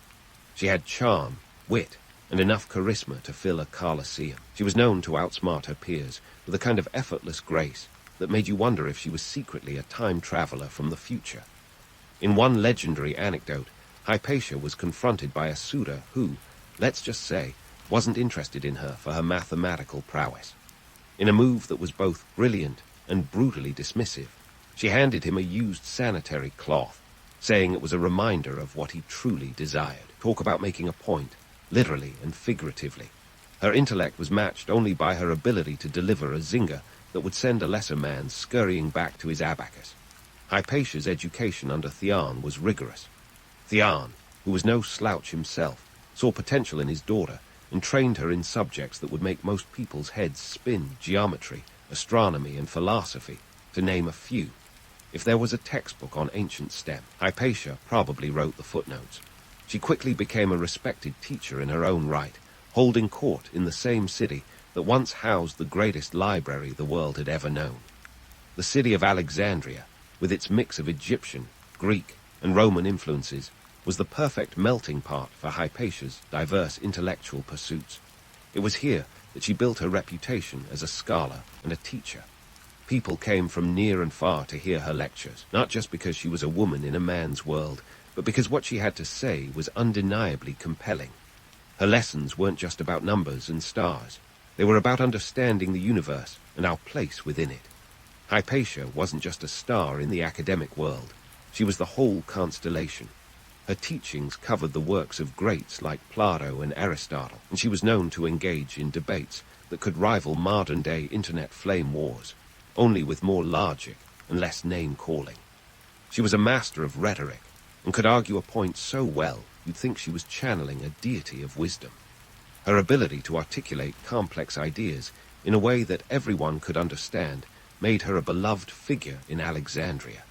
She had charm, wit, and enough charisma to fill a Colosseum. She was known to outsmart her peers with a kind of effortless grace that made you wonder if she was secretly a time traveler from the future. In one legendary anecdote, Hypatia was confronted by a suitor who, let's just say, wasn't interested in her for her mathematical prowess. In a move that was both brilliant and brutally dismissive, she handed him a used sanitary cloth, saying it was a reminder of what he truly desired. Talk about making a point, literally and figuratively. Her intellect was matched only by her ability to deliver a zinger that would send a lesser man scurrying back to his abacus. Hypatia's education under Theon was rigorous. Theon, who was no slouch himself, saw potential in his daughter and trained her in subjects that would make most people's heads spin: geometry, astronomy, and philosophy, to name a few. If there was a textbook on ancient STEM, Hypatia probably wrote the footnotes. She quickly became a respected teacher in her own right, holding court in the same city that once housed the greatest library the world had ever known. The city of Alexandria, with its mix of Egyptian, Greek, and Roman influences, was the perfect melting pot for Hypatia's diverse intellectual pursuits. It was here that she built her reputation as a scholar and a teacher. People came from near and far to hear her lectures, not just because she was a woman in a man's world, but because what she had to say was undeniably compelling. Her lessons weren't just about numbers and stars. They were about understanding the universe and our place within it. Hypatia wasn't just a star in the academic world. She was the whole constellation. Her teachings covered the works of greats like Plato and Aristotle, and she was known to engage in debates that could rival modern-day internet flame wars, only with more logic and less name-calling. She was a master of rhetoric, and could argue a point so well you'd think she was channeling a deity of wisdom. Her ability to articulate complex ideas in a way that everyone could understand made her a beloved figure in Alexandria.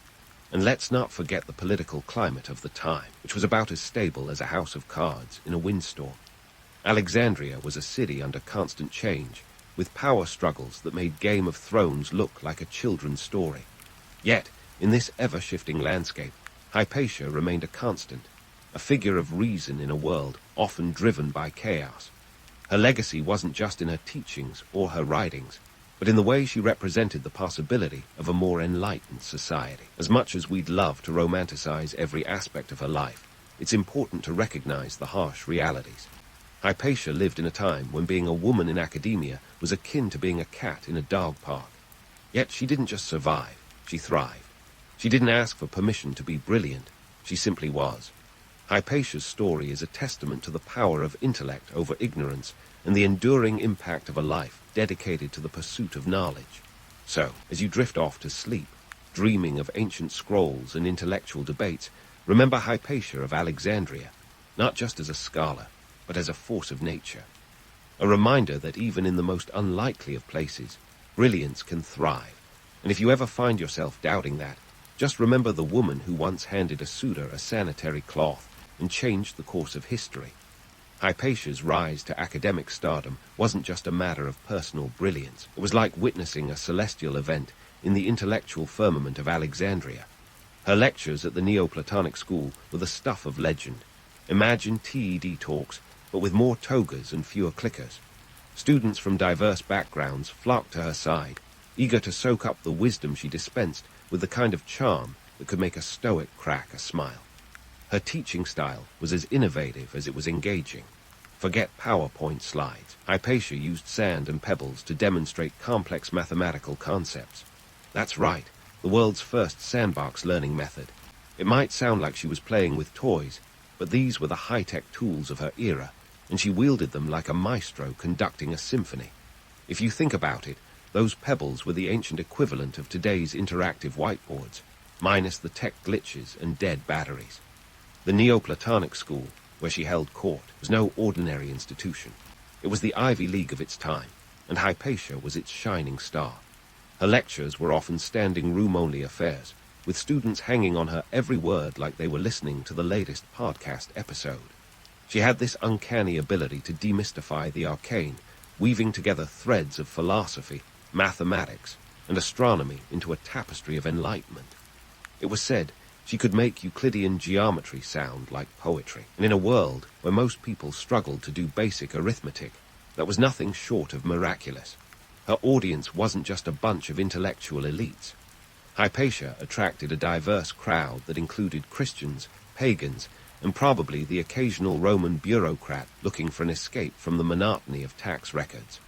And let's not forget the political climate of the time, which was about as stable as a house of cards in a windstorm. Alexandria was a city under constant change, with power struggles that made Game of Thrones look like a children's story. Yet, in this ever-shifting landscape, Hypatia remained a constant, a figure of reason in a world often driven by chaos. Her legacy wasn't just in her teachings or her writings, but in the way she represented the possibility of a more enlightened society. As much as we'd love to romanticize every aspect of her life, it's important to recognize the harsh realities. Hypatia lived in a time when being a woman in academia was akin to being a cat in a dog park. Yet she didn't just survive, she thrived. She didn't ask for permission to be brilliant, she simply was. Hypatia's story is a testament to the power of intellect over ignorance and the enduring impact of a life dedicated to the pursuit of knowledge. So, as you drift off to sleep, dreaming of ancient scrolls and intellectual debates, remember Hypatia of Alexandria, not just as a scholar, but as a force of nature. A reminder that even in the most unlikely of places, brilliance can thrive. And if you ever find yourself doubting that, just remember the woman who once handed a suitor a sanitary cloth and changed the course of history. Hypatia's rise to academic stardom wasn't just a matter of personal brilliance. It was like witnessing a celestial event in the intellectual firmament of Alexandria. Her lectures at the Neoplatonic school were the stuff of legend. Imagine TED talks, but with more togas and fewer clickers. Students from diverse backgrounds flocked to her side, eager to soak up the wisdom she dispensed with the kind of charm that could make a stoic crack a smile. Her teaching style was as innovative as it was engaging. Forget PowerPoint slides. Hypatia used sand and pebbles to demonstrate complex mathematical concepts. That's right, the world's first sandbox learning method. It might sound like she was playing with toys, but these were the high-tech tools of her era, and she wielded them like a maestro conducting a symphony. If you think about it, those pebbles were the ancient equivalent of today's interactive whiteboards, minus the tech glitches and dead batteries. The Neoplatonic school, where she held court, was no ordinary institution. It was the Ivy League of its time, and Hypatia was its shining star. Her lectures were often standing room-only affairs, with students hanging on her every word like they were listening to the latest podcast episode. She had this uncanny ability to demystify the arcane, weaving together threads of philosophy, mathematics, and astronomy into a tapestry of enlightenment. It was said she could make Euclidean geometry sound like poetry, and in a world where most people struggled to do basic arithmetic, that was nothing short of miraculous. Her audience wasn't just a bunch of intellectual elites. Hypatia attracted a diverse crowd that included Christians, pagans, and probably the occasional Roman bureaucrat looking for an escape from the monotony of tax records.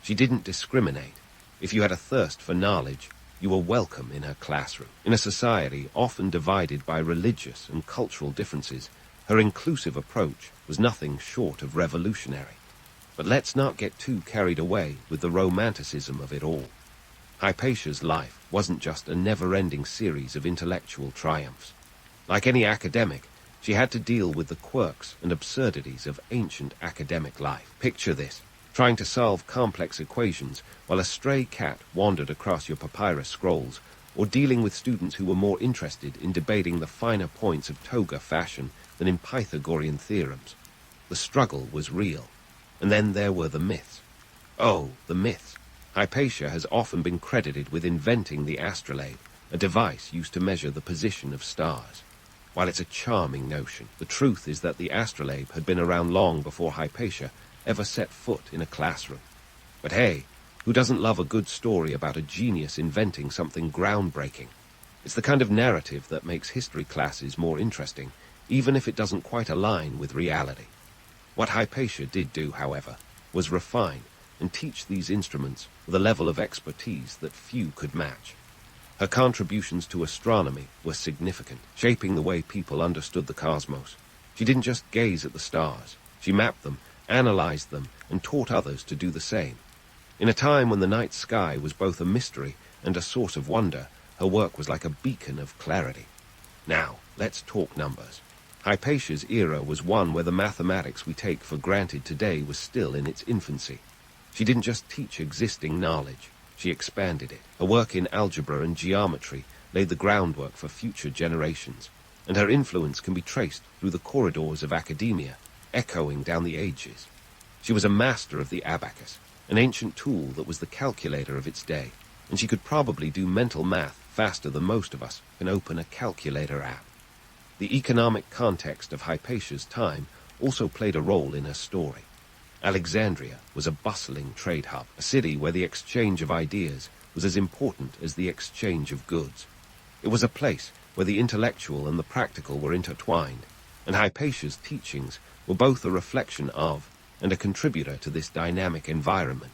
She didn't discriminate. If you had a thirst for knowledge, you were welcome in her classroom. In a society often divided by religious and cultural differences, her inclusive approach was nothing short of revolutionary. But let's not get too carried away with the romanticism of it all. Hypatia's life wasn't just a never-ending series of intellectual triumphs. Like any academic, she had to deal with the quirks and absurdities of ancient academic life. Picture this, trying to solve complex equations while a stray cat wandered across your papyrus scrolls, or dealing with students who were more interested in debating the finer points of toga fashion than in Pythagorean theorems. The struggle was real. And then there were the myths. Oh, the myths. Hypatia has often been credited with inventing the astrolabe, a device used to measure the position of stars. While it's a charming notion, the truth is that the astrolabe had been around long before Hypatia ever set foot in a classroom. But hey, who doesn't love a good story about a genius inventing something groundbreaking? It's the kind of narrative that makes history classes more interesting, even if it doesn't quite align with reality. What Hypatia did do, however, was refine and teach these instruments with a level of expertise that few could match. Her contributions to astronomy were significant, shaping the way people understood the cosmos. She didn't just gaze at the stars. She mapped them, analyzed them, and taught others to do the same. In a time when the night sky was both a mystery and a source of wonder, her work was like a beacon of clarity. Now, let's talk numbers. Hypatia's era was one where the mathematics we take for granted today was still in its infancy. She didn't just teach existing knowledge, she expanded it. Her work in algebra and geometry laid the groundwork for future generations, and her influence can be traced through the corridors of academia, echoing down the ages. She was a master of the abacus, an ancient tool that was the calculator of its day, and she could probably do mental math faster than most of us can open a calculator app. The economic context of Hypatia's time also played a role in her story. Alexandria was a bustling trade hub, a city where the exchange of ideas was as important as the exchange of goods. It was a place where the intellectual and the practical were intertwined, and Hypatia's teachings were both a reflection of and a contributor to this dynamic environment.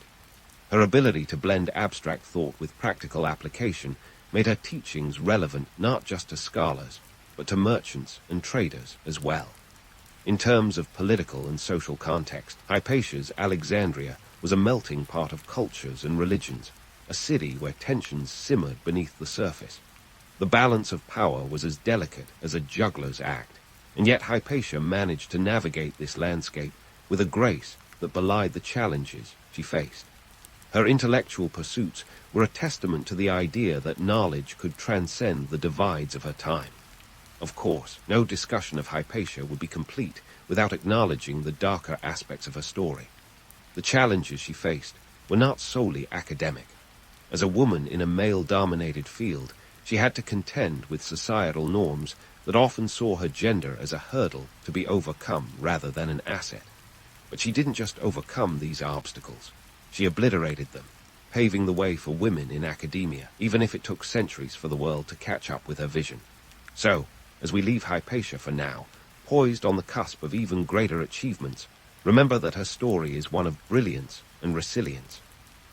Her ability to blend abstract thought with practical application made her teachings relevant not just to scholars, but to merchants and traders as well. In terms of political and social context, Hypatia's Alexandria was a melting pot of cultures and religions, a city where tensions simmered beneath the surface. The balance of power was as delicate as a juggler's act, and yet Hypatia managed to navigate this landscape with a grace that belied the challenges she faced. Her intellectual pursuits were a testament to the idea that knowledge could transcend the divides of her time. Of course, no discussion of Hypatia would be complete without acknowledging the darker aspects of her story. The challenges she faced were not solely academic. As a woman in a male-dominated field, she had to contend with societal norms that often saw her gender as a hurdle to be overcome rather than an asset. But she didn't just overcome these obstacles. She obliterated them, paving the way for women in academia, even if it took centuries for the world to catch up with her vision. So, as we leave Hypatia for now, poised on the cusp of even greater achievements, remember that her story is one of brilliance and resilience.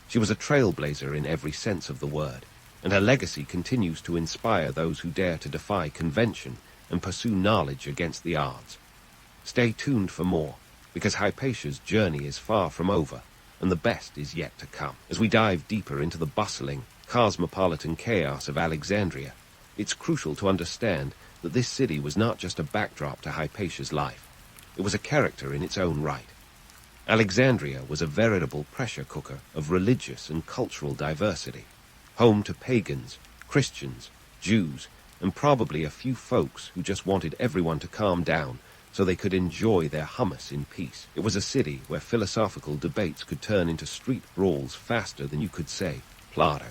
She was a trailblazer in every sense of the word, and her legacy continues to inspire those who dare to defy convention and pursue knowledge against the odds. Stay tuned for more, because Hypatia's journey is far from over, and the best is yet to come. As we dive deeper into the bustling, cosmopolitan chaos of Alexandria, it's crucial to understand that this city was not just a backdrop to Hypatia's life. It was a character in its own right. Alexandria was a veritable pressure cooker of religious and cultural diversity, home to pagans, Christians, Jews, and probably a few folks who just wanted everyone to calm down so they could enjoy their hummus in peace. It was a city where philosophical debates could turn into street brawls faster than you could say Plato.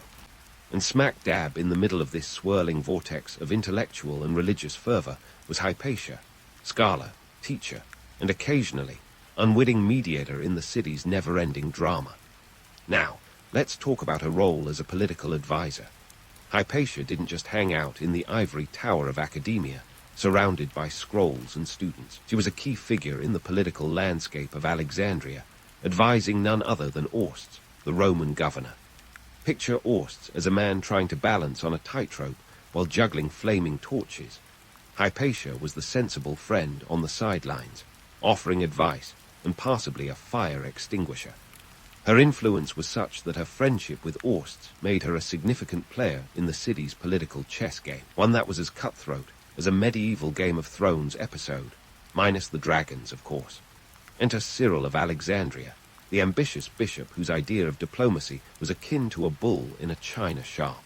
And smack dab in the middle of this swirling vortex of intellectual and religious fervor was Hypatia, scholar, teacher, and occasionally unwitting mediator in the city's never-ending drama. Now, let's talk about her role as a political advisor. Hypatia didn't just hang out in the ivory tower of academia, surrounded by scrolls and students. She was a key figure in the political landscape of Alexandria, advising none other than Orsts, the Roman governor. Picture Orsts as a man trying to balance on a tightrope while juggling flaming torches. Hypatia was the sensible friend on the sidelines, offering advice and possibly a fire extinguisher. Her influence was such that her friendship with Orsts made her a significant player in the city's political chess game, one that was as cutthroat as a medieval Game of Thrones episode, minus the dragons, of course. Enter Cyril of Alexandria, the ambitious bishop whose idea of diplomacy was akin to a bull in a china shop.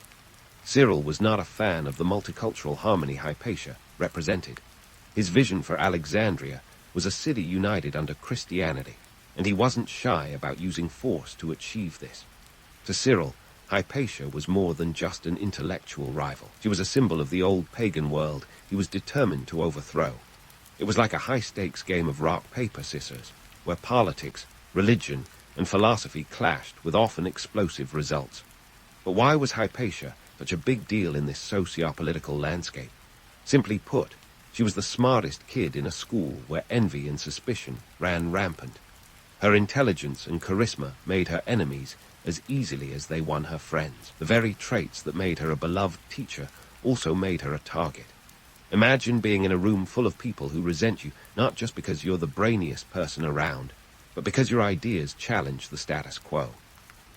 Cyril was not a fan of the multicultural harmony Hypatia represented. His vision for Alexandria was a city united under Christianity, and he wasn't shy about using force to achieve this. To Cyril, Hypatia was more than just an intellectual rival. She was a symbol of the old pagan world he was determined to overthrow. It was like a high-stakes game of rock, paper, scissors, where politics, religion, and philosophy clashed with often explosive results. But why was Hypatia such a big deal in this socio-political landscape? Simply put, she was the smartest kid in a school where envy and suspicion ran rampant. Her intelligence and charisma made her enemies as easily as they won her friends. The very traits that made her a beloved teacher also made her a target. Imagine being in a room full of people who resent you not just because you're the brainiest person around, but because your ideas challenge the status quo.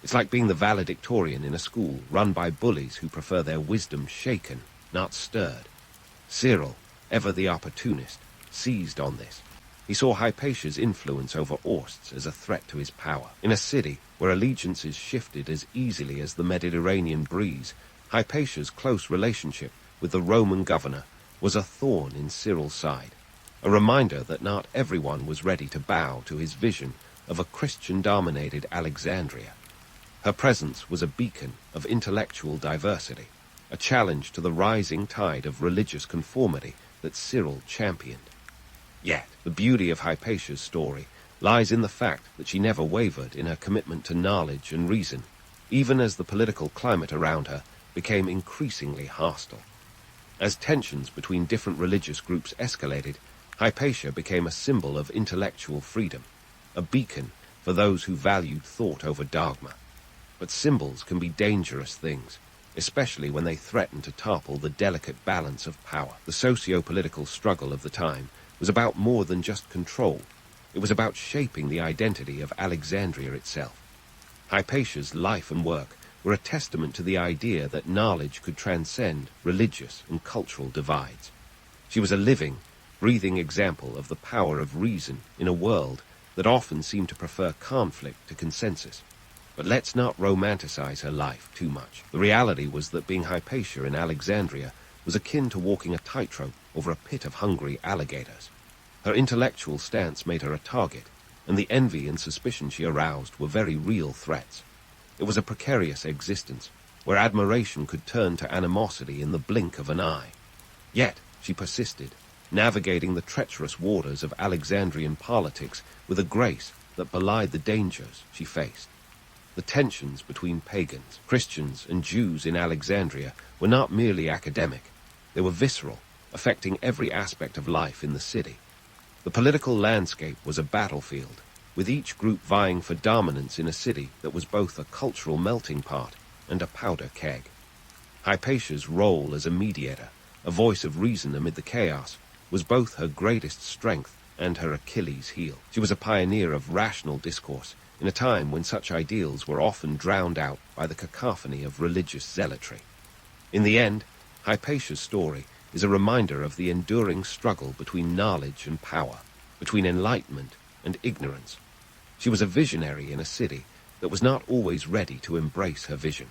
It's like being the valedictorian in a school run by bullies who prefer their wisdom shaken, not stirred. Cyril, ever the opportunist, seized on this. He saw Hypatia's influence over Orsts as a threat to his power. In a city where allegiances shifted as easily as the Mediterranean breeze, Hypatia's close relationship with the Roman governor was a thorn in Cyril's side, a reminder that not everyone was ready to bow to his vision of a Christian-dominated Alexandria. Her presence was a beacon of intellectual diversity, a challenge to the rising tide of religious conformity that Cyril championed. Yet, the beauty of Hypatia's story lies in the fact that she never wavered in her commitment to knowledge and reason, even as the political climate around her became increasingly hostile. As tensions between different religious groups escalated, Hypatia became a symbol of intellectual freedom, a beacon for those who valued thought over dogma. But symbols can be dangerous things, especially when they threaten to topple the delicate balance of power. The socio-political struggle of the time was about more than just control. It was about shaping the identity of Alexandria itself. Hypatia's life and work were a testament to the idea that knowledge could transcend religious and cultural divides. She was a living, breathing example of the power of reason in a world that often seemed to prefer conflict to consensus. But let's not romanticize her life too much. The reality was that being Hypatia in Alexandria was akin to walking a tightrope over a pit of hungry alligators. Her intellectual stance made her a target, and the envy and suspicion she aroused were very real threats. It was a precarious existence, where admiration could turn to animosity in the blink of an eye. Yet she persisted, navigating the treacherous waters of Alexandrian politics with a grace that belied the dangers she faced. The tensions between pagans, Christians, and Jews in Alexandria were not merely academic. They were visceral, affecting every aspect of life in the city. The political landscape was a battlefield, with each group vying for dominance in a city that was both a cultural melting pot and a powder keg. Hypatia's role as a mediator, a voice of reason amid the chaos, was both her greatest strength and her Achilles' heel. She was a pioneer of rational discourse, in a time when such ideals were often drowned out by the cacophony of religious zealotry. In the end, Hypatia's story is a reminder of the enduring struggle between knowledge and power, between enlightenment and ignorance. She was a visionary in a city that was not always ready to embrace her vision.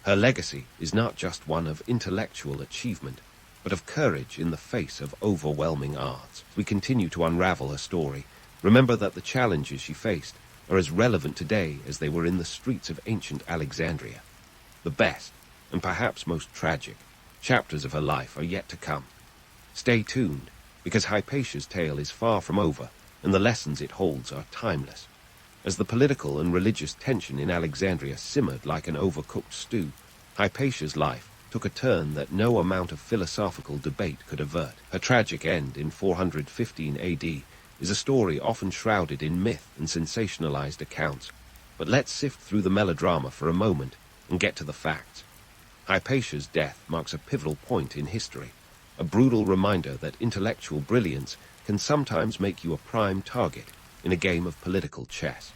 Her legacy is not just one of intellectual achievement, but of courage in the face of overwhelming odds. As we continue to unravel her story, remember that the challenges she faced are as relevant today as they were in the streets of ancient Alexandria. The best, and perhaps most tragic, chapters of her life are yet to come. Stay tuned, because Hypatia's tale is far from over, and the lessons it holds are timeless. As the political and religious tension in Alexandria simmered like an overcooked stew, Hypatia's life took a turn that no amount of philosophical debate could avert. Her tragic end in 415 AD is a story often shrouded in myth and sensationalized accounts. But let's sift through the melodrama for a moment and get to the facts. Hypatia's death marks a pivotal point in history, a brutal reminder that intellectual brilliance can sometimes make you a prime target in a game of political chess.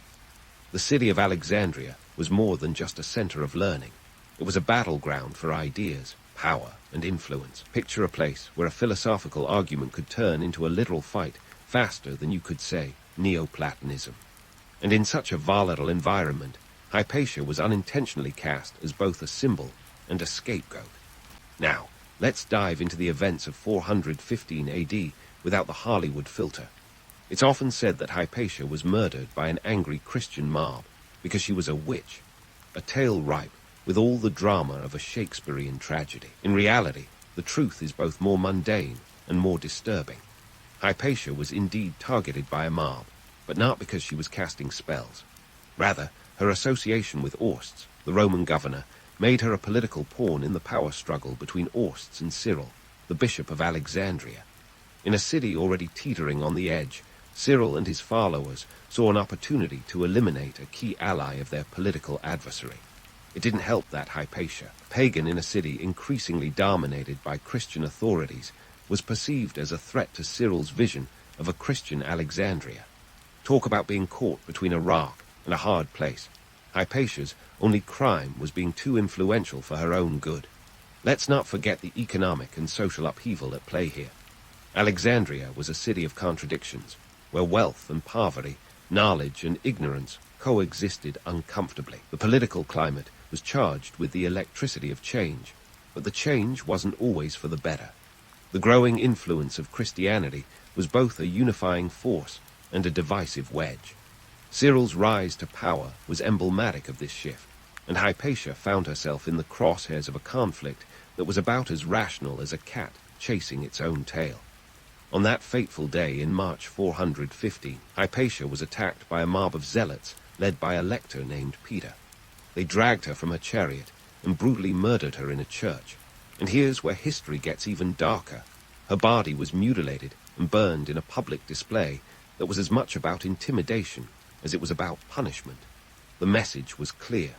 The city of Alexandria was more than just a center of learning. It was a battleground for ideas, power, and influence. Picture a place where a philosophical argument could turn into a literal fight faster than you could say Neoplatonism. And in such a volatile environment, Hypatia was unintentionally cast as both a symbol and a scapegoat. Now, let's dive into the events of 415 AD without the Hollywood filter. It's often said that Hypatia was murdered by an angry Christian mob because she was a witch, a tale ripe with all the drama of a Shakespearean tragedy. In reality, the truth is both more mundane and more disturbing. Hypatia was indeed targeted by a mob, but not because she was casting spells. Rather, her association with Orsts, the Roman governor, made her a political pawn in the power struggle between Orsts and Cyril, the bishop of Alexandria. In a city already teetering on the edge, Cyril and his followers saw an opportunity to eliminate a key ally of their political adversary. It didn't help that Hypatia, a pagan in a city increasingly dominated by Christian authorities, was perceived as a threat to Cyril's vision of a Christian Alexandria. Talk about being caught between a rock and a hard place. Hypatia's only crime was being too influential for her own good. Let's not forget the economic and social upheaval at play here. Alexandria was a city of contradictions, where wealth and poverty, knowledge and ignorance coexisted uncomfortably. The political climate was charged with the electricity of change, but the change wasn't always for the better. The growing influence of Christianity was both a unifying force and a divisive wedge. Cyril's rise to power was emblematic of this shift, and Hypatia found herself in the crosshairs of a conflict that was about as rational as a cat chasing its own tail. On that fateful day in March 415, Hypatia was attacked by a mob of zealots led by a lector named Peter. They dragged her from her chariot and brutally murdered her in a church. And here's where history gets even darker. Her body was mutilated and burned in a public display that was as much about intimidation as it was about punishment. The message was clear.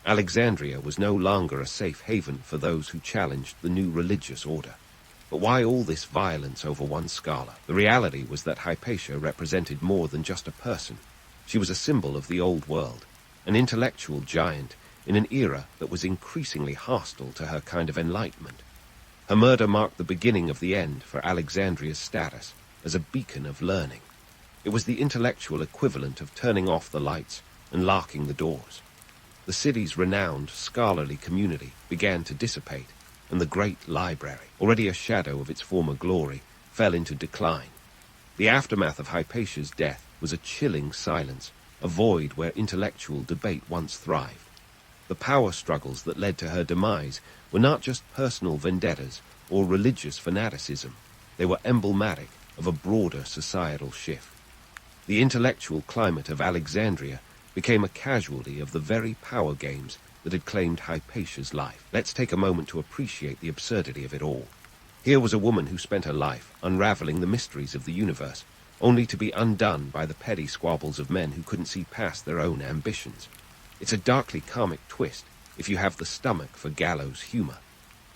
Alexandria was no longer a safe haven for those who challenged the new religious order. But why all this violence over one scholar? The reality was that Hypatia represented more than just a person. She was a symbol of the old world, an intellectual giant in an era that was increasingly hostile to her kind of enlightenment. Her murder marked the beginning of the end for Alexandria's status as a beacon of learning. It was the intellectual equivalent of turning off the lights and locking the doors. The city's renowned scholarly community began to dissipate, and the great library, already a shadow of its former glory, fell into decline. The aftermath of Hypatia's death was a chilling silence, a void where intellectual debate once thrived. The power struggles that led to her demise were not just personal vendettas or religious fanaticism. They were emblematic of a broader societal shift. The intellectual climate of Alexandria became a casualty of the very power games that had claimed Hypatia's life. Let's take a moment to appreciate the absurdity of it all. Here was a woman who spent her life unraveling the mysteries of the universe, only to be undone by the petty squabbles of men who couldn't see past their own ambitions. It's a darkly comic twist if you have the stomach for gallows humor.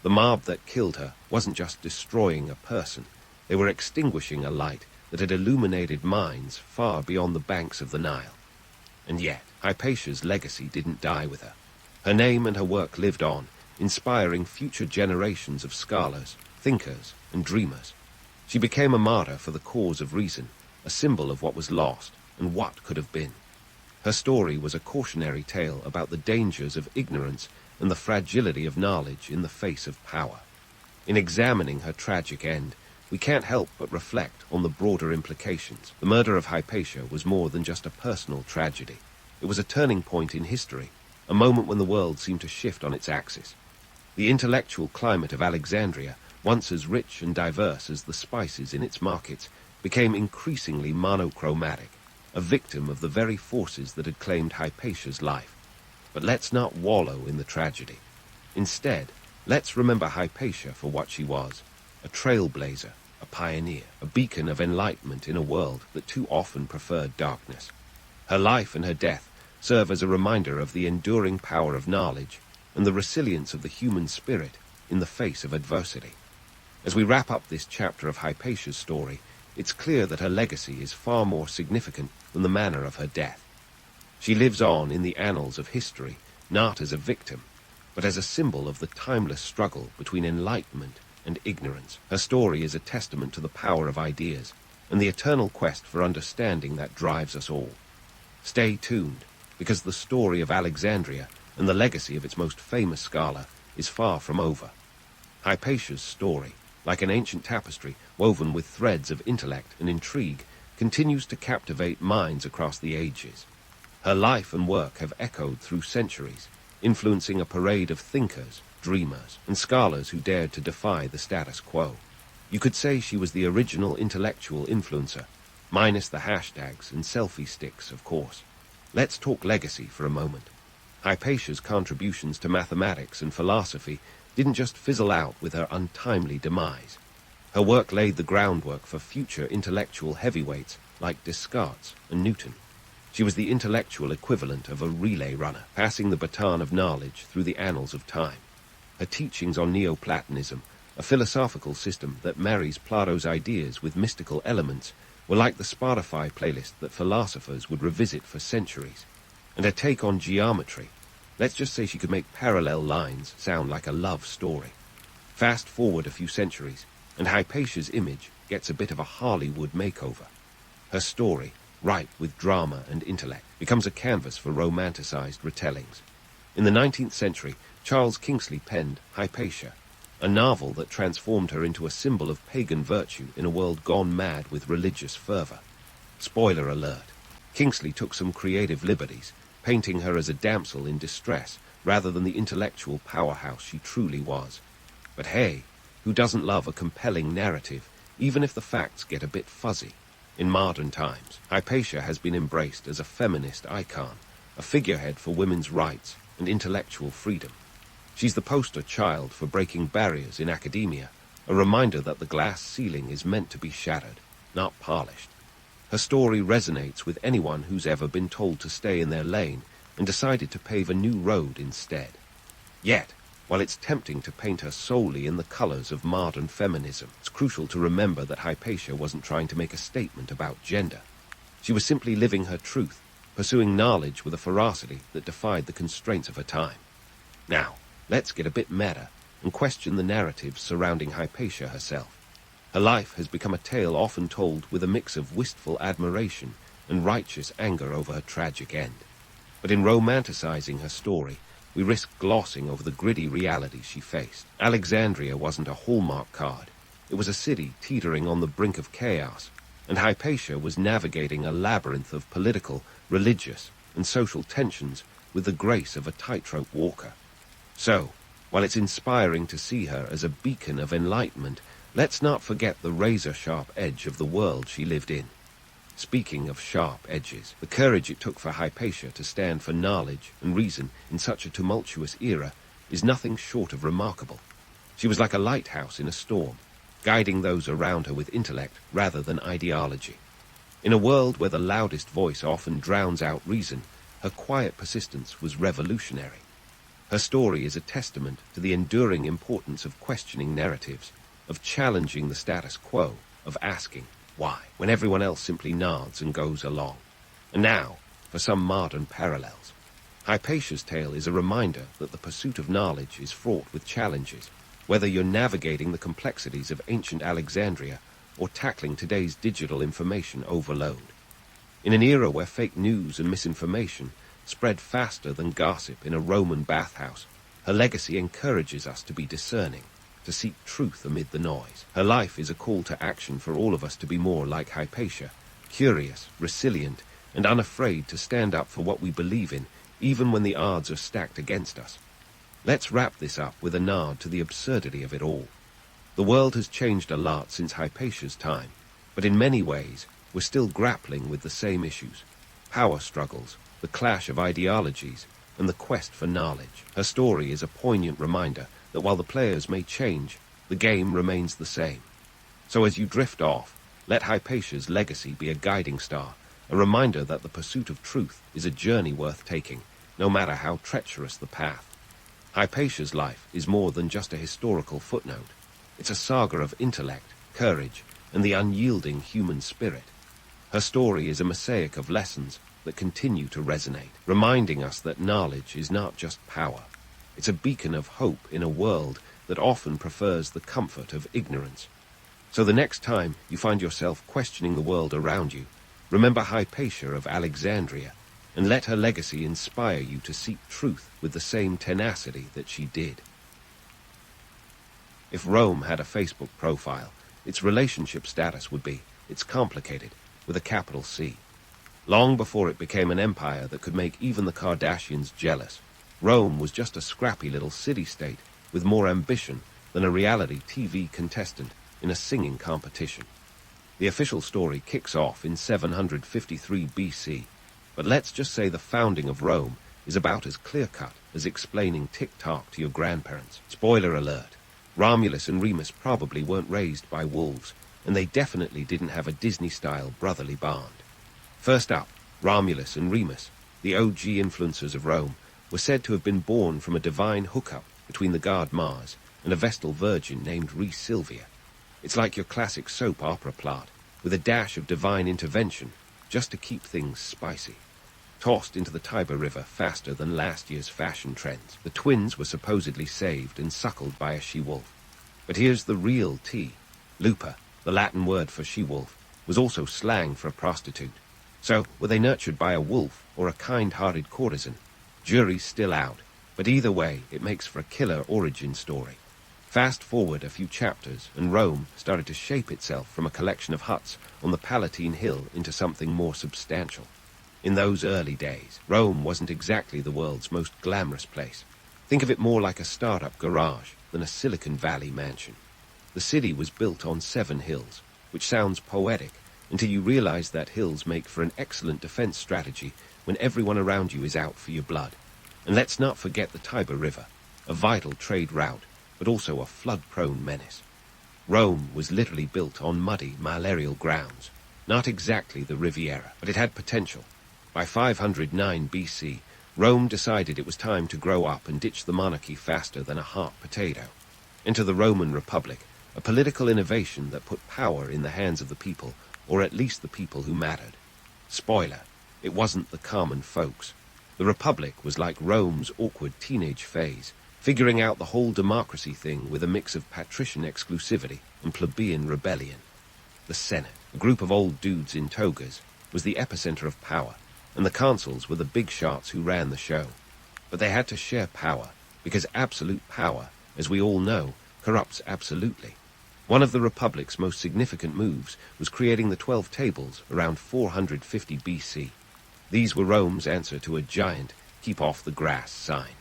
The mob that killed her wasn't just destroying a person. They were extinguishing a light that had illuminated minds far beyond the banks of the Nile. And yet, Hypatia's legacy didn't die with her. Her name and her work lived on, inspiring future generations of scholars, thinkers, and dreamers. She became a martyr for the cause of reason, a symbol of what was lost and what could have been. Her story was a cautionary tale about the dangers of ignorance and the fragility of knowledge in the face of power. In examining her tragic end, we can't help but reflect on the broader implications. The murder of Hypatia was more than just a personal tragedy. It was a turning point in history, a moment when the world seemed to shift on its axis. The intellectual climate of Alexandria, once as rich and diverse as the spices in its markets, became increasingly monochromatic, a victim of the very forces that had claimed Hypatia's life. But let's not wallow in the tragedy. Instead, let's remember Hypatia for what she was, a trailblazer, a pioneer, a beacon of enlightenment in a world that too often preferred darkness. Her life and her death serve as a reminder of the enduring power of knowledge and the resilience of the human spirit in the face of adversity. As we wrap up this chapter of Hypatia's story, it's clear that her legacy is far more significant than the manner of her death. She lives on in the annals of history, not as a victim, but as a symbol of the timeless struggle between enlightenment and ignorance. Her story is a testament to the power of ideas and the eternal quest for understanding that drives us all. Stay tuned, because the story of Alexandria and the legacy of its most famous scholar is far from over. Hypatia's story, like an ancient tapestry woven with threads of intellect and intrigue, continues to captivate minds across the ages. Her life and work have echoed through centuries, influencing a parade of thinkers, dreamers, and scholars who dared to defy the status quo. You could say she was the original intellectual influencer, minus the hashtags and selfie sticks, of course. Let's talk legacy for a moment. Hypatia's contributions to mathematics and philosophy didn't just fizzle out with her untimely demise. Her work laid the groundwork for future intellectual heavyweights like Descartes and Newton. She was the intellectual equivalent of a relay runner, passing the baton of knowledge through the annals of time. Her teachings on Neoplatonism, a philosophical system that marries Plato's ideas with mystical elements, were like the Spotify playlist that philosophers would revisit for centuries. And her take on geometry, let's just say she could make parallel lines sound like a love story. Fast forward a few centuries, and Hypatia's image gets a bit of a Hollywood makeover. Her story, ripe with drama and intellect, becomes a canvas for romanticized retellings. In the 19th century, Charles Kingsley penned Hypatia, a novel that transformed her into a symbol of pagan virtue in a world gone mad with religious fervor. Spoiler alert, Kingsley took some creative liberties, painting her as a damsel in distress rather than the intellectual powerhouse she truly was. But hey, who doesn't love a compelling narrative, even if the facts get a bit fuzzy? In modern times, Hypatia has been embraced as a feminist icon, a figurehead for women's rights and intellectual freedom. She's the poster child for breaking barriers in academia, a reminder that the glass ceiling is meant to be shattered, not polished. Her story resonates with anyone who's ever been told to stay in their lane and decided to pave a new road instead. Yet, while it's tempting to paint her solely in the colors of modern feminism, it's crucial to remember that Hypatia wasn't trying to make a statement about gender. She was simply living her truth, pursuing knowledge with a ferocity that defied the constraints of her time. Now, let's get a bit meta and question the narratives surrounding Hypatia herself. Her life has become a tale often told with a mix of wistful admiration and righteous anger over her tragic end. But in romanticizing her story, we risk glossing over the gritty realities she faced. Alexandria wasn't a hallmark card. It was a city teetering on the brink of chaos, and Hypatia was navigating a labyrinth of political, religious, and social tensions with the grace of a tightrope walker. So, while it's inspiring to see her as a beacon of enlightenment, let's not forget the razor-sharp edge of the world she lived in. Speaking of sharp edges, the courage it took for Hypatia to stand for knowledge and reason in such a tumultuous era is nothing short of remarkable. She was like a lighthouse in a storm, guiding those around her with intellect rather than ideology. In a world where the loudest voice often drowns out reason, her quiet persistence was revolutionary. Her story is a testament to the enduring importance of questioning narratives, of challenging the status quo, of asking why, when everyone else simply nods and goes along. And now, for some modern parallels. Hypatia's tale is a reminder that the pursuit of knowledge is fraught with challenges, whether you're navigating the complexities of ancient Alexandria or tackling today's digital information overload. In an era where fake news and misinformation spread faster than gossip in a Roman bathhouse, her legacy encourages us to be discerning, to seek truth amid the noise. Her life is a call to action for all of us to be more like Hypatia, curious, resilient, and unafraid to stand up for what we believe in, even when the odds are stacked against us. Let's wrap this up with a nod to the absurdity of it all. The world has changed a lot since Hypatia's time, but in many ways, we're still grappling with the same issues: power struggles, the clash of ideologies, and the quest for knowledge. Her story is a poignant reminder that while the players may change, the game remains the same. So as you drift off, let Hypatia's legacy be a guiding star, a reminder that the pursuit of truth is a journey worth taking, no matter how treacherous the path. Hypatia's life is more than just a historical footnote. It's a saga of intellect, courage, and the unyielding human spirit. Her story is a mosaic of lessons that continue to resonate, reminding us that knowledge is not just power. It's a beacon of hope in a world that often prefers the comfort of ignorance. So the next time you find yourself questioning the world around you, remember Hypatia of Alexandria, and let her legacy inspire you to seek truth with the same tenacity that she did. If Rome had a Facebook profile, its relationship status would be, "It's complicated," with a capital C. Long before it became an empire that could make even the Kardashians jealous, Rome was just a scrappy little city-state with more ambition than a reality TV contestant in a singing competition. The official story kicks off in 753 BC, but let's just say the founding of Rome is about as clear-cut as explaining TikTok to your grandparents. Spoiler alert, Romulus and Remus probably weren't raised by wolves, and they definitely didn't have a Disney-style brotherly bond. First up, Romulus and Remus, the OG influencers of Rome, were said to have been born from a divine hookup between the god Mars and a Vestal virgin named Sylvia. It's like your classic soap opera plot, with a dash of divine intervention, just to keep things spicy. Tossed into the Tiber River faster than last year's fashion trends, the twins were supposedly saved and suckled by a she-wolf. But here's the real tea. Lupa, the Latin word for she-wolf, was also slang for a prostitute. So, were they nurtured by a wolf or a kind-hearted courtesan? Jury's still out, but either way, it makes for a killer origin story. Fast forward a few chapters, and Rome started to shape itself from a collection of huts on the Palatine Hill into something more substantial. In those early days, Rome wasn't exactly the world's most glamorous place. Think of it more like a startup garage than a Silicon Valley mansion. The city was built on 7 hills, which sounds poetic until you realize that hills make for an excellent defense strategy when everyone around you is out for your blood. And let's not forget the Tiber River, a vital trade route, but also a flood-prone menace. Rome was literally built on muddy, malarial grounds. Not exactly the Riviera, but it had potential. By 509 BC, Rome decided it was time to grow up and ditch the monarchy faster than a hot potato. Enter the Roman Republic, a political innovation that put power in the hands of the people, or at least the people who mattered. Spoiler, it wasn't the common folks. The Republic was like Rome's awkward teenage phase, figuring out the whole democracy thing with a mix of patrician exclusivity and plebeian rebellion. The Senate, a group of old dudes in togas, was the epicenter of power, and the consuls were the big shots who ran the show. But they had to share power, because absolute power, as we all know, corrupts absolutely. One of the Republic's most significant moves was creating the 12 tables around 450 BC. These were Rome's answer to a giant keep-off-the-grass sign.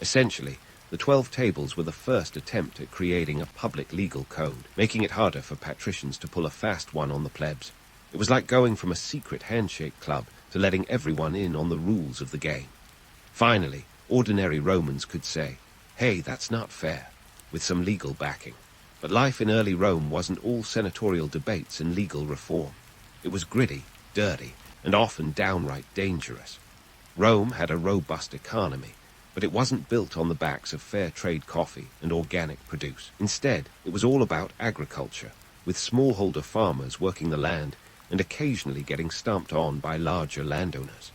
Essentially, the 12 tables were the first attempt at creating a public legal code, making it harder for patricians to pull a fast one on the plebs. It was like going from a secret handshake club to letting everyone in on the rules of the game. Finally, ordinary Romans could say, "Hey, that's not fair," with some legal backing. But life in early Rome wasn't all senatorial debates and legal reform. It was gritty, dirty, and often downright dangerous. Rome had a robust economy, but it wasn't built on the backs of fair trade coffee and organic produce. Instead, it was all about agriculture, with smallholder farmers working the land and occasionally getting stomped on by larger landowners.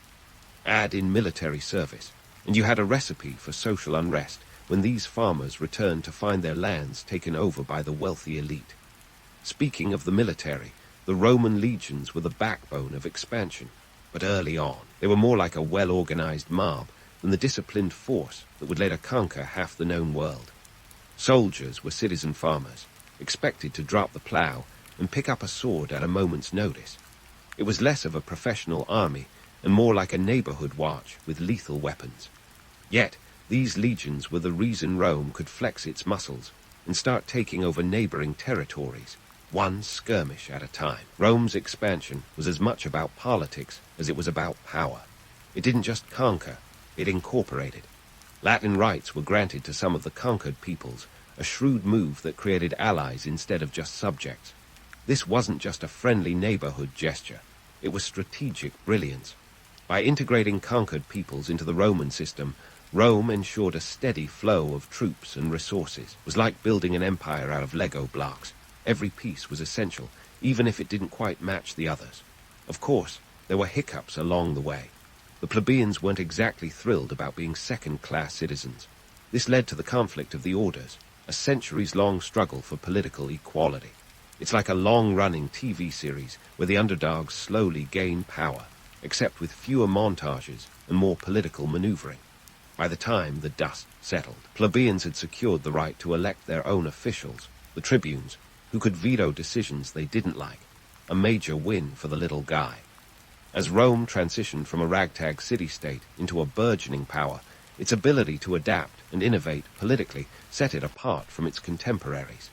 Add in military service, and you had a recipe for social unrest when these farmers returned to find their lands taken over by the wealthy elite. Speaking of the military, the Roman legions were the backbone of expansion, but early on, they were more like a well-organized mob than the disciplined force that would later conquer half the known world. Soldiers were citizen farmers, expected to drop the plow and pick up a sword at a moment's notice. It was less of a professional army and more like a neighborhood watch with lethal weapons. Yet, these legions were the reason Rome could flex its muscles and start taking over neighboring territories, one skirmish at a time. Rome's expansion was as much about politics as it was about power. It didn't just conquer, it incorporated. Latin rights were granted to some of the conquered peoples, a shrewd move that created allies instead of just subjects. This wasn't just a friendly neighborhood gesture, it was strategic brilliance. By integrating conquered peoples into the Roman system, Rome ensured a steady flow of troops and resources. It was like building an empire out of Lego blocks. Every piece was essential, even if it didn't quite match the others. Of course, there were hiccups along the way. The plebeians weren't exactly thrilled about being second-class citizens. This led to the conflict of the orders, a centuries-long struggle for political equality. It's like a long-running TV series where the underdogs slowly gain power, except with fewer montages and more political maneuvering. By the time the dust settled, plebeians had secured the right to elect their own officials, the tribunes, who could veto decisions they didn't like, a major win for the little guy. As Rome transitioned from a ragtag city-state into a burgeoning power, its ability to adapt and innovate politically set it apart from its contemporaries.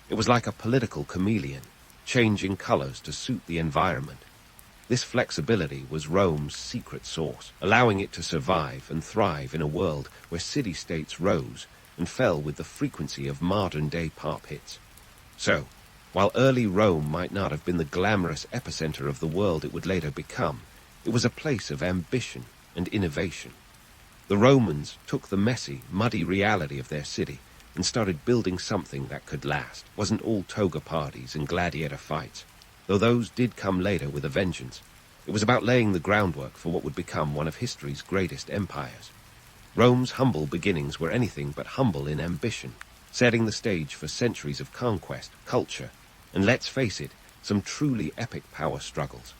It was like a political chameleon, changing colors to suit the environment. This flexibility was Rome's secret sauce, allowing it to survive and thrive in a world where city-states rose and fell with the frequency of modern-day pop hits. So, while early Rome might not have been the glamorous epicenter of the world it would later become, it was a place of ambition and innovation. The Romans took the messy, muddy reality of their city and started building something that could last. It wasn't all toga parties and gladiator fights, though those did come later with a vengeance. It was about laying the groundwork for what would become one of history's greatest empires. Rome's humble beginnings were anything but humble in ambition, setting the stage for centuries of conquest, culture, and let's face it, some truly epic power struggles.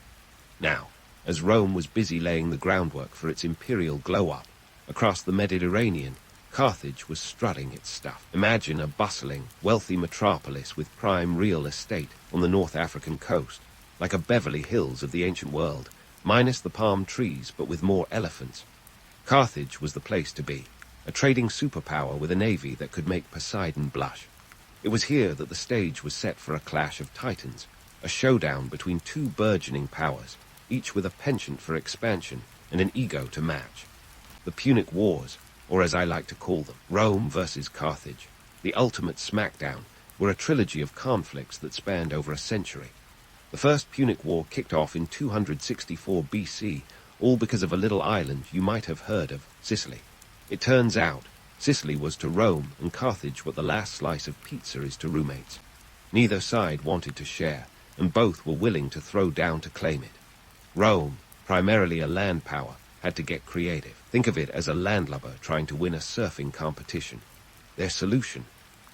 Now, as Rome was busy laying the groundwork for its imperial glow-up, across the Mediterranean, Carthage was strutting its stuff. Imagine a bustling, wealthy metropolis with prime real estate on the North African coast, like a Beverly Hills of the ancient world, minus the palm trees but with more elephants. Carthage was the place to be, a trading superpower with a navy that could make Poseidon blush. It was here that the stage was set for a clash of titans, a showdown between two burgeoning powers, each with a penchant for expansion and an ego to match. The Punic Wars, or as I like to call them, Rome versus Carthage, the ultimate smackdown, were a trilogy of conflicts that spanned over a century. The First Punic War kicked off in 264 BC, all because of a little island you might have heard of, Sicily. It turns out, Sicily was to Rome and Carthage what the last slice of pizza is to roommates. Neither side wanted to share, and both were willing to throw down to claim it. Rome, primarily a land power, had to get creative. Think of it as a landlubber trying to win a surfing competition. Their solution?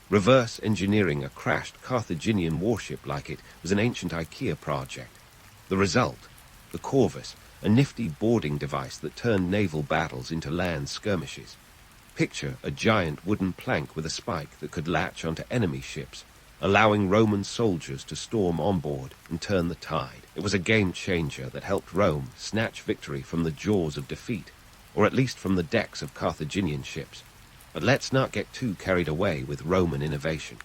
Reverse engineering a crashed Carthaginian warship like it was an ancient IKEA project. The result? The Corvus, a nifty boarding device that turned naval battles into land skirmishes. Picture a giant wooden plank with a spike that could latch onto enemy ships, allowing Roman soldiers to storm on board and turn the tide. It was a game-changer that helped Rome snatch victory from the jaws of defeat, or at least from the decks of Carthaginian ships. But let's not get too carried away with Roman innovation.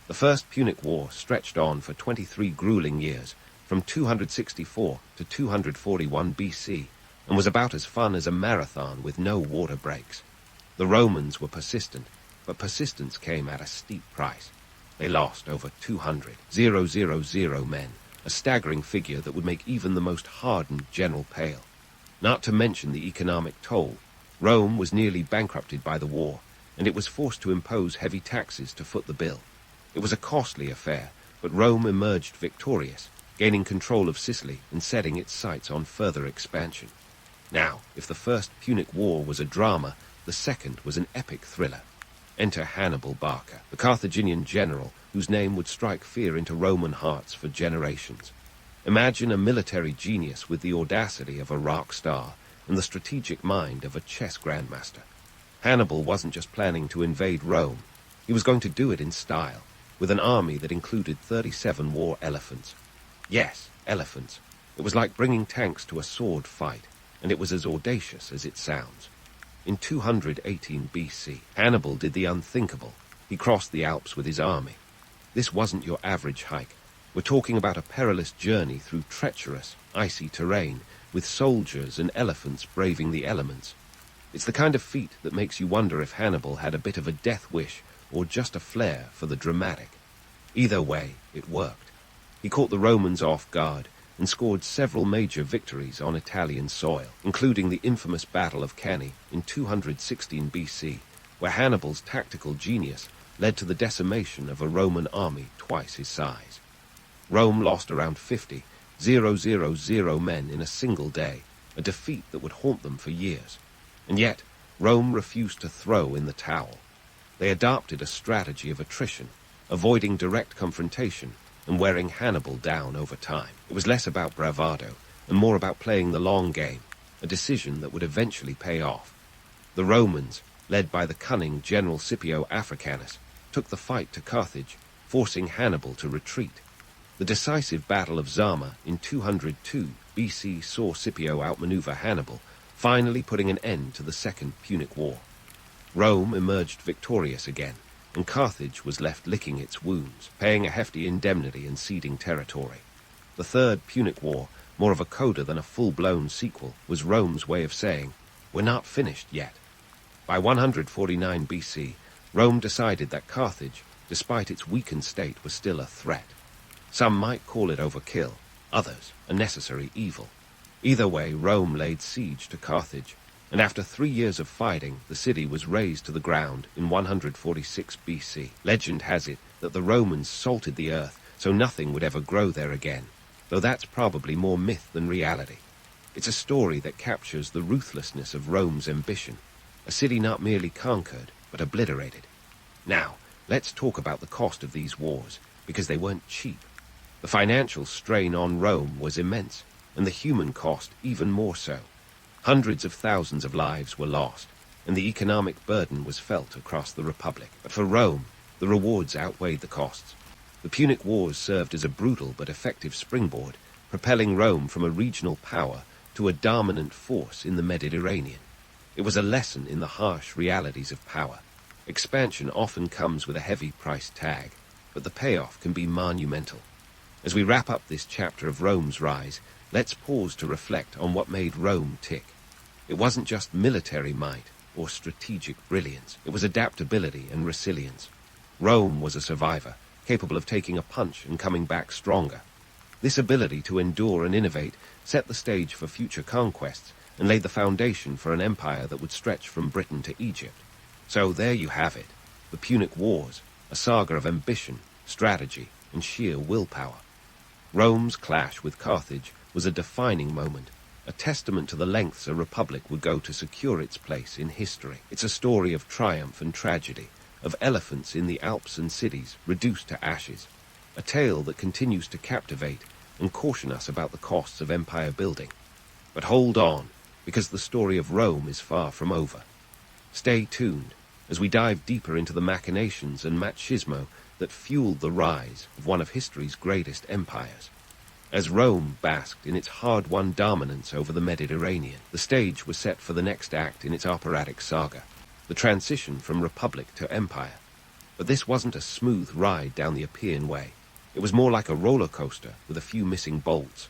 The First Punic War stretched on for 23 grueling years, from 264 to 241 BC, and was about as fun as a marathon with no water breaks. The Romans were persistent, but persistence came at a steep price. They lost over 200,000 men, a staggering figure that would make even the most hardened general pale. Not to mention the economic toll. Rome was nearly bankrupted by the war, and it was forced to impose heavy taxes to foot the bill. It was a costly affair, but Rome emerged victorious, gaining control of Sicily and setting its sights on further expansion. Now, if the First Punic War was a drama, the second was an epic thriller. Enter Hannibal Barca, the Carthaginian general whose name would strike fear into Roman hearts for generations. Imagine a military genius with the audacity of a rock star and the strategic mind of a chess grandmaster. Hannibal wasn't just planning to invade Rome. He was going to do it in style, with an army that included 37 war elephants. Yes, elephants. It was like bringing tanks to a sword fight, and it was as audacious as it sounds. In 218 BC, Hannibal did the unthinkable. He crossed the Alps with his army. This wasn't your average hike. We're talking about a perilous journey through treacherous, icy terrain, with soldiers and elephants braving the elements. It's the kind of feat that makes you wonder if Hannibal had a bit of a death wish or just a flair for the dramatic. Either way, it worked. He caught the Romans off guard and scored several major victories on Italian soil, including the infamous Battle of Cannae in 216 BC, where Hannibal's tactical genius led to the decimation of a Roman army twice his size. Rome lost around 50,000 men in a single day, a defeat that would haunt them for years. And yet, Rome refused to throw in the towel. They adopted a strategy of attrition, avoiding direct confrontation and wearing Hannibal down over time. It was less about bravado and more about playing the long game, a decision that would eventually pay off. The Romans, led by the cunning General Scipio Africanus, took the fight to Carthage, forcing Hannibal to retreat. The decisive Battle of Zama in 202 BC saw Scipio outmaneuver Hannibal, finally putting an end to the Second Punic War. Rome emerged victorious again, and Carthage was left licking its wounds, paying a hefty indemnity and ceding territory. The Third Punic War, more of a coda than a full-blown sequel, was Rome's way of saying, "We're not finished yet." By 149 BC, Rome decided that Carthage, despite its weakened state, was still a threat. Some might call it overkill, others a necessary evil. Either way, Rome laid siege to Carthage, and after 3 years of fighting, the city was razed to the ground in 146 BC. Legend has it that the Romans salted the earth so nothing would ever grow there again, though that's probably more myth than reality. It's a story that captures the ruthlessness of Rome's ambition, a city not merely conquered, but obliterated. Now, let's talk about the cost of these wars, because they weren't cheap. The financial strain on Rome was immense, and the human cost even more so. Hundreds of thousands of lives were lost, and the economic burden was felt across the Republic. But for Rome, the rewards outweighed the costs. The Punic Wars served as a brutal but effective springboard, propelling Rome from a regional power to to a dominant force in the Mediterranean. It was a lesson in the harsh realities of power. Expansion often comes with a heavy price tag, but the payoff can be monumental. As we wrap up this chapter of Rome's rise, let's pause to reflect on what made Rome tick. It wasn't just military might or strategic brilliance. It was adaptability and resilience. Rome was a survivor, capable of taking a punch and coming back stronger. This ability to endure and innovate set the stage for future conquests and laid the foundation for an empire that would stretch from Britain to Egypt. So there you have it, the Punic Wars, a saga of ambition, strategy, and sheer willpower. Rome's clash with Carthage was a defining moment, a testament to the lengths a republic would go to secure its place in history. It's a story of triumph and tragedy, of elephants in the Alps and cities reduced to ashes, a tale that continues to captivate and caution us about the costs of empire building. But hold on, because the story of Rome is far from over. Stay tuned as we dive deeper into the machinations and machismo that fueled the rise of one of history's greatest empires. As Rome basked in its hard-won dominance over the Mediterranean, the stage was set for the next act in its operatic saga, the transition from republic to empire. But this wasn't a smooth ride down the Appian Way. It was more like a roller coaster with a few missing bolts.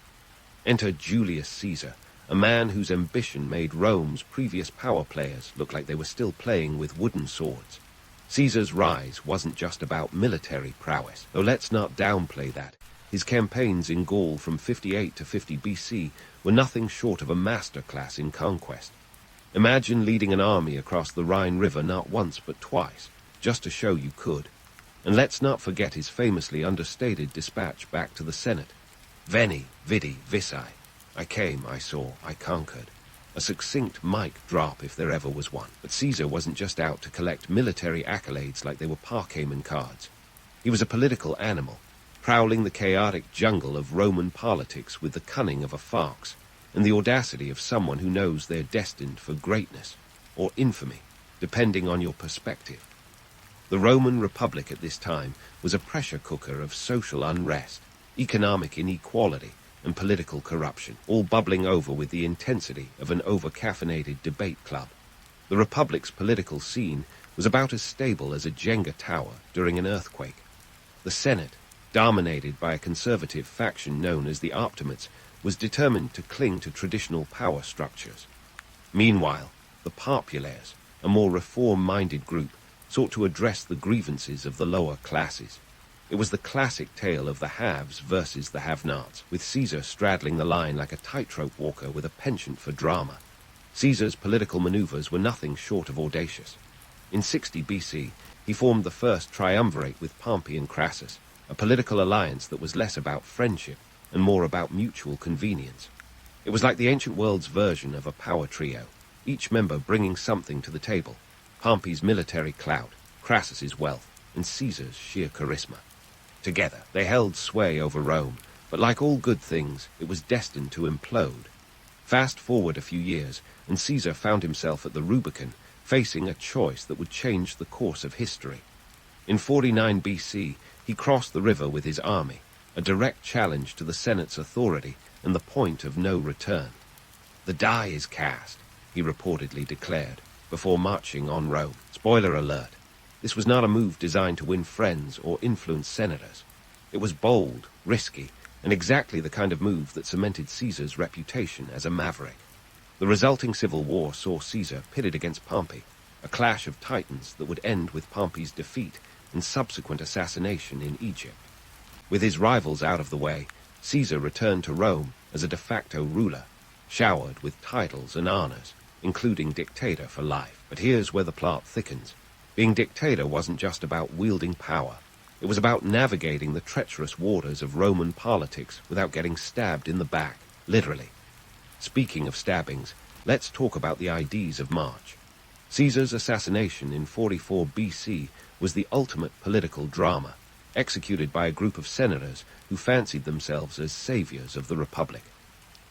Enter Julius Caesar, a man whose ambition made Rome's previous power players look like they were still playing with wooden swords. Caesar's rise wasn't just about military prowess, though let's not downplay that. His campaigns in Gaul from 58 to 50 BC were nothing short of a masterclass in conquest. Imagine leading an army across the Rhine River not once but twice, just to show you could. And let's not forget his famously understated dispatch back to the Senate. Veni, vidi, vici. I came, I saw, I conquered. A succinct mic drop if there ever was one. But Caesar wasn't just out to collect military accolades like they were Parkhamen cards. He was a political animal, prowling the chaotic jungle of Roman politics with the cunning of a fox and the audacity of someone who knows they're destined for greatness or infamy, depending on your perspective. The Roman Republic at this time was a pressure cooker of social unrest, economic inequality, and political corruption, all bubbling over with the intensity of an over-caffeinated debate club. The Republic's political scene was about as stable as a Jenga tower during an earthquake. The Senate, dominated by a conservative faction known as the Optimates, was determined to cling to traditional power structures. Meanwhile, the Populares, a more reform-minded group, sought to address the grievances of the lower classes. It was the classic tale of the haves versus the have-nots, with Caesar straddling the line like a tightrope walker with a penchant for drama. Caesar's political maneuvers were nothing short of audacious. In 60 BC, he formed the first triumvirate with Pompey and Crassus, a political alliance that was less about friendship and more about mutual convenience. It was like the ancient world's version of a power trio, each member bringing something to the table: Pompey's military clout, Crassus's wealth, and Caesar's sheer charisma. Together, they held sway over Rome, but like all good things, it was destined to implode. Fast forward a few years, and Caesar found himself at the Rubicon, facing a choice that would change the course of history. In 49 BC, he crossed the river with his army, a direct challenge to the Senate's authority and the point of no return. "The die is cast," he reportedly declared, before marching on Rome. Spoiler alert. This was not a move designed to win friends or influence senators. It was bold, risky, and exactly the kind of move that cemented Caesar's reputation as a maverick. The resulting civil war saw Caesar pitted against Pompey, a clash of titans that would end with Pompey's defeat and subsequent assassination in Egypt. With his rivals out of the way, Caesar returned to Rome as a de facto ruler, showered with titles and honors, including dictator for life. But here's where the plot thickens. Being dictator wasn't just about wielding power. It was about navigating the treacherous waters of Roman politics without getting stabbed in the back, literally. Speaking of stabbings, let's talk about the Ides of March. Caesar's assassination in 44 BC was the ultimate political drama, executed by a group of senators who fancied themselves as saviors of the Republic.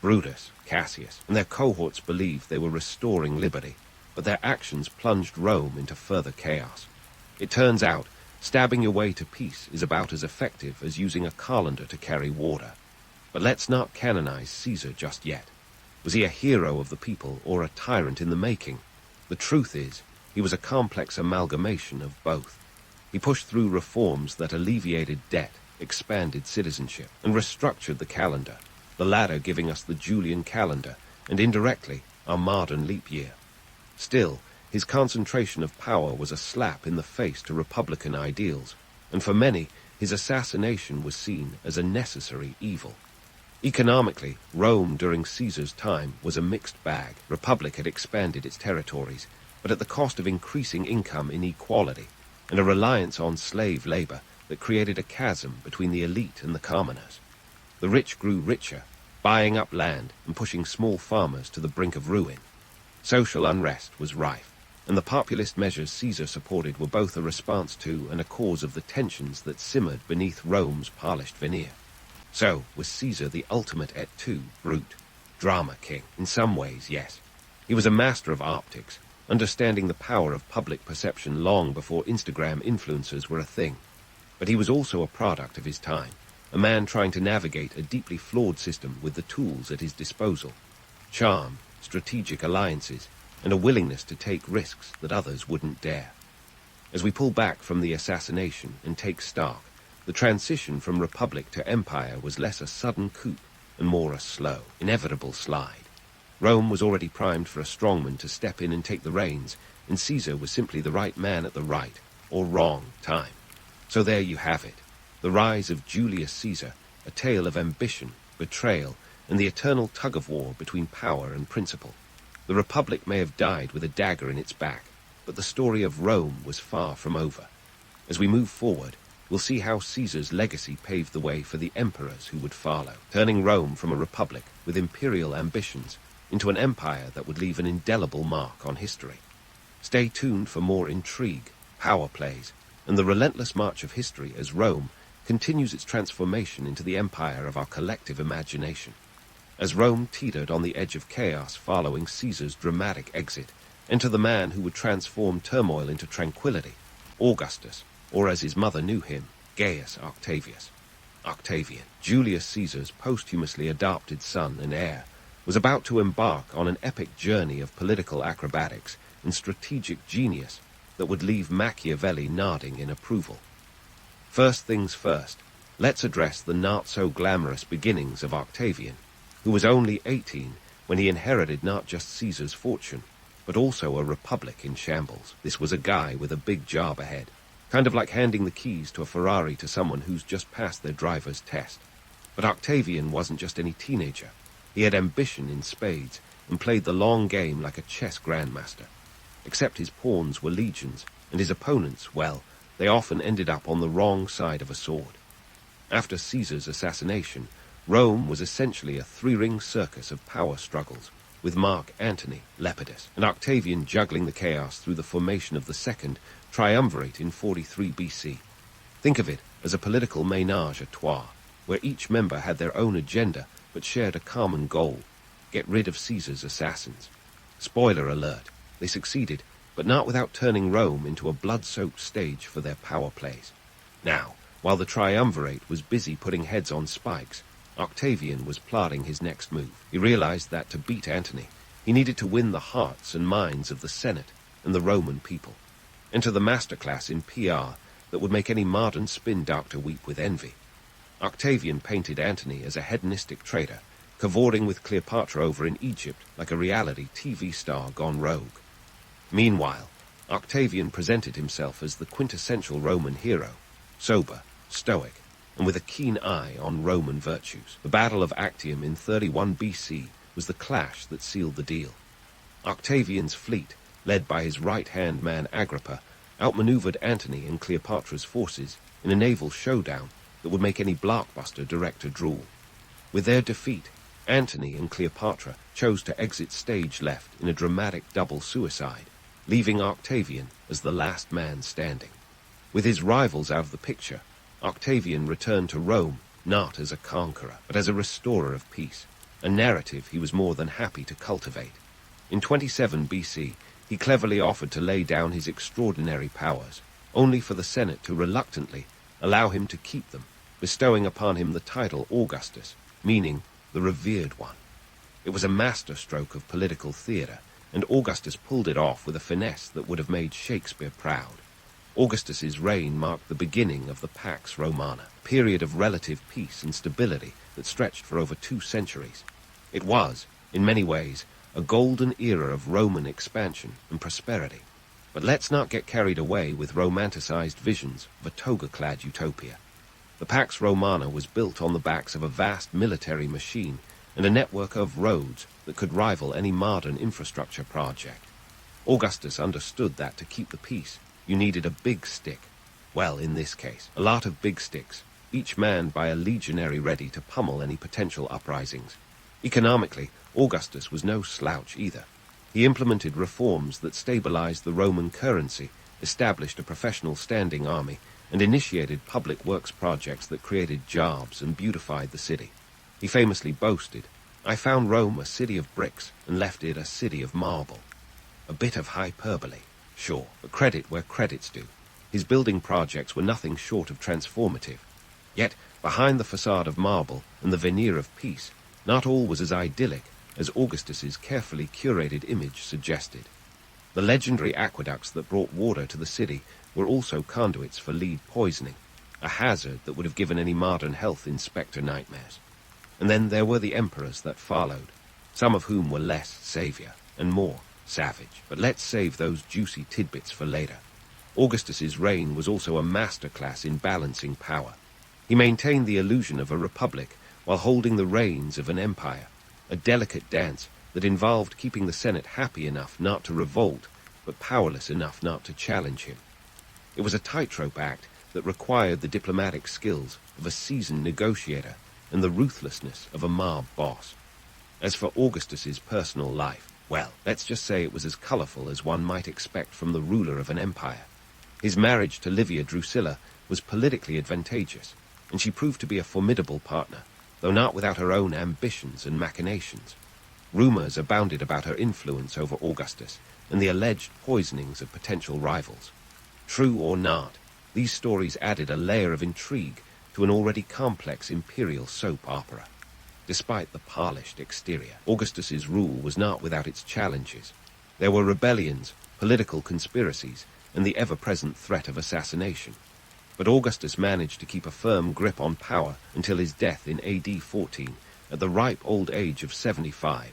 Brutus, Cassius, and their cohorts believed they were restoring liberty, but their actions plunged Rome into further chaos. It turns out, stabbing your way to peace is about as effective as using a colander to carry water. But let's not canonize Caesar just yet. Was he a hero of the people or a tyrant in the making? The truth is, he was a complex amalgamation of both. He pushed through reforms that alleviated debt, expanded citizenship, and restructured the calendar, the latter giving us the Julian calendar, and indirectly, our modern leap year. Still, his concentration of power was a slap in the face to republican ideals, and for many, his assassination was seen as a necessary evil. Economically, Rome during Caesar's time was a mixed bag. Republic had expanded its territories, but at the cost of increasing income inequality and a reliance on slave labor that created a chasm between the elite and the commoners. The rich grew richer, buying up land and pushing small farmers to the brink of ruin. Social unrest was rife, and the populist measures Caesar supported were both a response to and a cause of the tensions that simmered beneath Rome's polished veneer. So, was Caesar the ultimate et tu, brute, drama king? In some ways, yes. He was a master of optics, understanding the power of public perception long before Instagram influencers were a thing. But he was also a product of his time, a man trying to navigate a deeply flawed system with the tools at his disposal: charm, strategic alliances, and a willingness to take risks that others wouldn't dare. As we pull back from the assassination and take stock, the transition from republic to empire was less a sudden coup and more a slow, inevitable slide. Rome was already primed for a strongman to step in and take the reins, and Caesar was simply the right man at the right, or wrong, time. So there you have it, the rise of Julius Caesar, a tale of ambition, betrayal, and the eternal tug-of-war between power and principle. The republic may have died with a dagger in its back, but the story of Rome was far from over. As we move forward, we'll see how Caesar's legacy paved the way for the emperors who would follow, turning Rome from a republic with imperial ambitions into an empire that would leave an indelible mark on history. Stay tuned for more intrigue, power plays, and the relentless march of history as Rome continues its transformation into the empire of our collective imagination. As Rome teetered on the edge of chaos following Caesar's dramatic exit, enter the man who would transform turmoil into tranquility, Augustus, or as his mother knew him, Gaius Octavius. Octavian, Julius Caesar's posthumously adopted son and heir, was about to embark on an epic journey of political acrobatics and strategic genius that would leave Machiavelli nodding in approval. First things first, let's address the not-so-glamorous beginnings of Octavian, who was only 18 when he inherited not just Caesar's fortune, but also a republic in shambles. This was a guy with a big job ahead, kind of like handing the keys to a Ferrari to someone who's just passed their driver's test. But Octavian wasn't just any teenager. He had ambition in spades and played the long game like a chess grandmaster. Except his pawns were legions, and his opponents, well, they often ended up on the wrong side of a sword. After Caesar's assassination, Rome was essentially a three-ring circus of power struggles, with Mark Antony, Lepidus, and Octavian juggling the chaos through the formation of the second triumvirate in 43 BC. Think of it as a political ménage à trois, where each member had their own agenda but shared a common goal: get rid of Caesar's assassins. Spoiler alert, they succeeded, but not without turning Rome into a blood-soaked stage for their power plays. Now, while the triumvirate was busy putting heads on spikes, Octavian was plotting his next move. He realized that to beat Antony, he needed to win the hearts and minds of the Senate and the Roman people. Enter the masterclass in PR that would make any modern spin doctor weep with envy. Octavian painted Antony as a hedonistic traitor, cavorting with Cleopatra over in Egypt like a reality TV star gone rogue. Meanwhile, Octavian presented himself as the quintessential Roman hero, sober, stoic, and with a keen eye on Roman virtues. The Battle of Actium in 31 BC was the clash that sealed the deal. Octavian's fleet, led by his right-hand man Agrippa, outmaneuvered Antony and Cleopatra's forces in a naval showdown that would make any blockbuster director drool. With their defeat, Antony and Cleopatra chose to exit stage left in a dramatic double suicide, leaving Octavian as the last man standing. With his rivals out of the picture, Octavian returned to Rome not as a conqueror, but as a restorer of peace, a narrative he was more than happy to cultivate. In 27 BC, he cleverly offered to lay down his extraordinary powers, only for the Senate to reluctantly allow him to keep them, bestowing upon him the title Augustus, meaning the revered one. It was a masterstroke of political theatre, and Augustus pulled it off with a finesse that would have made Shakespeare proud. Augustus's reign marked the beginning of the Pax Romana, a period of relative peace and stability that stretched for over 2 centuries. It was, in many ways, a golden era of Roman expansion and prosperity. But let's not get carried away with romanticized visions of a toga-clad utopia. The Pax Romana was built on the backs of a vast military machine and a network of roads that could rival any modern infrastructure project. Augustus understood that to keep the peace, you needed a big stick. Well, in this case, a lot of big sticks, each manned by a legionary ready to pummel any potential uprisings. Economically, Augustus was no slouch either. He implemented reforms that stabilized the Roman currency, established a professional standing army, and initiated public works projects that created jobs and beautified the city. He famously boasted, "I found Rome a city of bricks and left it a city of marble." A bit of hyperbole, sure, but credit where credit's due. His building projects were nothing short of transformative. Yet, behind the facade of marble and the veneer of peace, not all was as idyllic as Augustus's carefully curated image suggested. The legendary aqueducts that brought water to the city were also conduits for lead poisoning, a hazard that would have given any modern health inspector nightmares. And then there were the emperors that followed, some of whom were less savior and more savage. But let's save those juicy tidbits for later. Augustus's reign was also a masterclass in balancing power. He maintained the illusion of a republic while holding the reins of an empire, a delicate dance that involved keeping the Senate happy enough not to revolt, but powerless enough not to challenge him. It was a tightrope act that required the diplomatic skills of a seasoned negotiator and the ruthlessness of a mob boss. As for Augustus's personal life, well, let's just say it was as colorful as one might expect from the ruler of an empire. His marriage to Livia Drusilla was politically advantageous, and she proved to be a formidable partner, though not without her own ambitions and machinations. Rumors abounded about her influence over Augustus and the alleged poisonings of potential rivals. True or not, these stories added a layer of intrigue to an already complex imperial soap opera. Despite the polished exterior, Augustus's rule was not without its challenges. There were rebellions, political conspiracies, and the ever-present threat of assassination. But Augustus managed to keep a firm grip on power until his death in AD 14, at the ripe old age of 75,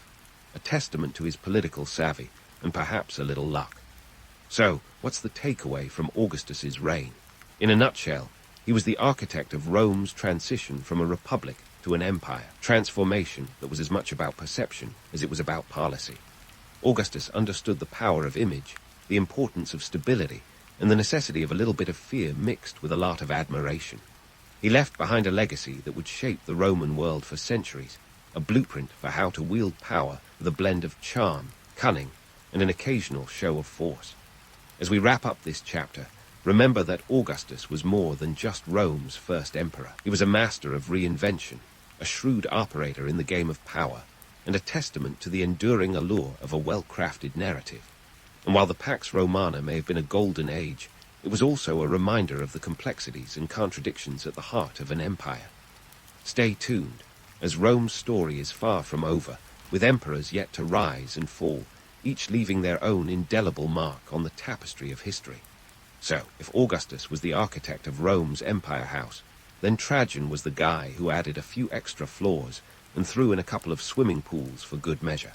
a testament to his political savvy and perhaps a little luck. So, what's the takeaway from Augustus's reign? In a nutshell, he was the architect of Rome's transition from a republic to an empire, transformation that was as much about perception as it was about policy. Augustus understood the power of image, the importance of stability, and the necessity of a little bit of fear mixed with a lot of admiration. He left behind a legacy that would shape the Roman world for centuries, a blueprint for how to wield power with a blend of charm, cunning, and an occasional show of force. As we wrap up this chapter, remember that Augustus was more than just Rome's first emperor. He was a master of reinvention, a shrewd operator in the game of power, and a testament to the enduring allure of a well-crafted narrative. And while the Pax Romana may have been a golden age, it was also a reminder of the complexities and contradictions at the heart of an empire. Stay tuned, as Rome's story is far from over, with emperors yet to rise and fall, each leaving their own indelible mark on the tapestry of history. So, if Augustus was the architect of Rome's empire house, then Trajan was the guy who added a few extra floors and threw in a couple of swimming pools for good measure.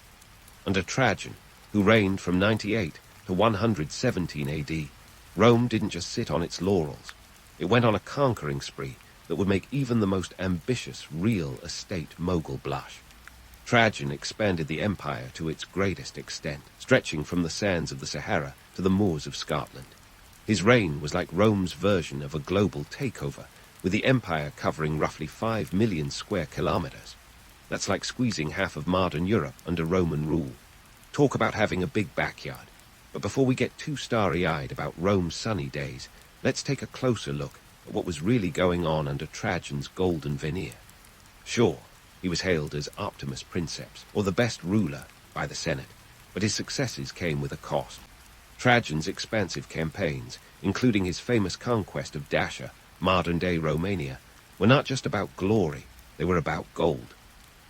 Under Trajan, who reigned from 98 to 117 AD, Rome didn't just sit on its laurels. It went on a conquering spree that would make even the most ambitious real estate mogul blush. Trajan expanded the empire to its greatest extent, stretching from the sands of the Sahara to the moors of Scotland. His reign was like Rome's version of a global takeover, with the empire covering roughly 5 million square kilometers. That's like squeezing half of modern Europe under Roman rule. Talk about having a big backyard. But before we get too starry-eyed about Rome's sunny days, let's take a closer look at what was really going on under Trajan's golden veneer. Sure, he was hailed as Optimus Princeps, or the best ruler, by the Senate, but his successes came with a cost. Trajan's expansive campaigns, including his famous conquest of Dacia, modern-day Romania, were not just about glory, they were about gold.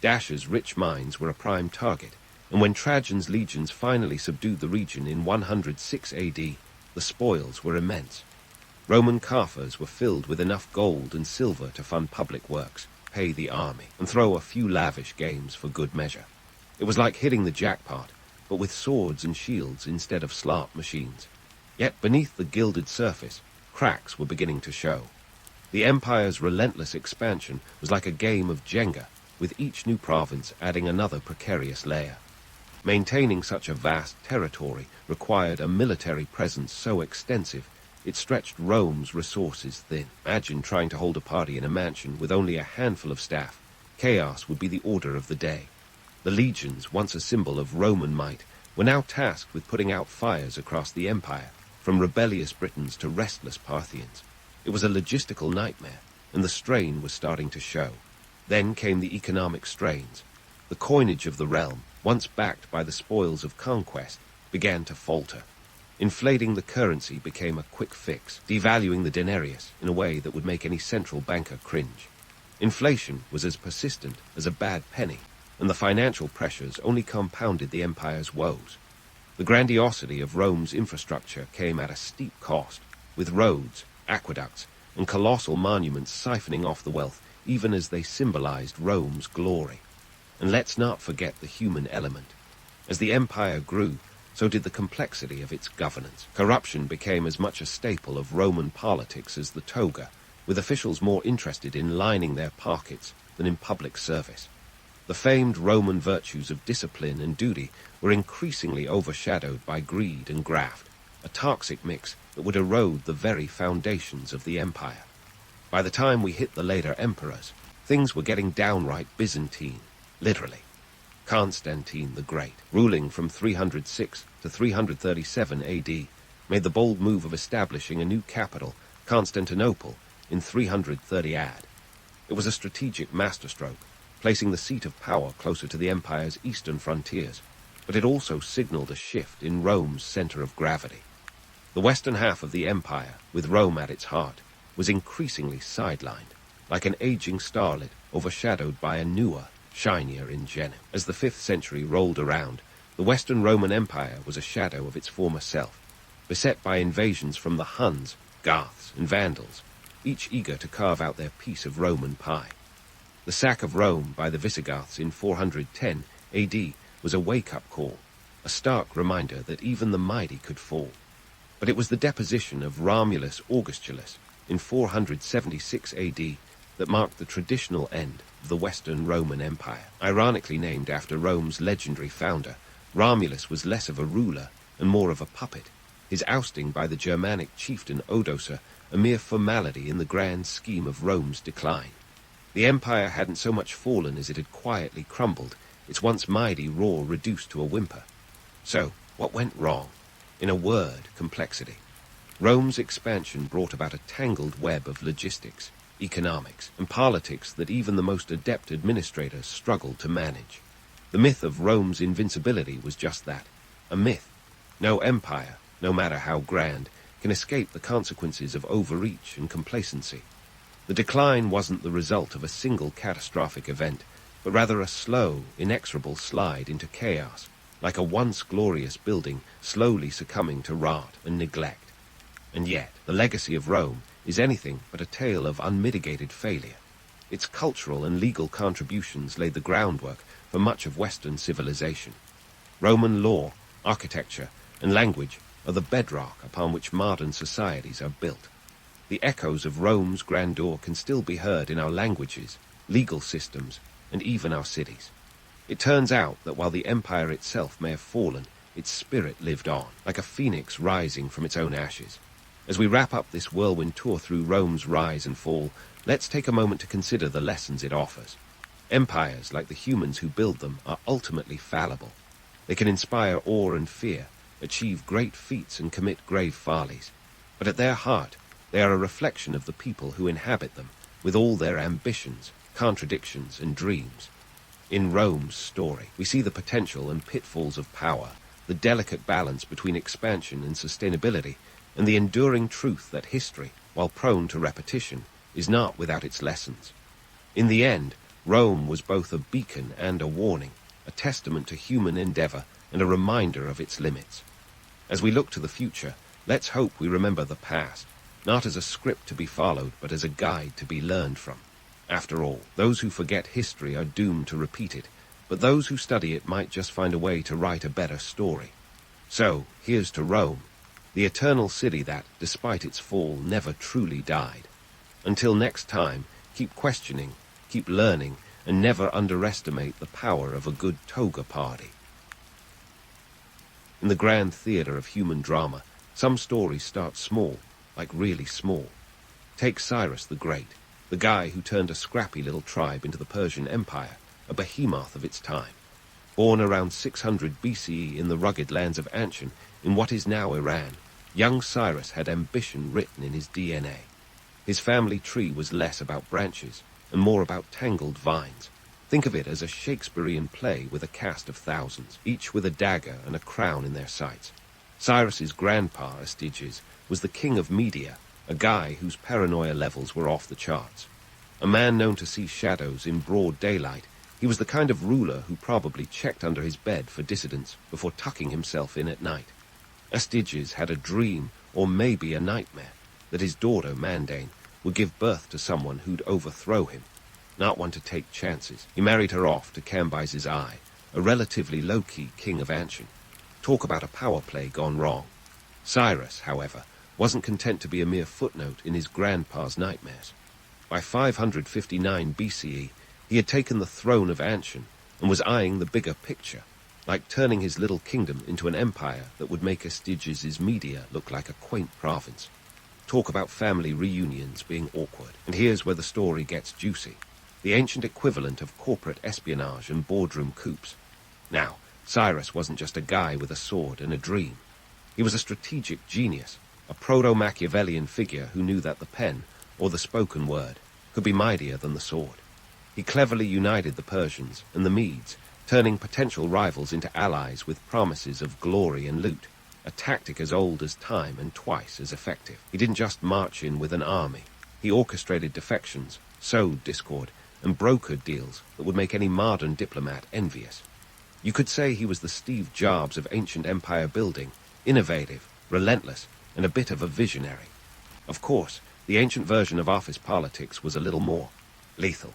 Dacia's rich mines were a prime target, and when Trajan's legions finally subdued the region in 106 AD, the spoils were immense. Roman coffers were filled with enough gold and silver to fund public works, pay the army, and throw a few lavish games for good measure. It was like hitting the jackpot, but with swords and shields instead of slot machines. Yet beneath the gilded surface, cracks were beginning to show. The empire's relentless expansion was like a game of Jenga, with each new province adding another precarious layer. Maintaining such a vast territory required a military presence so extensive it stretched Rome's resources thin. Imagine trying to hold a party in a mansion with only a handful of staff. Chaos would be the order of the day. The legions, once a symbol of Roman might, were now tasked with putting out fires across the empire, from rebellious Britons to restless Parthians. It was a logistical nightmare, and the strain was starting to show. Then came the economic strains. The coinage of the realm, once backed by the spoils of conquest, began to falter. Inflating the currency became a quick fix, devaluing the denarius in a way that would make any central banker cringe. Inflation was as persistent as a bad penny, and the financial pressures only compounded the empire's woes. The grandiosity of Rome's infrastructure came at a steep cost, with roads, aqueducts, and colossal monuments siphoning off the wealth even as they symbolized Rome's glory. And let's not forget the human element. As the empire grew, so did the complexity of its governance. Corruption became as much a staple of Roman politics as the toga, with officials more interested in lining their pockets than in public service. The famed Roman virtues of discipline and duty were increasingly overshadowed by greed and graft, a toxic mix that would erode the very foundations of the empire. By the time we hit the later emperors, things were getting downright Byzantine, literally. Constantine the Great, ruling from 306 to 337 AD, made the bold move of establishing a new capital, Constantinople, in 330 AD. It was a strategic masterstroke, placing the seat of power closer to the empire's eastern frontiers, but it also signaled a shift in Rome's center of gravity. The western half of the empire, with Rome at its heart, was increasingly sidelined, like an aging starlet overshadowed by a newer, shinier ingenuine. As the 5th century rolled around, the Western Roman Empire was a shadow of its former self, beset by invasions from the Huns, Goths, and Vandals, each eager to carve out their piece of Roman pie. The sack of Rome by the Visigoths in 410 AD was a wake-up call, a stark reminder that even the mighty could fall. But it was the deposition of Romulus Augustulus in 476 AD that marked the traditional end of the Western Roman Empire. Ironically named after Rome's legendary founder, Romulus was less of a ruler and more of a puppet, his ousting by the Germanic chieftain Odoacer a mere formality in the grand scheme of Rome's decline. The empire hadn't so much fallen as it had quietly crumbled, its once mighty roar reduced to a whimper. So, what went wrong? In a word, complexity. Rome's expansion brought about a tangled web of logistics, economics, and politics that even the most adept administrators struggled to manage. The myth of Rome's invincibility was just that, a myth. No empire, no matter how grand, can escape the consequences of overreach and complacency. The decline wasn't the result of a single catastrophic event, but rather a slow, inexorable slide into chaos, like a once glorious building slowly succumbing to rot and neglect. And yet, the legacy of Rome is anything but a tale of unmitigated failure. Its cultural and legal contributions laid the groundwork for much of Western civilization. Roman law, architecture, and language are the bedrock upon which modern societies are built. The echoes of Rome's grandeur can still be heard in our languages, legal systems, and even our cities. It turns out that while the empire itself may have fallen, its spirit lived on, like a phoenix rising from its own ashes. As we wrap up this whirlwind tour through Rome's rise and fall, let's take a moment to consider the lessons it offers. Empires, like the humans who build them, are ultimately fallible. They can inspire awe and fear, achieve great feats and commit grave follies. But at their heart, they are a reflection of the people who inhabit them, with all their ambitions, contradictions, and dreams. In Rome's story, we see the potential and pitfalls of power, the delicate balance between expansion and sustainability, and the enduring truth that history, while prone to repetition, is not without its lessons. In the end, Rome was both a beacon and a warning, a testament to human endeavor and a reminder of its limits. As we look to the future, let's hope we remember the past, not as a script to be followed, but as a guide to be learned from. After all, those who forget history are doomed to repeat it, but those who study it might just find a way to write a better story. So, here's to Rome, the eternal city that, despite its fall, never truly died. Until next time, keep questioning, keep learning, and never underestimate the power of a good toga party. In the grand theater of human drama, some stories start small, like really small. Take Cyrus the Great, the guy who turned a scrappy little tribe into the Persian Empire, a behemoth of its time. Born around 600 BCE in the rugged lands of Anshan, in what is now Iran, young Cyrus had ambition written in his DNA. His family tree was less about branches and more about tangled vines. Think of it as a Shakespearean play with a cast of thousands, each with a dagger and a crown in their sights. Cyrus's grandpa, Astyges, was the king of Media, a guy whose paranoia levels were off the charts. A man known to see shadows in broad daylight, he was the kind of ruler who probably checked under his bed for dissidents before tucking himself in at night. Astyges had a dream, or maybe a nightmare, that his daughter, Mandane, would give birth to someone who'd overthrow him. Not one to take chances, he married her off to Cambyses I, a relatively low-key king of Anshan. Talk about a power play gone wrong. Cyrus, however, wasn't content to be a mere footnote in his grandpa's nightmares. By 559 BCE, he had taken the throne of Anshan and was eyeing the bigger picture, like turning his little kingdom into an empire that would make Astyges' Media look like a quaint province. Talk about family reunions being awkward. And here's where the story gets juicy. The ancient equivalent of corporate espionage and boardroom coups. Now, Cyrus wasn't just a guy with a sword and a dream. He was a strategic genius, a proto-Machiavellian figure who knew that the pen, or the spoken word, could be mightier than the sword. He cleverly united the Persians and the Medes, turning potential rivals into allies with promises of glory and loot, a tactic as old as time and twice as effective. He didn't just march in with an army. He orchestrated defections, sowed discord, and brokered deals that would make any modern diplomat envious. You could say he was the Steve Jobs of ancient empire building, innovative, relentless, and a bit of a visionary. Of course, the ancient version of office politics was a little more lethal.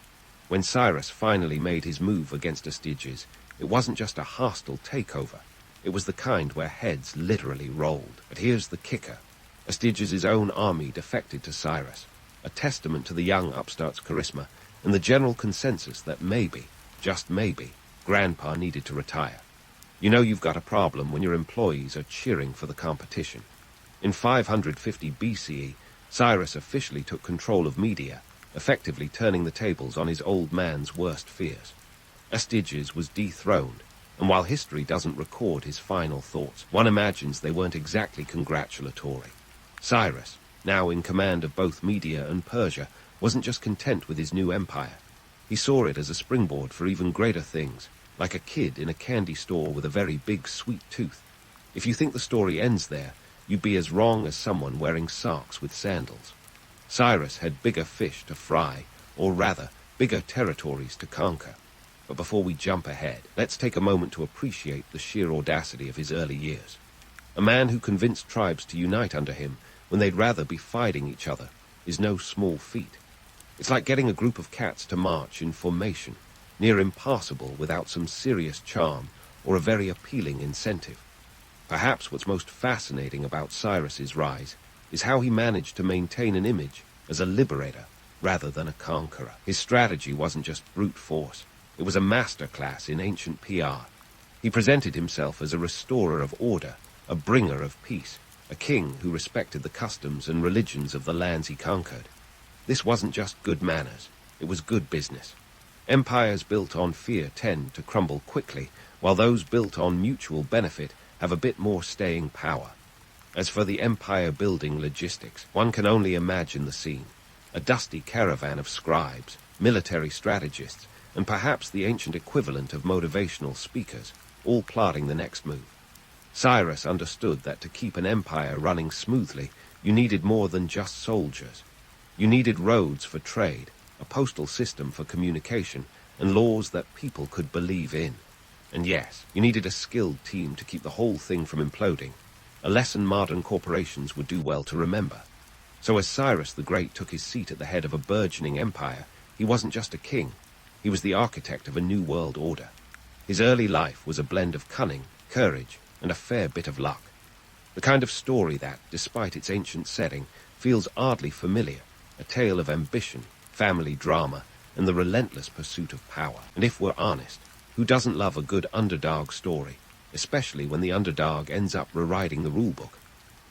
When Cyrus finally made his move against Astyges, it wasn't just a hostile takeover. It was the kind where heads literally rolled. But here's the kicker. Astyges' own army defected to Cyrus, a testament to the young upstart's charisma and the general consensus that maybe, just maybe, Grandpa needed to retire. You know you've got a problem when your employees are cheering for the competition. In 550 BCE, Cyrus officially took control of Media, effectively turning the tables on his old man's worst fears. Astyges was dethroned, and while history doesn't record his final thoughts, one imagines they weren't exactly congratulatory. Cyrus, now in command of both Media and Persia, wasn't just content with his new empire. He saw it as a springboard for even greater things, like a kid in a candy store with a very big sweet tooth. If you think the story ends there, you'd be as wrong as someone wearing socks with sandals. Cyrus had bigger fish to fry, or rather, bigger territories to conquer. But before we jump ahead, let's take a moment to appreciate the sheer audacity of his early years. A man who convinced tribes to unite under him when they'd rather be fighting each other is no small feat. It's like getting a group of cats to march in formation, near impossible without some serious charm or a very appealing incentive. Perhaps what's most fascinating about Cyrus's rise is how he managed to maintain an image as a liberator rather than a conqueror. His strategy wasn't just brute force. It was a masterclass in ancient PR. He presented himself as a restorer of order, a bringer of peace, a king who respected the customs and religions of the lands he conquered. This wasn't just good manners, it was good business. Empires built on fear tend to crumble quickly, while those built on mutual benefit have a bit more staying power. As for the empire-building logistics, one can only imagine the scene. A dusty caravan of scribes, military strategists, and perhaps the ancient equivalent of motivational speakers, all plotting the next move. Cyrus understood that to keep an empire running smoothly, you needed more than just soldiers. You needed roads for trade, a postal system for communication, and laws that people could believe in. And yes, you needed a skilled team to keep the whole thing from imploding, a lesson modern corporations would do well to remember. So as Cyrus the Great took his seat at the head of a burgeoning empire, he wasn't just a king, he was the architect of a new world order. His early life was a blend of cunning, courage, and a fair bit of luck. The kind of story that, despite its ancient setting, feels oddly familiar, a tale of ambition, family drama, and the relentless pursuit of power. And if we're honest, who doesn't love a good underdog story, especially when the underdog ends up rewriting the rulebook?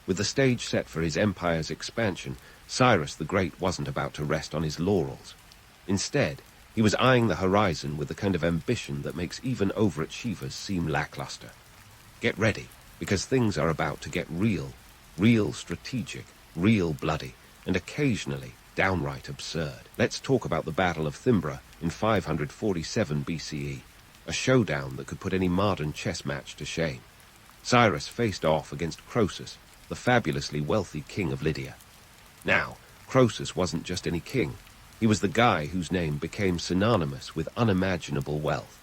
With the stage set for his empire's expansion, Cyrus the Great wasn't about to rest on his laurels. Instead, he was eyeing the horizon with the kind of ambition that makes even overachievers seem lackluster. Get ready, because things are about to get real, real strategic, real bloody, and occasionally downright absurd. Let's talk about the Battle of Thymbra in 547 BCE, a showdown that could put any modern chess match to shame. Cyrus faced off against Croesus, the fabulously wealthy king of Lydia. Now, Croesus wasn't just any king. He was the guy whose name became synonymous with unimaginable wealth.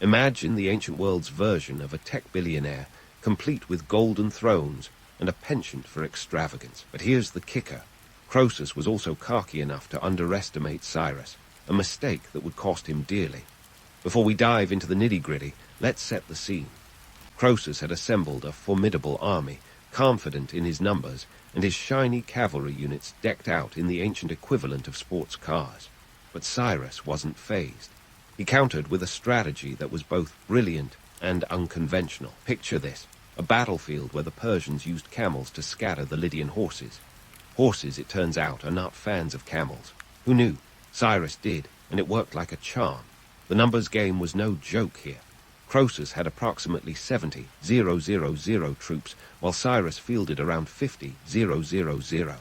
Imagine the ancient world's version of a tech billionaire, complete with golden thrones and a penchant for extravagance. But here's the kicker. Croesus was also cocky enough to underestimate Cyrus, a mistake that would cost him dearly. Before we dive into the nitty-gritty, let's set the scene. Croesus had assembled a formidable army, confident in his numbers, and his shiny cavalry units decked out in the ancient equivalent of sports cars. But Cyrus wasn't fazed. He countered with a strategy that was both brilliant and unconventional. Picture this, a battlefield where the Persians used camels to scatter the Lydian horses. Horses, it turns out, are not fans of camels. Who knew? Cyrus did, and it worked like a charm. The numbers game was no joke here. Croesus had approximately 70,000 troops, while Cyrus fielded around 50,000.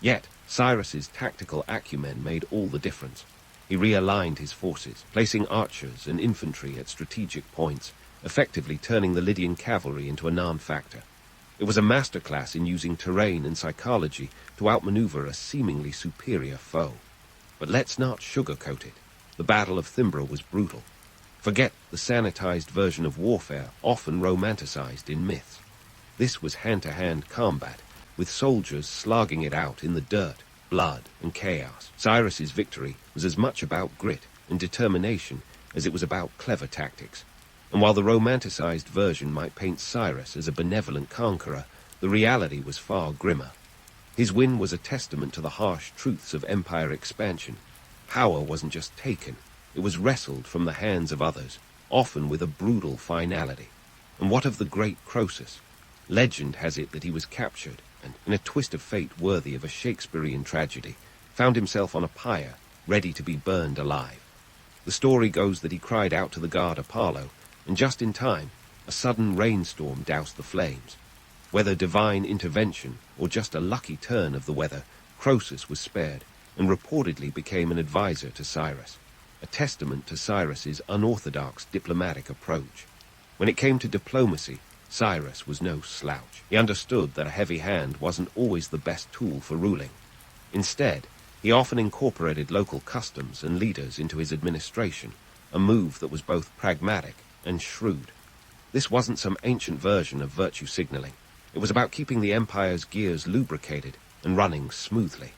Yet, Cyrus's tactical acumen made all the difference. He realigned his forces, placing archers and infantry at strategic points, effectively turning the Lydian cavalry into a non-factor. It was a masterclass in using terrain and psychology to outmaneuver a seemingly superior foe. But let's not sugarcoat it. The Battle of Thymbra was brutal. Forget the sanitized version of warfare, often romanticized in myths. This was hand-to-hand combat, with soldiers slogging it out in the dirt, blood, and chaos. Cyrus's victory was as much about grit and determination as it was about clever tactics. And while the romanticized version might paint Cyrus as a benevolent conqueror, the reality was far grimmer. His win was a testament to the harsh truths of empire expansion. Power wasn't just taken, it was wrestled from the hands of others, often with a brutal finality. And what of the great Croesus? Legend has it that he was captured, and, in a twist of fate worthy of a Shakespearean tragedy, found himself on a pyre, ready to be burned alive. The story goes that he cried out to the god Apollo, and just in time, a sudden rainstorm doused the flames. Whether divine intervention or just a lucky turn of the weather, Croesus was spared, and reportedly became an advisor to Cyrus, a testament to Cyrus's unorthodox diplomatic approach. When it came to diplomacy, Cyrus was no slouch. He understood that a heavy hand wasn't always the best tool for ruling. Instead, he often incorporated local customs and leaders into his administration, a move that was both pragmatic and shrewd. This wasn't some ancient version of virtue signaling. It was about keeping the empire's gears lubricated and running smoothly.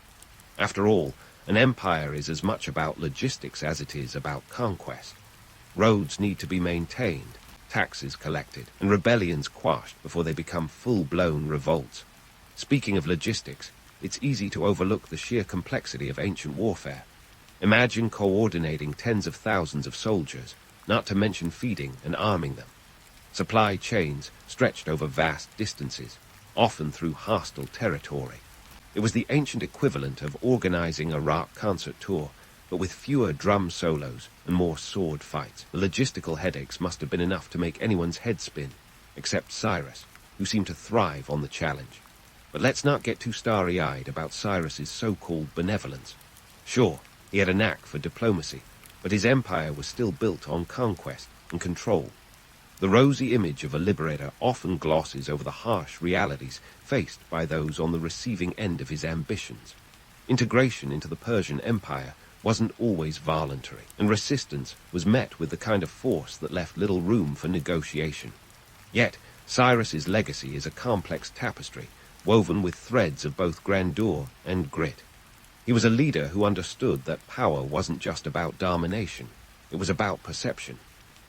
After all, an empire is as much about logistics as it is about conquest. Roads need to be maintained, taxes collected, and rebellions quashed before they become full-blown revolts. Speaking of logistics, it's easy to overlook the sheer complexity of ancient warfare. Imagine coordinating tens of thousands of soldiers, not to mention feeding and arming them. Supply chains stretched over vast distances, often through hostile territory. It was the ancient equivalent of organizing a rock concert tour, but with fewer drum solos and more sword fights. The logistical headaches must have been enough to make anyone's head spin, except Cyrus, who seemed to thrive on the challenge. But let's not get too starry-eyed about Cyrus's so-called benevolence. Sure, he had a knack for diplomacy, but his empire was still built on conquest and control. The rosy image of a liberator often glosses over the harsh realities faced by those on the receiving end of his ambitions. Integration into the Persian Empire wasn't always voluntary, and resistance was met with the kind of force that left little room for negotiation. Yet, Cyrus's legacy is a complex tapestry, woven with threads of both grandeur and grit. He was a leader who understood that power wasn't just about domination, it was about perception.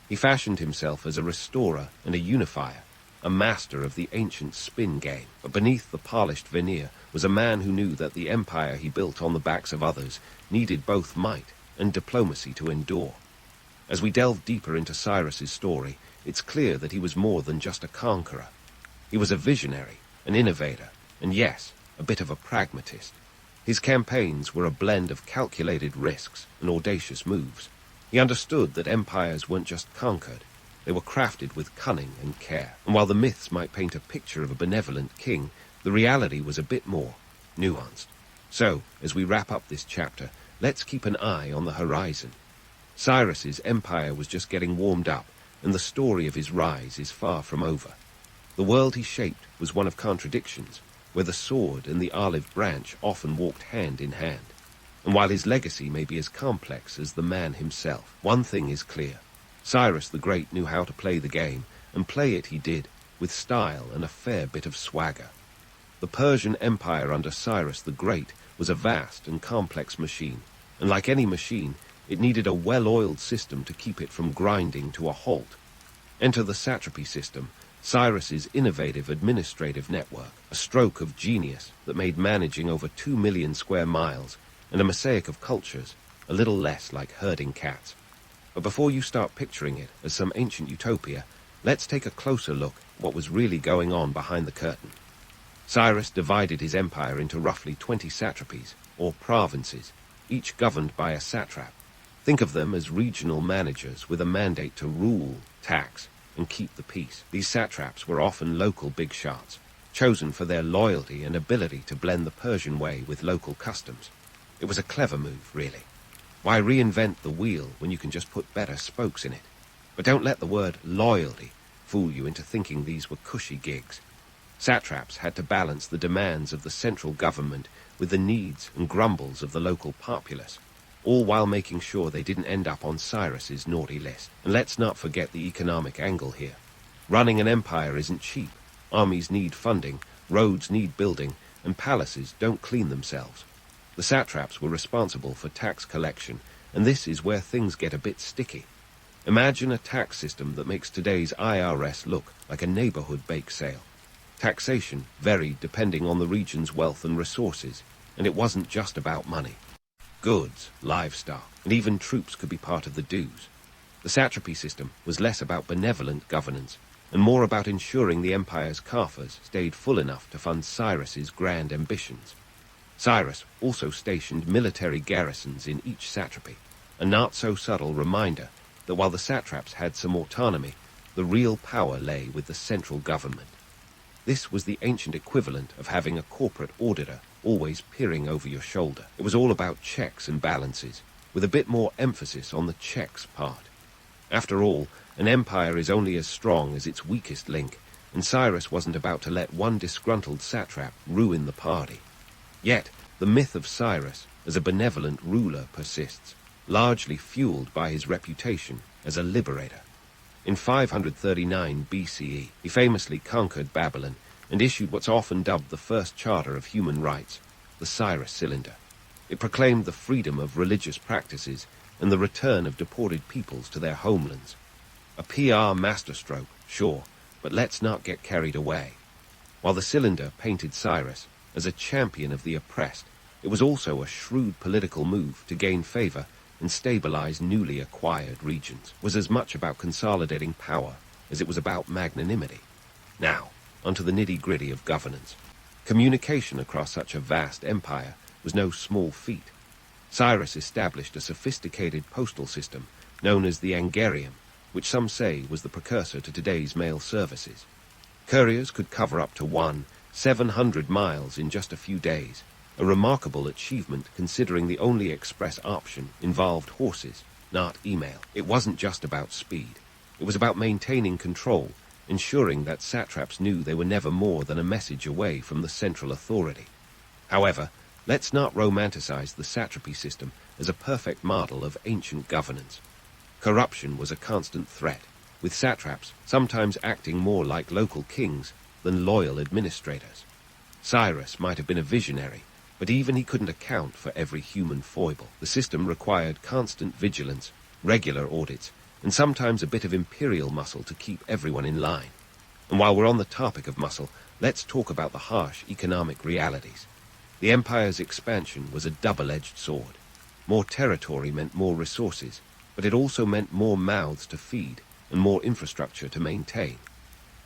He fashioned himself as a restorer and a unifier, a master of the ancient spin game. But beneath the polished veneer was a man who knew that the empire he built on the backs of others needed both might and diplomacy to endure. As we delve deeper into Cyrus's story, it's clear that he was more than just a conqueror. He was a visionary, an innovator, and yes, a bit of a pragmatist. His campaigns were a blend of calculated risks and audacious moves. He understood that empires weren't just conquered, they were crafted with cunning and care. And while the myths might paint a picture of a benevolent king, the reality was a bit more nuanced. So, as we wrap up this chapter, let's keep an eye on the horizon. Cyrus's empire was just getting warmed up, and the story of his rise is far from over. The world he shaped was one of contradictions, where the sword and the olive branch often walked hand in hand. And while his legacy may be as complex as the man himself, one thing is clear. Cyrus the Great knew how to play the game, and play it he did, with style and a fair bit of swagger. The Persian Empire under Cyrus the Great was a vast and complex machine, and like any machine, it needed a well-oiled system to keep it from grinding to a halt. Enter the satrapy system, Cyrus's innovative administrative network, a stroke of genius that made managing over 2 million square miles and a mosaic of cultures a little less like herding cats. But before you start picturing it as some ancient utopia, let's take a closer look at what was really going on behind the curtain. Cyrus divided his empire into roughly 20 satrapies, or provinces, each governed by a satrap. Think of them as regional managers with a mandate to rule, tax, and keep the peace. These satraps were often local big shots, chosen for their loyalty and ability to blend the Persian way with local customs. It was a clever move, really. Why reinvent the wheel when you can just put better spokes in it? But don't let the word loyalty fool you into thinking these were cushy gigs. Satraps had to balance the demands of the central government with the needs and grumbles of the local populace, all while making sure they didn't end up on Cyrus's naughty list. And let's not forget the economic angle here. Running an empire isn't cheap. Armies need funding, roads need building, and palaces don't clean themselves. The satraps were responsible for tax collection, and this is where things get a bit sticky. Imagine a tax system that makes today's IRS look like a neighborhood bake sale. Taxation varied depending on the region's wealth and resources, and it wasn't just about money. Goods, livestock, and even troops could be part of the dues. The satrapy system was less about benevolent governance, and more about ensuring the empire's coffers stayed full enough to fund Cyrus's grand ambitions. Cyrus also stationed military garrisons in each satrapy, a not-so-subtle reminder that while the satraps had some autonomy, the real power lay with the central government. This was the ancient equivalent of having a corporate auditor always peering over your shoulder. It was all about checks and balances, with a bit more emphasis on the checks part. After all, an empire is only as strong as its weakest link, and Cyrus wasn't about to let one disgruntled satrap ruin the party. Yet, the myth of Cyrus as a benevolent ruler persists, largely fueled by his reputation as a liberator. In 539 BCE, he famously conquered Babylon and issued what's often dubbed the first charter of human rights, the Cyrus Cylinder. It proclaimed the freedom of religious practices and the return of deported peoples to their homelands. A PR masterstroke, sure, but let's not get carried away. While the Cylinder painted Cyrus as a champion of the oppressed, it was also a shrewd political move to gain favor and stabilize newly acquired regions. It was as much about consolidating power as it was about magnanimity. Now, onto the nitty-gritty of governance. Communication across such a vast empire was no small feat. Cyrus established a sophisticated postal system known as the Angarium, which some say was the precursor to today's mail services. Couriers could cover up to 700 miles in just a few days, a remarkable achievement considering the only express option involved horses, not email. It wasn't just about speed. It was about maintaining control, ensuring that satraps knew they were never more than a message away from the central authority. However, let's not romanticize the satrapy system as a perfect model of ancient governance. Corruption was a constant threat, with satraps sometimes acting more like local kings than loyal administrators. Cyrus might have been a visionary, but even he couldn't account for every human foible. The system required constant vigilance, regular audits, and sometimes a bit of imperial muscle to keep everyone in line. And while we're on the topic of muscle, let's talk about the harsh economic realities. The empire's expansion was a double-edged sword. More territory meant more resources, but it also meant more mouths to feed and more infrastructure to maintain.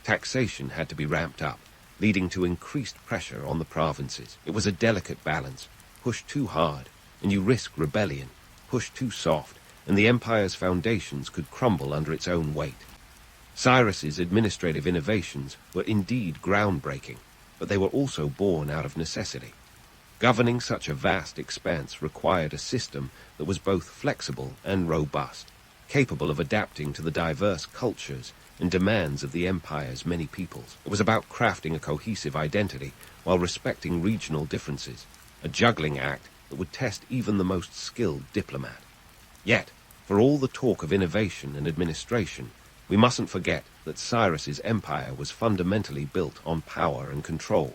Taxation had to be ramped up, leading to increased pressure on the provinces. It was a delicate balance. Push too hard, and you risk rebellion. Push too soft, and the empire's foundations could crumble under its own weight. Cyrus's administrative innovations were indeed groundbreaking, but they were also born out of necessity. Governing such a vast expanse required a system that was both flexible and robust, capable of adapting to the diverse cultures and demands of the empire's many peoples. It was about crafting a cohesive identity while respecting regional differences, a juggling act that would test even the most skilled diplomat. Yet, for all the talk of innovation and administration, we mustn't forget that Cyrus's empire was fundamentally built on power and control.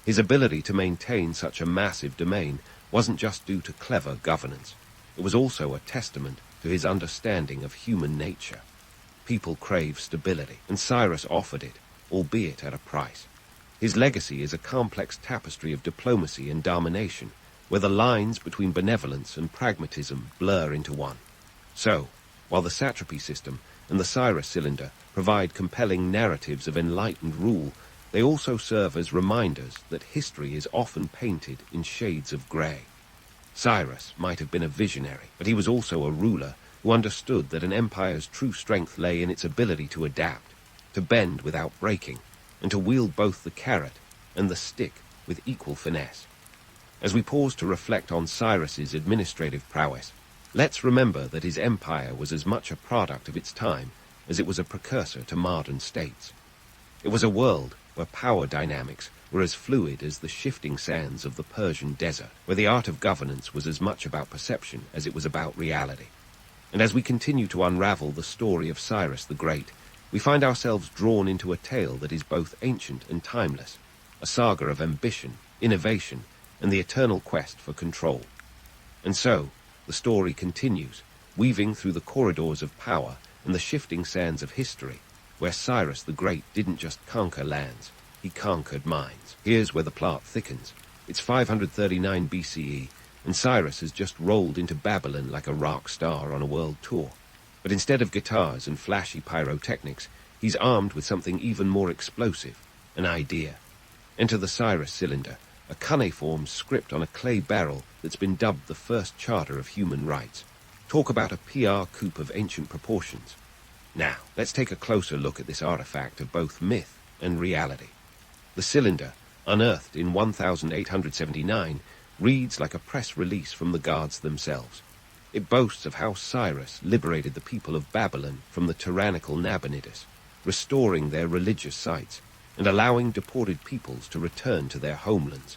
His ability to maintain such a massive domain wasn't just due to clever governance. It was also a testament to his understanding of human nature. People crave stability, and Cyrus offered it, albeit at a price. His legacy is a complex tapestry of diplomacy and domination, where the lines between benevolence and pragmatism blur into one. So, while the satrapy system and the Cyrus cylinder provide compelling narratives of enlightened rule, they also serve as reminders that history is often painted in shades of grey. Cyrus might have been a visionary, but he was also a ruler who understood that an empire's true strength lay in its ability to adapt, to bend without breaking, and to wield both the carrot and the stick with equal finesse. As we pause to reflect on Cyrus's administrative prowess, let's remember that his empire was as much a product of its time as it was a precursor to modern states. It was a world where power dynamics were as fluid as the shifting sands of the Persian desert, where the art of governance was as much about perception as it was about reality. And as we continue to unravel the story of Cyrus the Great, we find ourselves drawn into a tale that is both ancient and timeless, a saga of ambition, innovation, and the eternal quest for control. And so, the story continues, weaving through the corridors of power and the shifting sands of history, where Cyrus the Great didn't just conquer lands, he conquered minds. Here's where the plot thickens. It's 539 BCE, and Cyrus has just rolled into Babylon like a rock star on a world tour. But instead of guitars and flashy pyrotechnics, he's armed with something even more explosive, an idea. Enter the Cyrus cylinder, a cuneiform script on a clay barrel that's been dubbed the first charter of human rights. Talk about a PR coup of ancient proportions. Now, let's take a closer look at this artifact of both myth and reality. The cylinder, unearthed in 1879, reads like a press release from the gods themselves. It boasts of how Cyrus liberated the people of Babylon from the tyrannical Nabonidus, restoring their religious sites and allowing deported peoples to return to their homelands.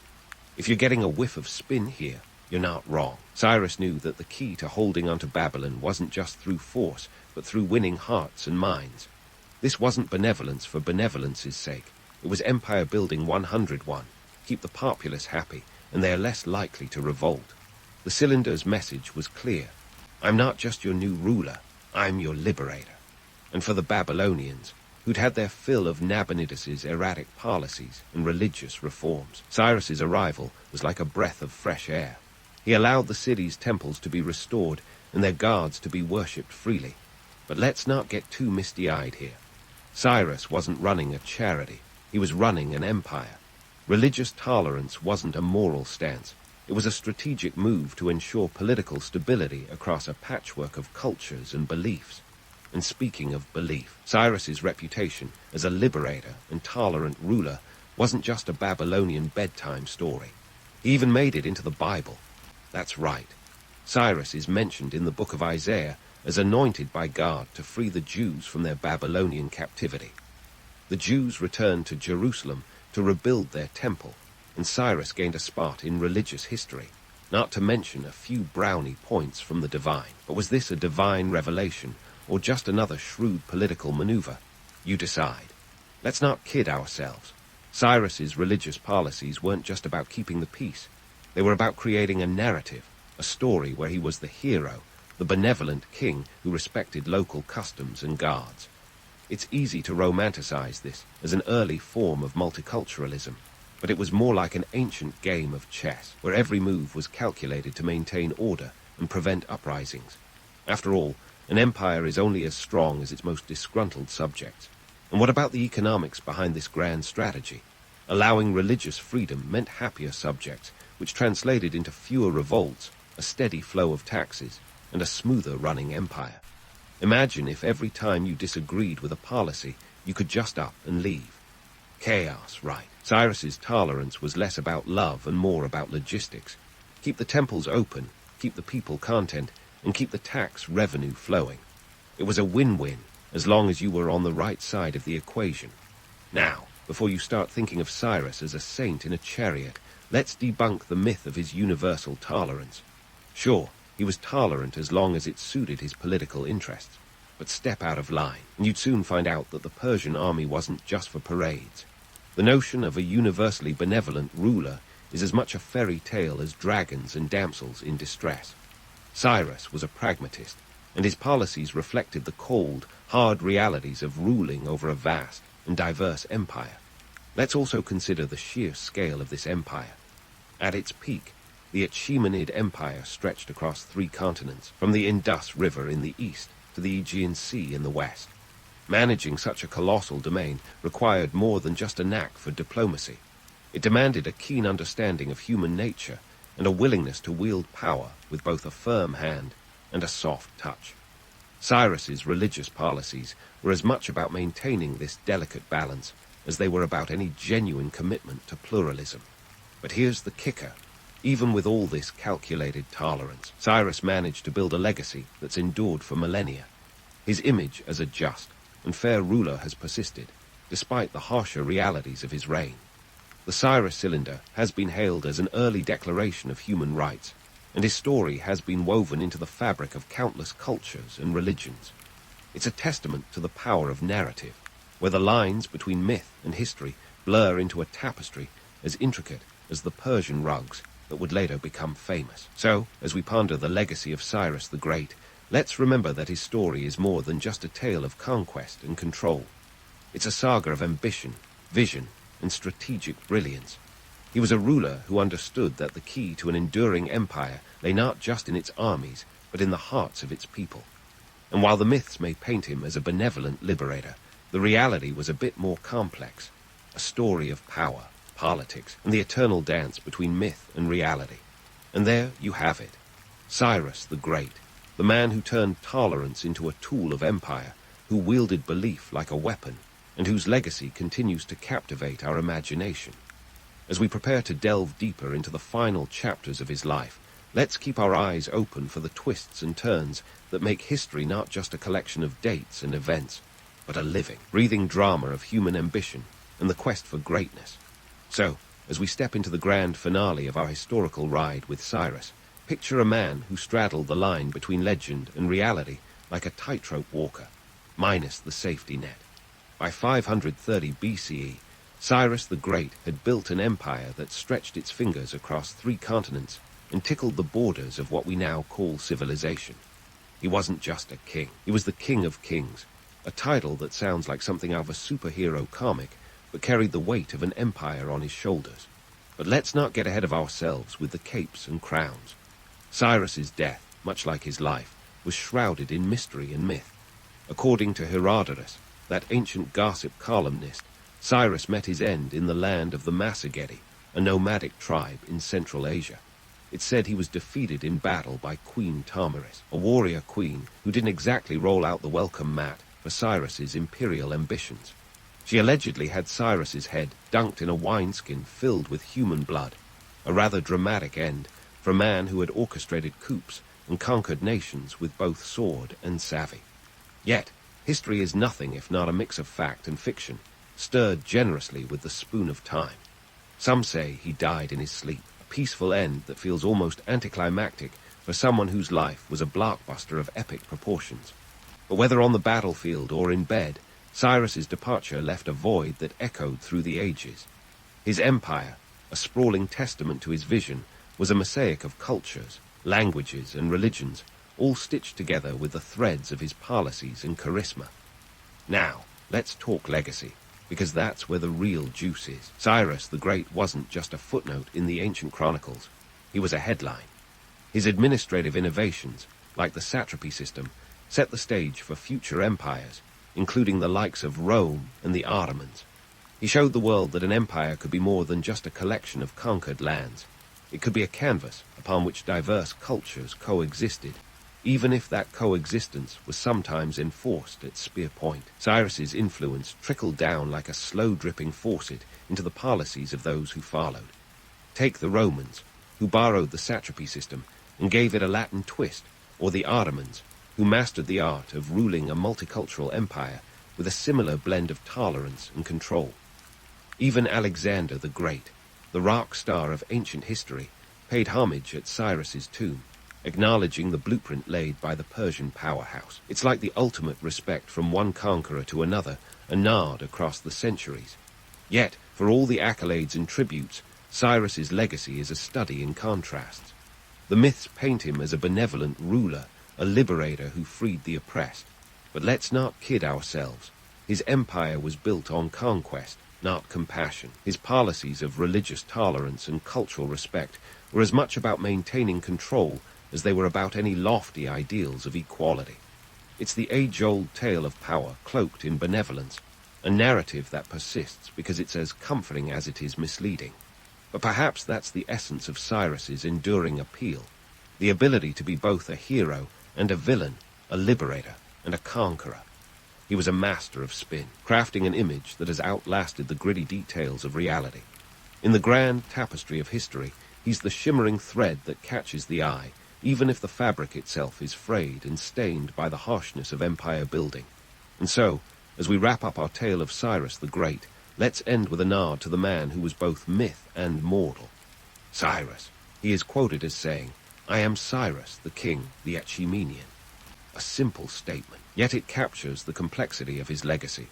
If you're getting a whiff of spin here, you're not wrong. Cyrus knew that the key to holding onto Babylon wasn't just through force, but through winning hearts and minds. This wasn't benevolence for benevolence's sake. It was empire building 101. Keep the populace happy, and they are less likely to revolt. The cylinder's message was clear. I'm not just your new ruler, I'm your liberator. And for the Babylonians, who'd had their fill of Nabonidus's erratic policies and religious reforms, Cyrus's arrival was like a breath of fresh air. He allowed the city's temples to be restored and their gods to be worshipped freely. But let's not get too misty-eyed here. Cyrus wasn't running a charity. He was running an empire. Religious tolerance wasn't a moral stance. It was a strategic move to ensure political stability across a patchwork of cultures and beliefs. And speaking of belief, Cyrus's reputation as a liberator and tolerant ruler wasn't just a Babylonian bedtime story. He even made it into the Bible. That's right. Cyrus is mentioned in the book of Isaiah as anointed by God to free the Jews from their Babylonian captivity. The Jews returned to Jerusalem to rebuild their temple, and Cyrus gained a spot in religious history, not to mention a few brownie points from the divine. But was this a divine revelation, or just another shrewd political maneuver? You decide. Let's not kid ourselves. Cyrus's religious policies weren't just about keeping the peace. They were about creating a narrative, a story where he was the hero, the benevolent king who respected local customs and guards. It's easy to romanticize this as an early form of multiculturalism, but it was more like an ancient game of chess, where every move was calculated to maintain order and prevent uprisings. After all, an empire is only as strong as its most disgruntled subjects. And what about the economics behind this grand strategy? Allowing religious freedom meant happier subjects, which translated into fewer revolts, a steady flow of taxes, and a smoother running empire. Imagine if every time you disagreed with a policy, you could just up and leave. Chaos, right? Cyrus's tolerance was less about love and more about logistics. Keep the temples open, keep the people content, and keep the tax revenue flowing. It was a win-win, as long as you were on the right side of the equation. Now, before you start thinking of Cyrus as a saint in a chariot, let's debunk the myth of his universal tolerance. Sure, he was tolerant as long as it suited his political interests. But step out of line, and you'd soon find out that the Persian army wasn't just for parades. The notion of a universally benevolent ruler is as much a fairy tale as dragons and damsels in distress. Cyrus was a pragmatist, and his policies reflected the cold, hard realities of ruling over a vast and diverse empire. Let's also consider the sheer scale of this empire. At its peak, the Achaemenid Empire stretched across 3 continents, from the Indus River in the east to the Aegean Sea in the west. Managing such a colossal domain required more than just a knack for diplomacy. It demanded a keen understanding of human nature and a willingness to wield power with both a firm hand and a soft touch. Cyrus's religious policies were as much about maintaining this delicate balance as they were about any genuine commitment to pluralism. But here's the kicker. Even with all this calculated tolerance, Cyrus managed to build a legacy that's endured for millennia. His image as a just and fair ruler has persisted, despite the harsher realities of his reign. The Cyrus cylinder has been hailed as an early declaration of human rights, and his story has been woven into the fabric of countless cultures and religions. It's a testament to the power of narrative, where the lines between myth and history blur into a tapestry as intricate as the Persian rugs that would later become famous. So, as we ponder the legacy of Cyrus the Great, let's remember that his story is more than just a tale of conquest and control. It's a saga of ambition, vision, and strategic brilliance. He was a ruler who understood that the key to an enduring empire lay not just in its armies, but in the hearts of its people. And while the myths may paint him as a benevolent liberator, the reality was a bit more complex, a story of power, politics, and the eternal dance between myth and reality. And there you have it. Cyrus the Great, the man who turned tolerance into a tool of empire, who wielded belief like a weapon, and whose legacy continues to captivate our imagination. As we prepare to delve deeper into the final chapters of his life, let's keep our eyes open for the twists and turns that make history not just a collection of dates and events, but a living, breathing drama of human ambition and the quest for greatness. So, as we step into the grand finale of our historical ride with Cyrus, picture a man who straddled the line between legend and reality like a tightrope walker, minus the safety net. By 530 BCE, Cyrus the Great had built an empire that stretched its fingers across 3 continents and tickled the borders of what we now call civilization. He wasn't just a king. He was the King of Kings, a title that sounds like something out of a superhero comic, but carried the weight of an empire on his shoulders. But let's not get ahead of ourselves with the capes and crowns. Cyrus's death, much like his life, was shrouded in mystery and myth. According to Herodotus, that ancient gossip columnist, Cyrus met his end in the land of the Massagetae, a nomadic tribe in Central Asia. It's said he was defeated in battle by Queen Tamaris, a warrior queen who didn't exactly roll out the welcome mat for Cyrus's imperial ambitions. She allegedly had Cyrus's head dunked in a wineskin filled with human blood, a rather dramatic end for a man who had orchestrated coups and conquered nations with both sword and savvy. Yet, history is nothing if not a mix of fact and fiction, stirred generously with the spoon of time. Some say he died in his sleep, a peaceful end that feels almost anticlimactic for someone whose life was a blockbuster of epic proportions. But whether on the battlefield or in bed, Cyrus's departure left a void that echoed through the ages. His empire, a sprawling testament to his vision, was a mosaic of cultures, languages, and religions, all stitched together with the threads of his policies and charisma. Now, let's talk legacy, because that's where the real juice is. Cyrus the Great wasn't just a footnote in the ancient chronicles. He was a headline. His administrative innovations, like the satrapy system, set the stage for future empires, including the likes of Rome and the Ottomans. He showed the world that an empire could be more than just a collection of conquered lands. It could be a canvas upon which diverse cultures coexisted, even if that coexistence was sometimes enforced at spear point. Cyrus's influence trickled down like a slow-dripping faucet into the policies of those who followed. Take the Romans, who borrowed the satrapy system and gave it a Latin twist, or the Ottomans, who mastered the art of ruling a multicultural empire with a similar blend of tolerance and control. Even Alexander the Great, the rock star of ancient history, paid homage at Cyrus's tomb, acknowledging the blueprint laid by the Persian powerhouse. It's like the ultimate respect from one conqueror to another, a nod across the centuries. Yet, for all the accolades and tributes, Cyrus's legacy is a study in contrasts. The myths paint him as a benevolent ruler, a liberator who freed the oppressed. But let's not kid ourselves. His empire was built on conquest, not compassion. His policies of religious tolerance and cultural respect were as much about maintaining control as they were about any lofty ideals of equality. It's the age-old tale of power cloaked in benevolence, a narrative that persists because it's as comforting as it is misleading. But perhaps that's the essence of Cyrus's enduring appeal, the ability to be both a hero and a villain, a liberator and a conqueror. He was a master of spin, crafting an image that has outlasted the gritty details of reality. In the grand tapestry of history, he's the shimmering thread that catches the eye, even if the fabric itself is frayed and stained by the harshness of empire building. And so, as we wrap up our tale of Cyrus the Great, let's end with a nod to the man who was both myth and mortal. Cyrus. He is quoted as saying, "I am Cyrus, the king, the Achaemenian." A simple statement, yet it captures the complexity of his legacy,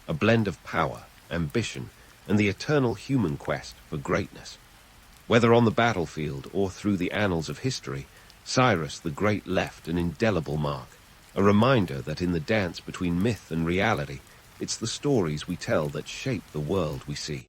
a blend of power, ambition, and the eternal human quest for greatness. Whether on the battlefield or through the annals of history, Cyrus the Great left an indelible mark, a reminder that in the dance between myth and reality, it's the stories we tell that shape the world we see.